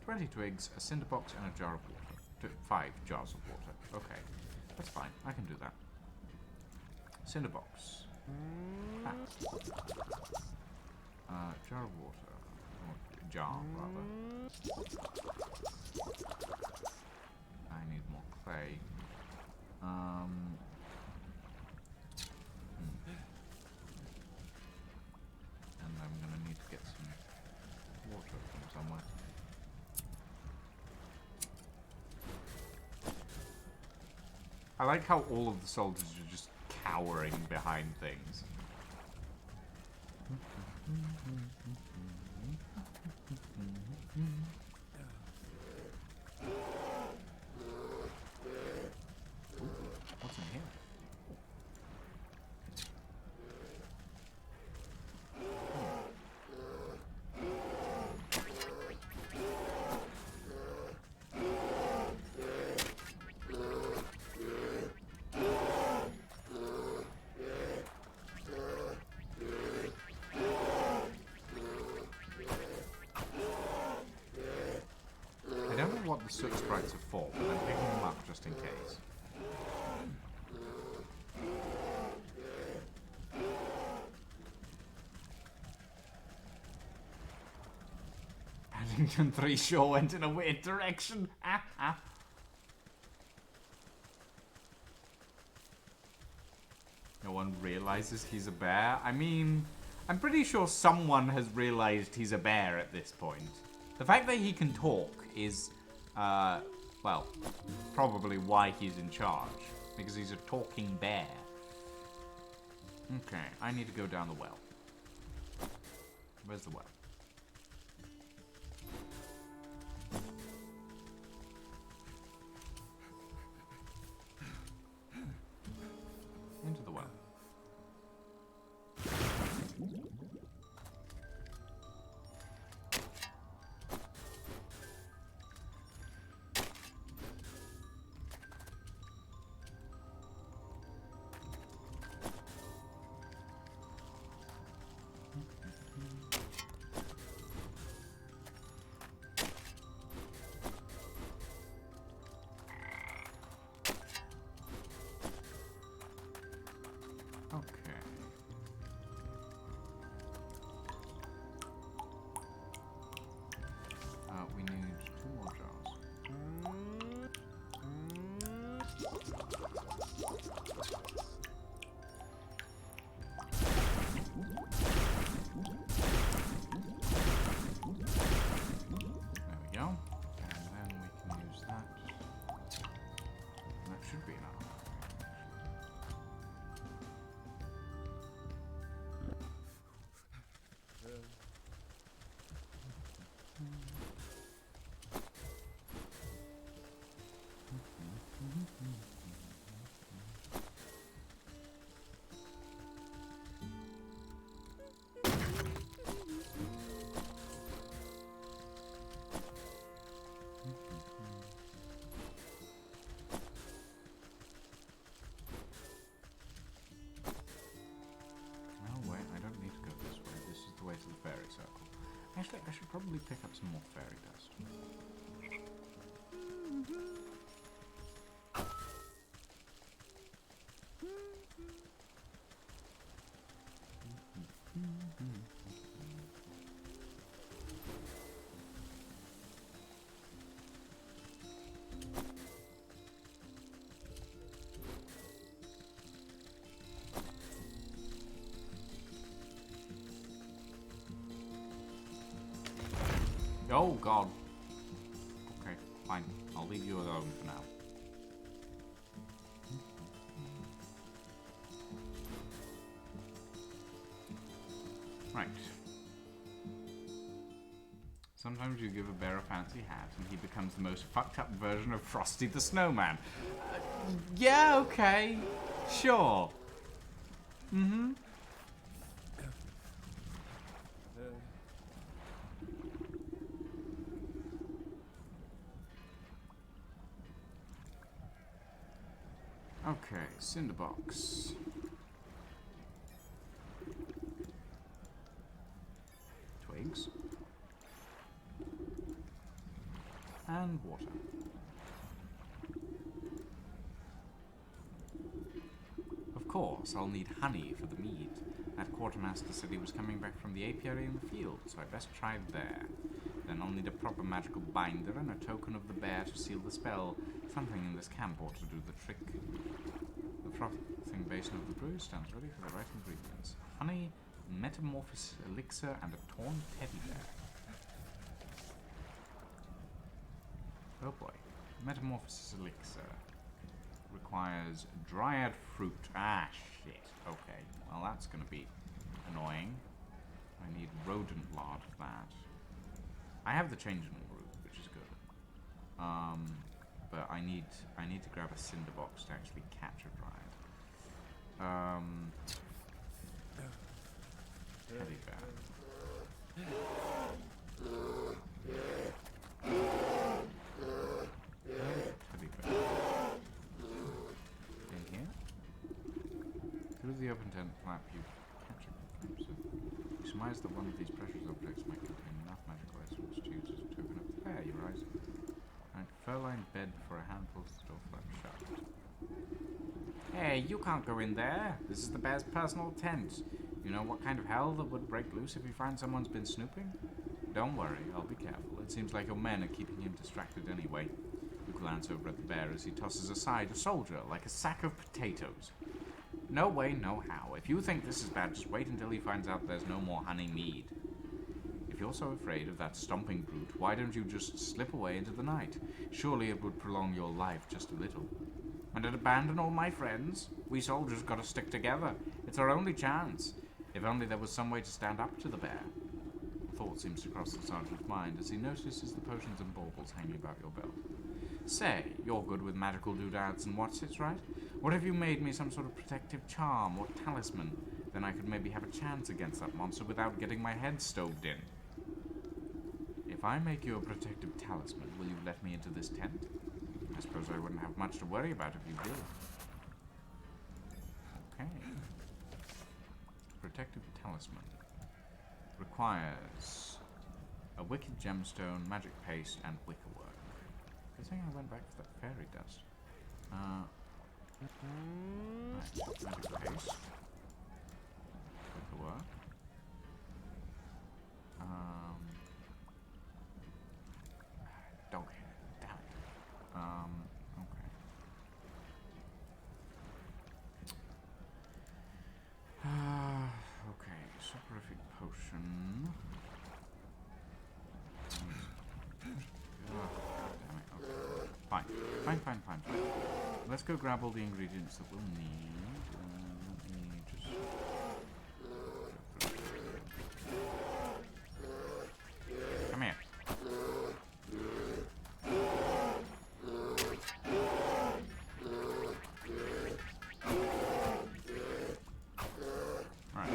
20 twigs, a cinder box, and a jar of water. 5 jars of water. Okay, that's fine. I can do that. Cinder box. Jar of water. Or jar, rather. I need more clay. And I'm gonna need to get some water from somewhere. I like how all of the soldiers are just cowering behind things. What's in here? I don't know what the soot sprites are for, but I'm picking them up just in case. Paddington 3 sure went in a weird direction. No one realizes he's a bear. I mean, I'm pretty sure someone has realized he's a bear at this point. The fact that he can talk is, well, probably why he's in charge. Because he's a talking bear. Okay, I need to go down the well. Where's the well? Into the well. should be in our way to the fairy circle. Actually, I should probably pick up some more fairy dust. Oh, God. Okay, fine. I'll leave you alone for now. Right. Sometimes you give a bear a fancy hat and he becomes the most fucked up version of Frosty the Snowman. Yeah, okay. Sure. Mm-hmm. Okay, cinderbox. Twigs. And water. Of course, I'll need honey for the mead. That quartermaster said he was coming back from the apiary in the field, so I best try it there. Then I'll need a proper magical binder and a token of the bear to seal the spell. Something in this camp ought to do the trick. The frothing basin of the brew stands ready for the right ingredients. Honey, metamorphosis elixir, and a torn teddy bear. Oh boy. Metamorphosis elixir requires dryad fruit. Ah, shit. Okay. Well, that's going to be annoying. I need rodent lard for that. I have the changeling root, which is good. But I need to grab a cinderbox to actually catch a dryad. Teddy bear. Teddy bear. In here. Through the open tent flap, you catch a glimpse of. You surmise that one of these precious objects might contain enough magical essence to use as a token of the fair. Your eyes. Right, fur-lined bed for a handful of the door flap shut. Hey, you can't go in there. This is the bear's personal tent. You know what kind of hell that would break loose if you find someone's been snooping? Don't worry, I'll be careful. It seems like your men are keeping him distracted anyway. You glance over at the bear as he tosses aside a soldier like a sack of potatoes. No way, no how. If you think this is bad, just wait until he finds out there's no more honey mead. If you're so afraid of that stomping brute, why don't you just slip away into the night? Surely it would prolong your life just a little. And I'd abandon all my friends? We soldiers gotta stick together. It's our only chance. If only there was some way to stand up to the bear. A thought seems to cross the sergeant's mind as he notices the potions and baubles hanging about your belt. Say, you're good with magical doodads and what's-its, right? What if you made me some sort of protective charm or talisman? Then I could maybe have a chance against that monster without getting my head stoved in. If I make you a protective talisman, will you let me into this tent? I suppose I wouldn't have much to worry about if you did. Okay. Protective talisman requires a wicked gemstone, magic paste, and wickerwork. Good thing I went back for that fairy dust. Right, magic paste, wickerwork. Dog hair, damn it. Okay. Okay, soporific potion. Oh, damn it, okay. Fine. let's go grab all the ingredients that we'll need. Let me just... Come here. Right.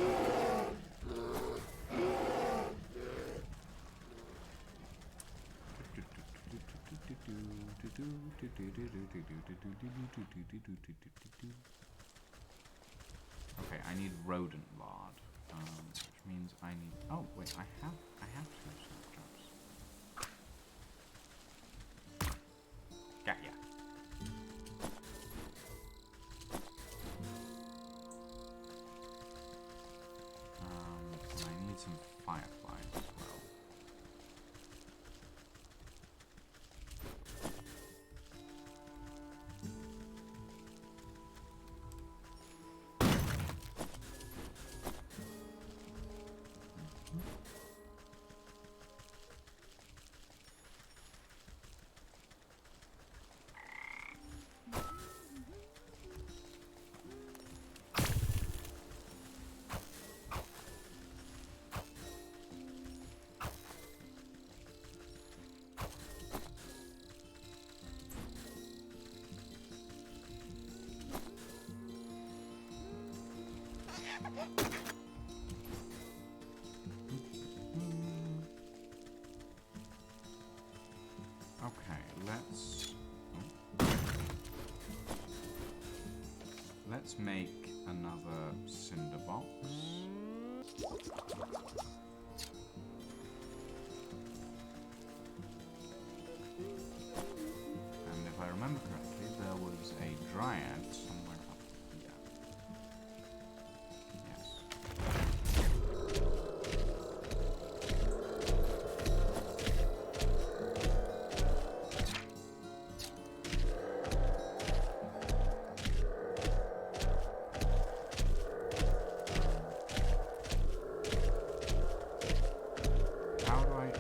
Okay, I need rodent lard, which means I need... Oh, wait, I have two snap traps. Got ya. And I need some fireflies as well. Okay, let's make another cinder box. And if I remember correctly, there was a dryad somewhere up here. Yes. How do I...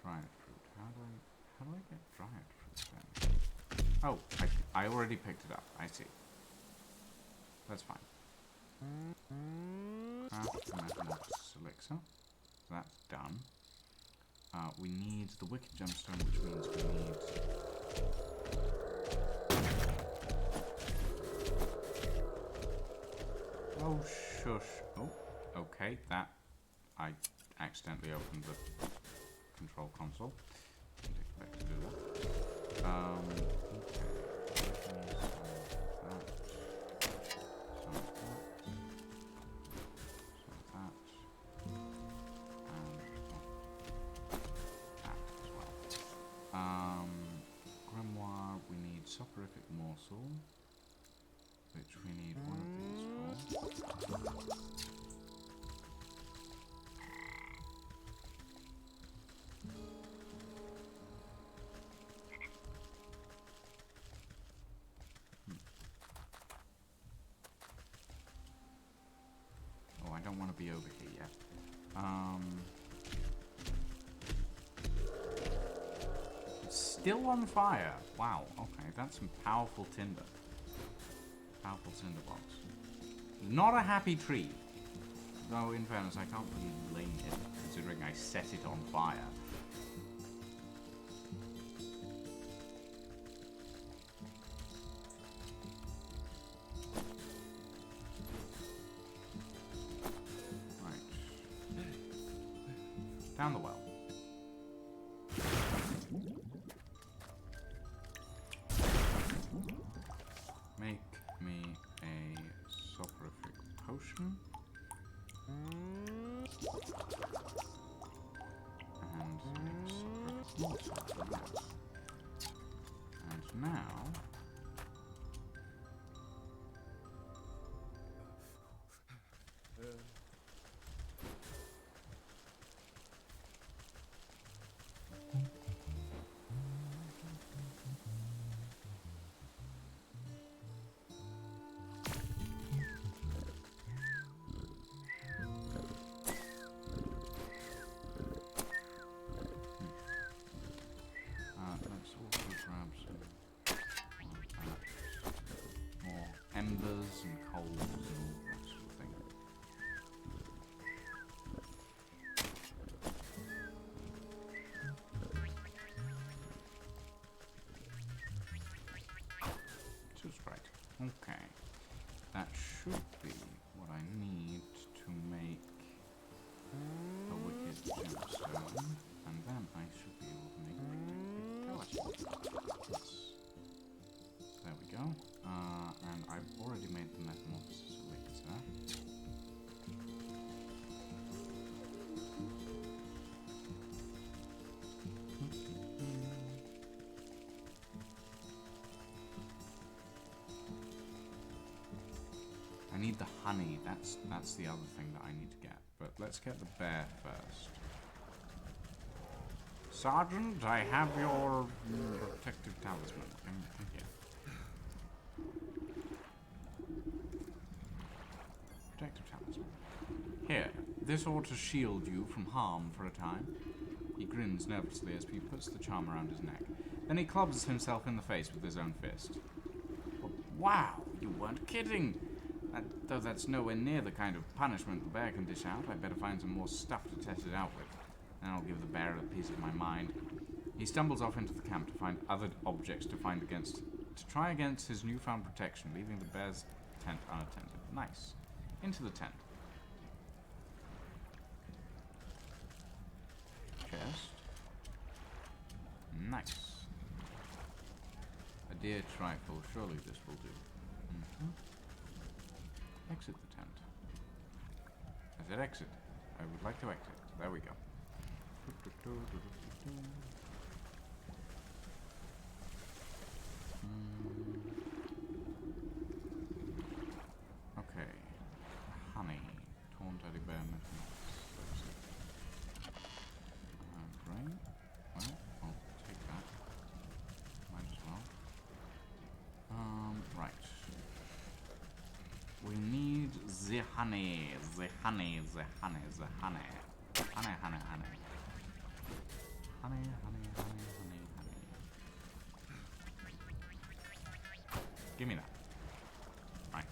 Dried fruit. How do I get dried fruit then? Oh, I already picked it up. I see. That's fine. Craft metamorphosis elixir. So that's done. We need the wicked gemstone, which means we need... Oh, shush. Oh, okay, that... I accidentally opened the control console. Didn't expect to do that. Okay. Some of that. And that as well. Grimoire, we need soporific morsel, which we need one of these for. Oh, I don't want to be over here yet. It's still on fire. Wow, okay, that's some powerful tinder. Powerful cinderbox. Not a happy tree. Though, in fairness, I can't really blame it, considering I set it on fire. Down the well. Make me a soporific potion. And a soporific morsel. And now... stone, and then I should be able to make pellets. There we go. And I've already made the metamorphosis elixir. I need the honey. That's the other thing that I need to get. But let's get the bear first. Sergeant, I have your protective talisman. Come here. Protective talisman. Here, this ought to shield you from harm for a time. He grins nervously as he puts the charm around his neck. Then he clubs himself in the face with his own fist. Wow, you weren't kidding! Though that's nowhere near the kind of punishment the bear can dish out, I better find some more stuff to test it out with. Then I'll give the bear a piece of my mind. He stumbles off into the camp to find other objects to try against his newfound protection, leaving the bear's tent unattended. Nice. Into the tent. Chest. Nice. A deer trifle. Surely this will do. Exit the tent. I said exit. I would like to exit. There we go. Okay. Honey. Torn teddy bear metamorphosis. Great. Well, I'll take that. Might as well. Right. We need the honey. The honey, the honey, the honey. Honey, honey, honey. Honey, honey, honey, honey, honey. Give me that. Right.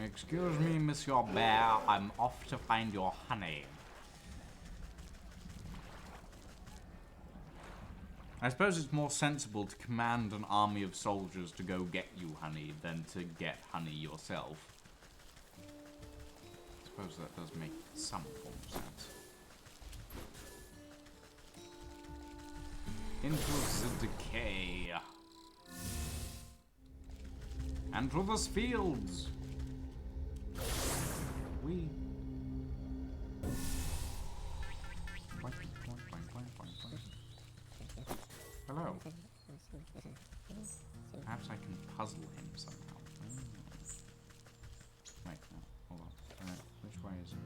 Excuse me, Monsieur Bear. I'm off to find your honey. I suppose it's more sensible to command an army of soldiers to go get you honey than to get honey yourself. I suppose that does make some form of sense. Into the decay. And to the fields. We. Hello. Perhaps I can puzzle him somehow. Wait, no, hold on. Which way is it?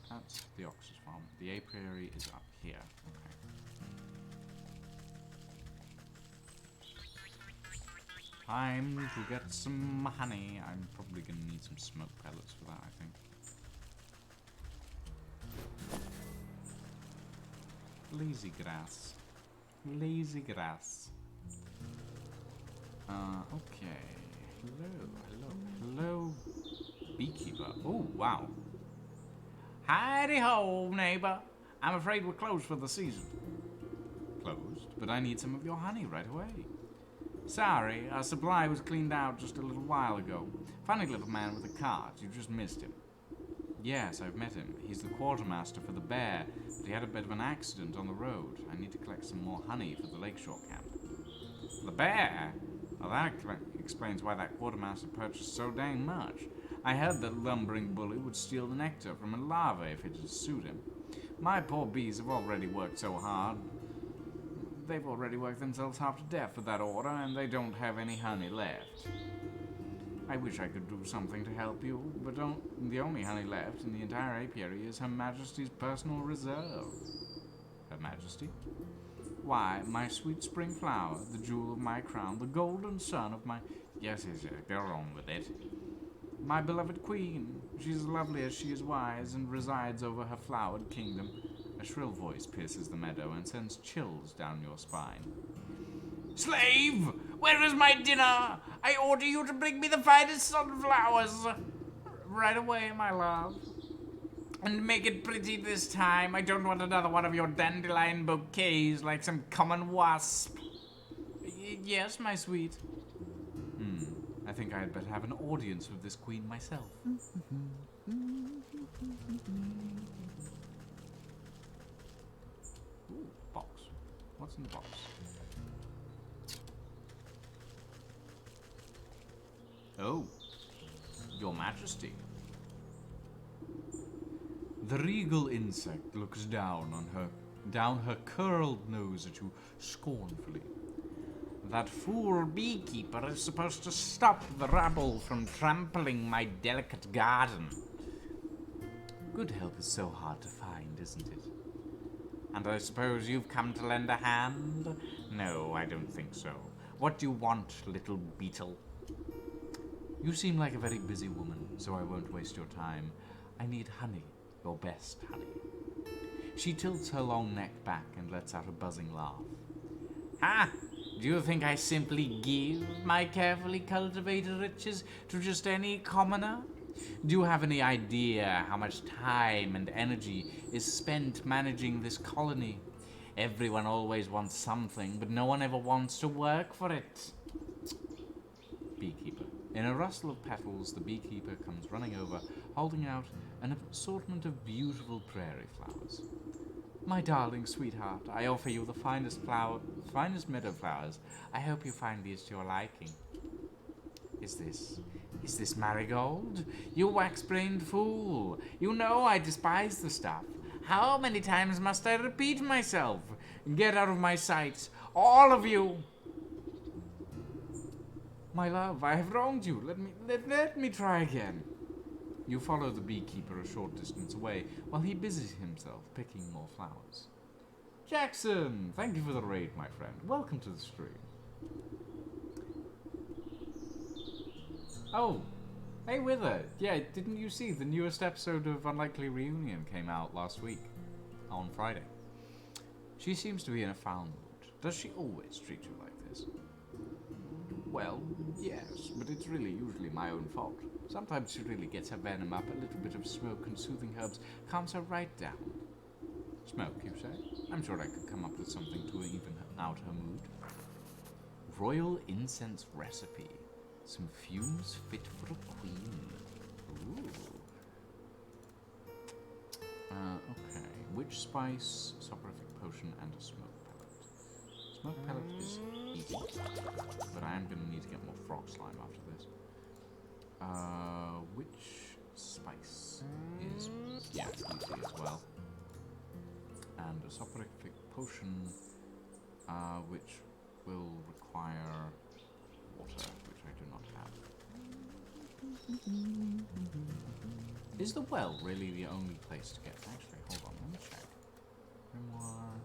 That's the Ox's farm. The apiary is up here. Okay. Time to get some honey. I'm probably going to need some smoke pellets for that, I think. Lazy grass. Lazy grass. Okay. Hello, beekeeper. Oh, wow. Howdy ho, neighbor. I'm afraid we're closed for the season. Closed? But I need some of your honey right away. Sorry, our supply was cleaned out just a little while ago. Funny little man with a cart. You just missed him. Yes, I've met him. He's the quartermaster for the bear, but he had a bit of an accident on the road. I need to collect some more honey for the lakeshore camp. The bear? Well, that explains why that quartermaster purchased so dang much. I heard that lumbering bully would steal the nectar from a larva if it would suit him. My poor bees have already worked so hard. They've already worked themselves half to death for that order, and they don't have any honey left. I wish I could do something to help you, but the only honey left in the entire apiary is Her Majesty's personal reserve. Her Majesty? Why, my sweet spring flower, the jewel of my crown, the golden sun of my... Yes, go on with it. My beloved queen. She's as lovely as she is wise, and resides over her flowered kingdom. A shrill voice pierces the meadow and sends chills down your spine. Slave! Where is my dinner? I order you to bring me the finest sunflowers. Right away, my love. And make it pretty this time. I don't want another one of your dandelion bouquets like some common wasp. Yes, my sweet. I I think I had better have an audience with this queen myself. Ooh, box. What's in the box? Oh, Your Majesty. The regal insect looks down her curled nose at you scornfully. That fool beekeeper is supposed to stop the rabble from trampling my delicate garden. Good help is so hard to find, isn't it? And I suppose you've come to lend a hand? No, I don't think so. What do you want, little beetle? You seem like a very busy woman, so I won't waste your time. I need honey, your best honey. She tilts her long neck back and lets out a buzzing laugh. Ah! Do you think I simply give my carefully cultivated riches to just any commoner? Do you have any idea how much time and energy is spent managing this colony? Everyone always wants something, but no one ever wants to work for it. Beekeeper. In a rustle of petals, the beekeeper comes running over, holding out an assortment of beautiful prairie flowers. My darling sweetheart, I offer you the finest meadow flowers. I hope you find these to your liking. Is this marigold? You wax-brained fool. You know I despise the stuff. How many times must I repeat myself? Get out of my sight, all of you! My love, I have wronged you. Let me try again. You follow the beekeeper a short distance away while he busies himself picking more flowers. Jackson, thank you for the raid, my friend. Welcome to the stream. Oh, hey Wither. Yeah, didn't you see the newest episode of Unlikely Reunion came out last week on Friday? She seems to be in a foul mood. Does she always treat you like this? Well, yes, but it's really usually my own fault. Sometimes she really gets her venom up, a little bit of smoke and soothing herbs calms her right down. Smoke, you say? I'm sure I could come up with something to even out her mood. Royal incense recipe. Some fumes fit for a queen. Ooh. Okay. Witch spice, soporific potion, and a smoke pellet. Smoke pellet is easy, but I am going to need to get more frog slime after this. Which spice is easy as well. And a soporific potion, which will require water, which I do not have. Is the well really the only place to get? Actually, hold on, let me check. Grimoire.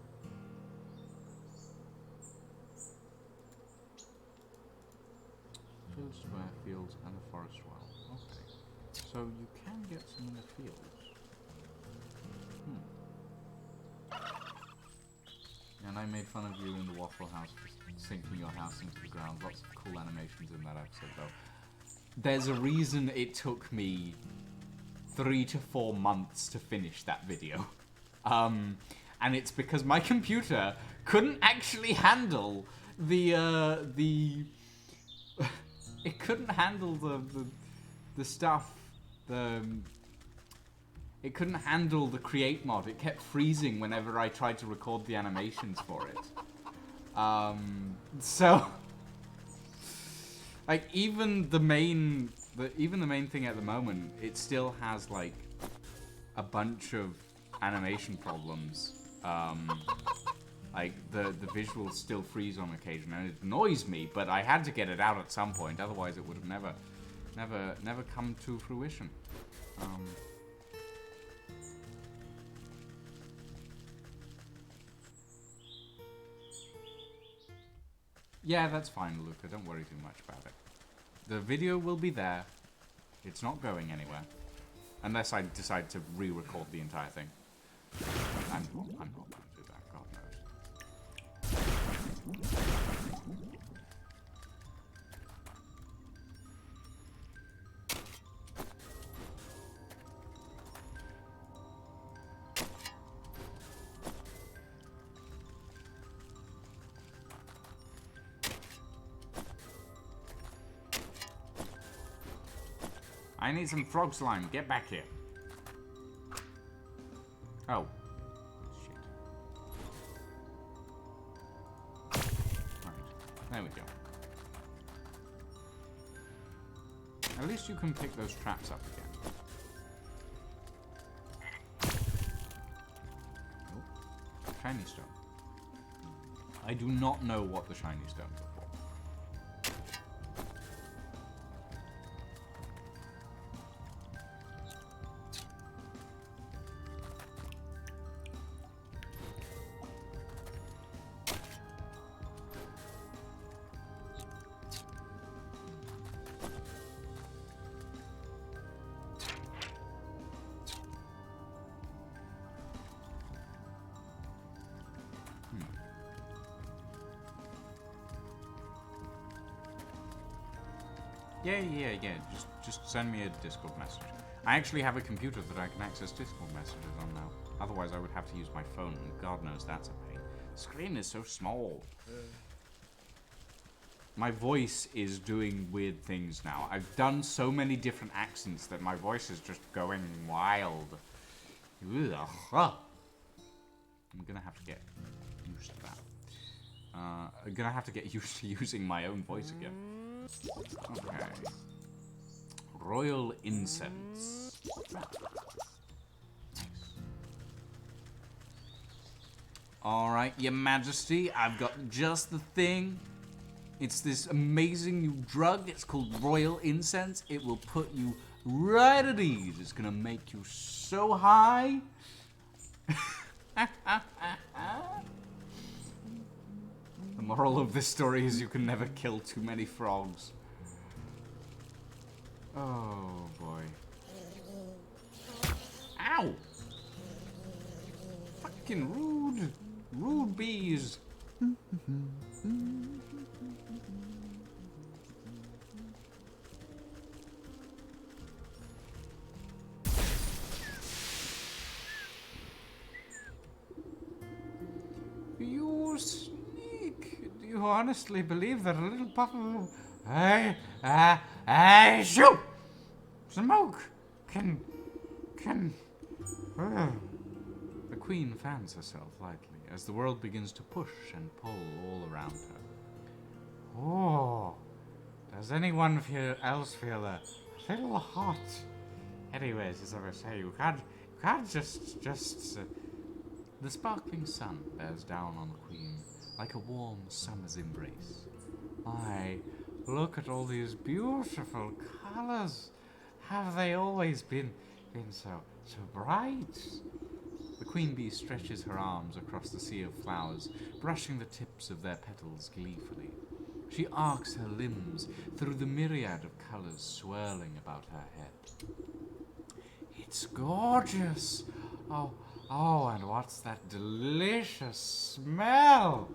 Field square, fields, and a forest well. Okay. So you can get some in the fields. And I made fun of you in the Waffle House for sinking your house into the ground. Lots of cool animations in that episode, though. There's a reason it took me 3 to 4 months to finish that video. And it's because my computer couldn't actually handle the it couldn't handle the stuff. It couldn't handle the create mod. It kept freezing whenever I tried to record the animations for it. So like even the main thing at the moment, it still has like a bunch of animation problems. Like the visuals still freeze on occasion, and it annoys me. But I had to get it out at some point, otherwise it would have never come to fruition. Yeah, that's fine, Luca. Don't worry too much about it. The video will be there. It's not going anywhere. Unless I decide to re-record the entire thing. I'm not going to do that, God knows. I need some frog slime. Get back here. Oh. Shit. Right. There we go. At least you can pick those traps up again. Oh. Shiny stone. I do not know what the shiny stones are for. Yeah. Just send me a Discord message. I actually have a computer that I can access Discord messages on now. Otherwise, I would have to use my phone, and God knows that's a pain. The screen is so small. My voice is doing weird things now. I've done so many different accents that my voice is just going wild. Ugh. I'm gonna have to get used to that. I'm gonna have to get used to using my own voice again. Okay. Royal incense. Nice. Alright, Your Majesty, I've got just the thing. It's this amazing new drug. It's called royal incense. It will put you right at ease. It's gonna make you so high. The moral of this story is you can never kill too many frogs. Oh boy. Ow! Fucking rude. Rude bees. You sneak. Do you honestly believe that a little puff of... shoot! Smoke can... The Queen fans herself lightly as the world begins to push and pull all around her. Oh, does anyone else feel a little hot? Anyways, as I was saying, you can't just The sparkling sun bears down on the Queen like a warm summer's embrace. My, look at all these beautiful colors. Have they always been so bright? The queen bee stretches her arms across the sea of flowers, brushing the tips of their petals gleefully. She arcs her limbs through the myriad of colors swirling about her head. It's gorgeous. Oh, and what's that delicious smell?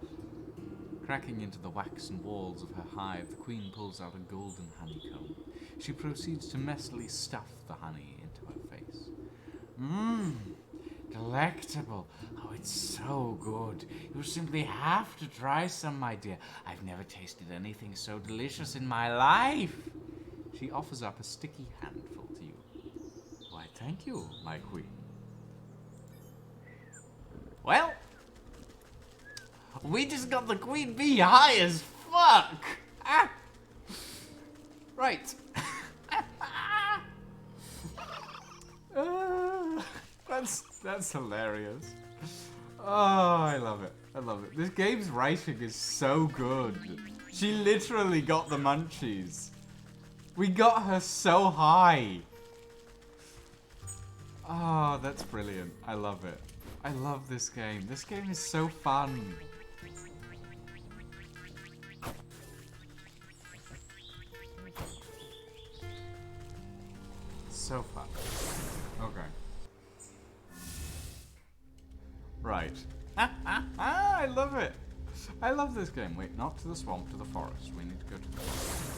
Cracking into the waxen walls of her hive, the queen pulls out a golden honeycomb. She proceeds to messily stuff the honey into her face. Delectable. Oh, it's so good. You simply have to try some, my dear. I've never tasted anything so delicious in my life. She offers up a sticky handful to you. Why, thank you, my queen. Well, we just got the queen bee high as fuck. Right. That's hilarious. Oh, I love it. I love it. This game's writing is so good. She literally got the munchies. We got her so high. Oh, that's brilliant. I love it. I love this game. This game is so fun. So fun. Okay. Right. I love it. I love this game. Wait, not to the swamp, to the forest. We need to go to the forest.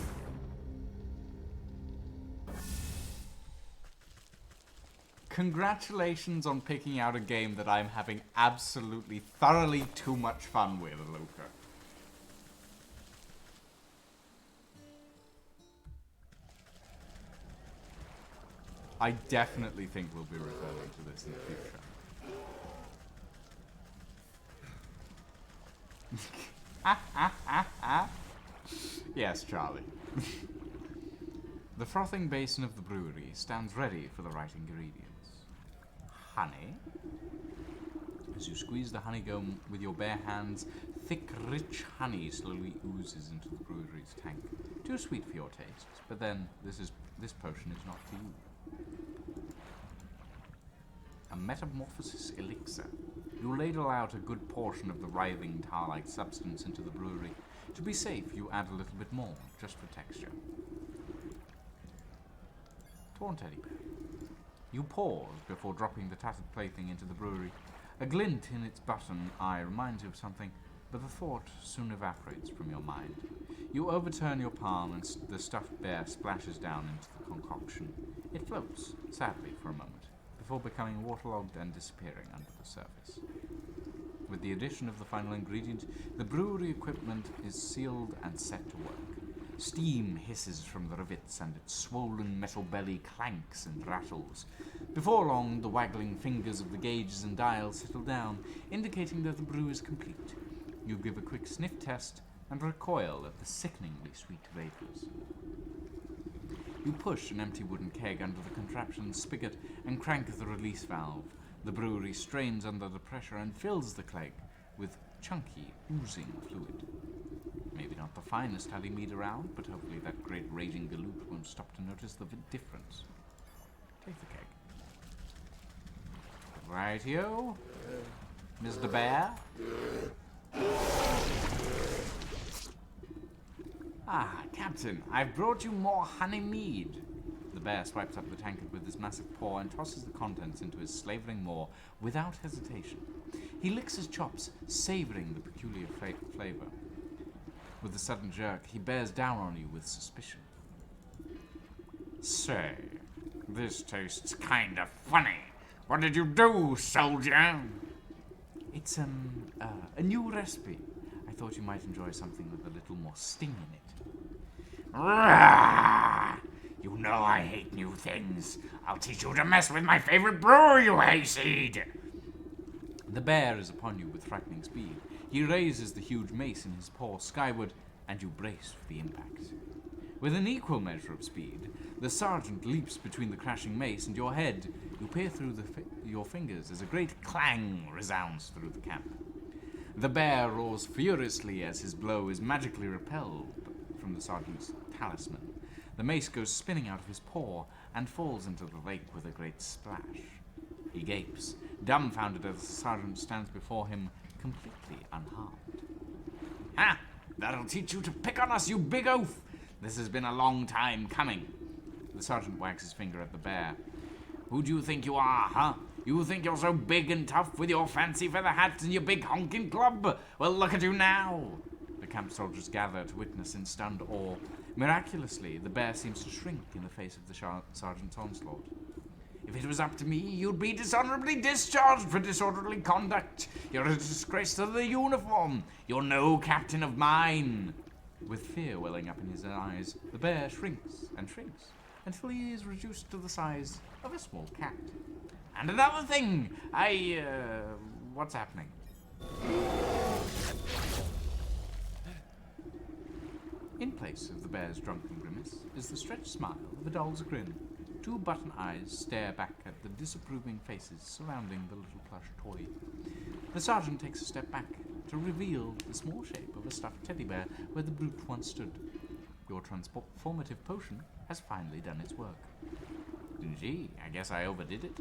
Congratulations on picking out a game that I'm having absolutely, thoroughly too much fun with, Luca. I definitely think we'll be returning to this in the future. Yes, Charlie. The frothing basin of the brewery stands ready for the right ingredients. Honey. As you squeeze the honeycomb with your bare hands, thick, rich honey slowly oozes into the brewery's tank. Too sweet for your tastes, but then this potion is not for you. A metamorphosis elixir. You ladle out a good portion of the writhing tar-like substance into the brewery. To be safe, you add a little bit more, just for texture. Torn teddy bear. You pause before dropping the tattered plaything into the brewery. A glint in its button eye reminds you of something, but the thought soon evaporates from your mind. You overturn your palm and the stuffed bear splashes down into the concoction. It floats, sadly, for a moment, before becoming waterlogged and disappearing under the surface. With the addition of the final ingredient, the brewery equipment is sealed and set to work. Steam hisses from the rivets and its swollen metal belly clanks and rattles. Before long, the waggling fingers of the gauges and dials settle down, indicating that the brew is complete. You give a quick sniff test and recoil at the sickeningly sweet vapors. You push an empty wooden keg under the contraption's spigot and crank the release valve. The brewery strains under the pressure and fills the keg with chunky, oozing fluid. Maybe not the finest honey mead around, but hopefully that great raging galoot won't stop to notice the difference. Take the keg. Rightio, Mr. Bear. Ah, Captain, I've brought you more honey mead. The bear swipes up the tankard with his massive paw and tosses the contents into his slavering maw without hesitation. He licks his chops, savoring the peculiar flavor. With a sudden jerk, he bears down on you with suspicion. Say, this tastes kind of funny. What did you do, soldier? It's a new recipe. I thought you might enjoy something with a little more sting in it. Rah! You know I hate new things. I'll teach you to mess with my favorite brewer, you hayseed! The bear is upon you with frightening speed. He raises the huge mace in his paw skyward, and you brace for the impact. With an equal measure of speed, the sergeant leaps between the crashing mace and your head. You peer through your fingers as a great clang resounds through the camp. The bear roars furiously as his blow is magically repelled from the sergeant's talisman. The mace goes spinning out of his paw and falls into the lake with a great splash. He gapes, dumbfounded as the sergeant stands before him, completely unharmed. Ha! That'll teach you to pick on us, you big oaf! This has been a long time coming. The sergeant wags his finger at the bear. Who do you think you are, huh? You think you're so big and tough with your fancy feather hat and your big honking club? Well, look at you now! The camp soldiers gather to witness in stunned awe. Miraculously, the bear seems to shrink in the face of the sergeant's onslaught. If it was up to me, you'd be dishonorably discharged for disorderly conduct. You're a disgrace to the uniform. You're no captain of mine. With fear welling up in his eyes, the bear shrinks and shrinks until he is reduced to the size of a small cat. And another thing, what's happening? In place of the bear's drunken grimace is the stretched smile of a doll's grin. Two button eyes stare back at the disapproving faces surrounding the little plush toy. The sergeant takes a step back to reveal the small shape of a stuffed teddy bear where the brute once stood. Your transformative potion has finally done its work. Gee, I guess I overdid it.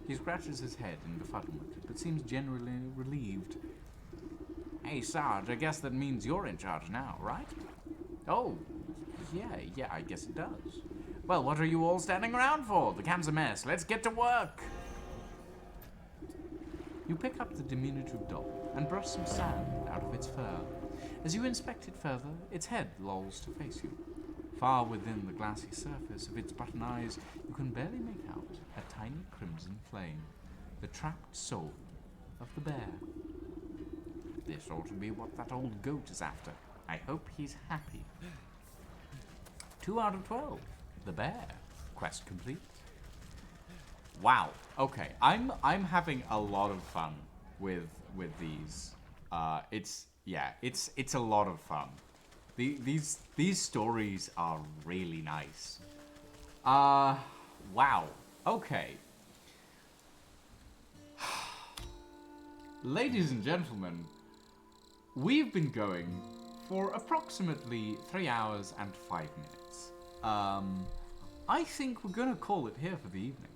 He scratches his head in befuddlement, but seems generally relieved. Hey, Sarge, I guess that means you're in charge now, right? Oh, yeah, I guess it does. Well, what are you all standing around for? The camp's a mess. Let's get to work. You pick up the diminutive doll and brush some sand out of its fur. As you inspect it further, its head lolls to face you. Far within the glassy surface of its button eyes, you can barely make out a tiny crimson flame, the trapped soul of the bear. This ought to be what that old goat is after. I hope he's happy. 2 out of 12. The bear. Quest complete. Wow. Okay. I'm having a lot of fun with these. It's a lot of fun. These stories are really nice. Wow. Okay. Ladies and gentlemen, we've been going for approximately 3 hours and 5 minutes. I think we're gonna call it here for the evening.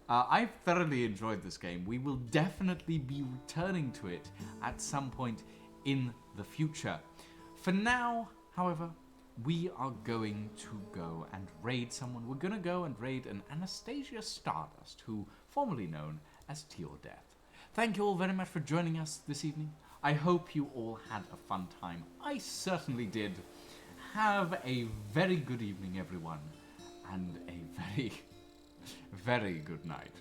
I've thoroughly enjoyed this game. We will definitely be returning to it at some point in the future. For now, however, we are going to go and raid someone. We're gonna go and raid an Anastasia Stardust, who formerly known as Teal Death. Thank you all very much for joining us this evening. I hope you all had a fun time. I certainly did. Have a very good evening, everyone, and a very, very good night.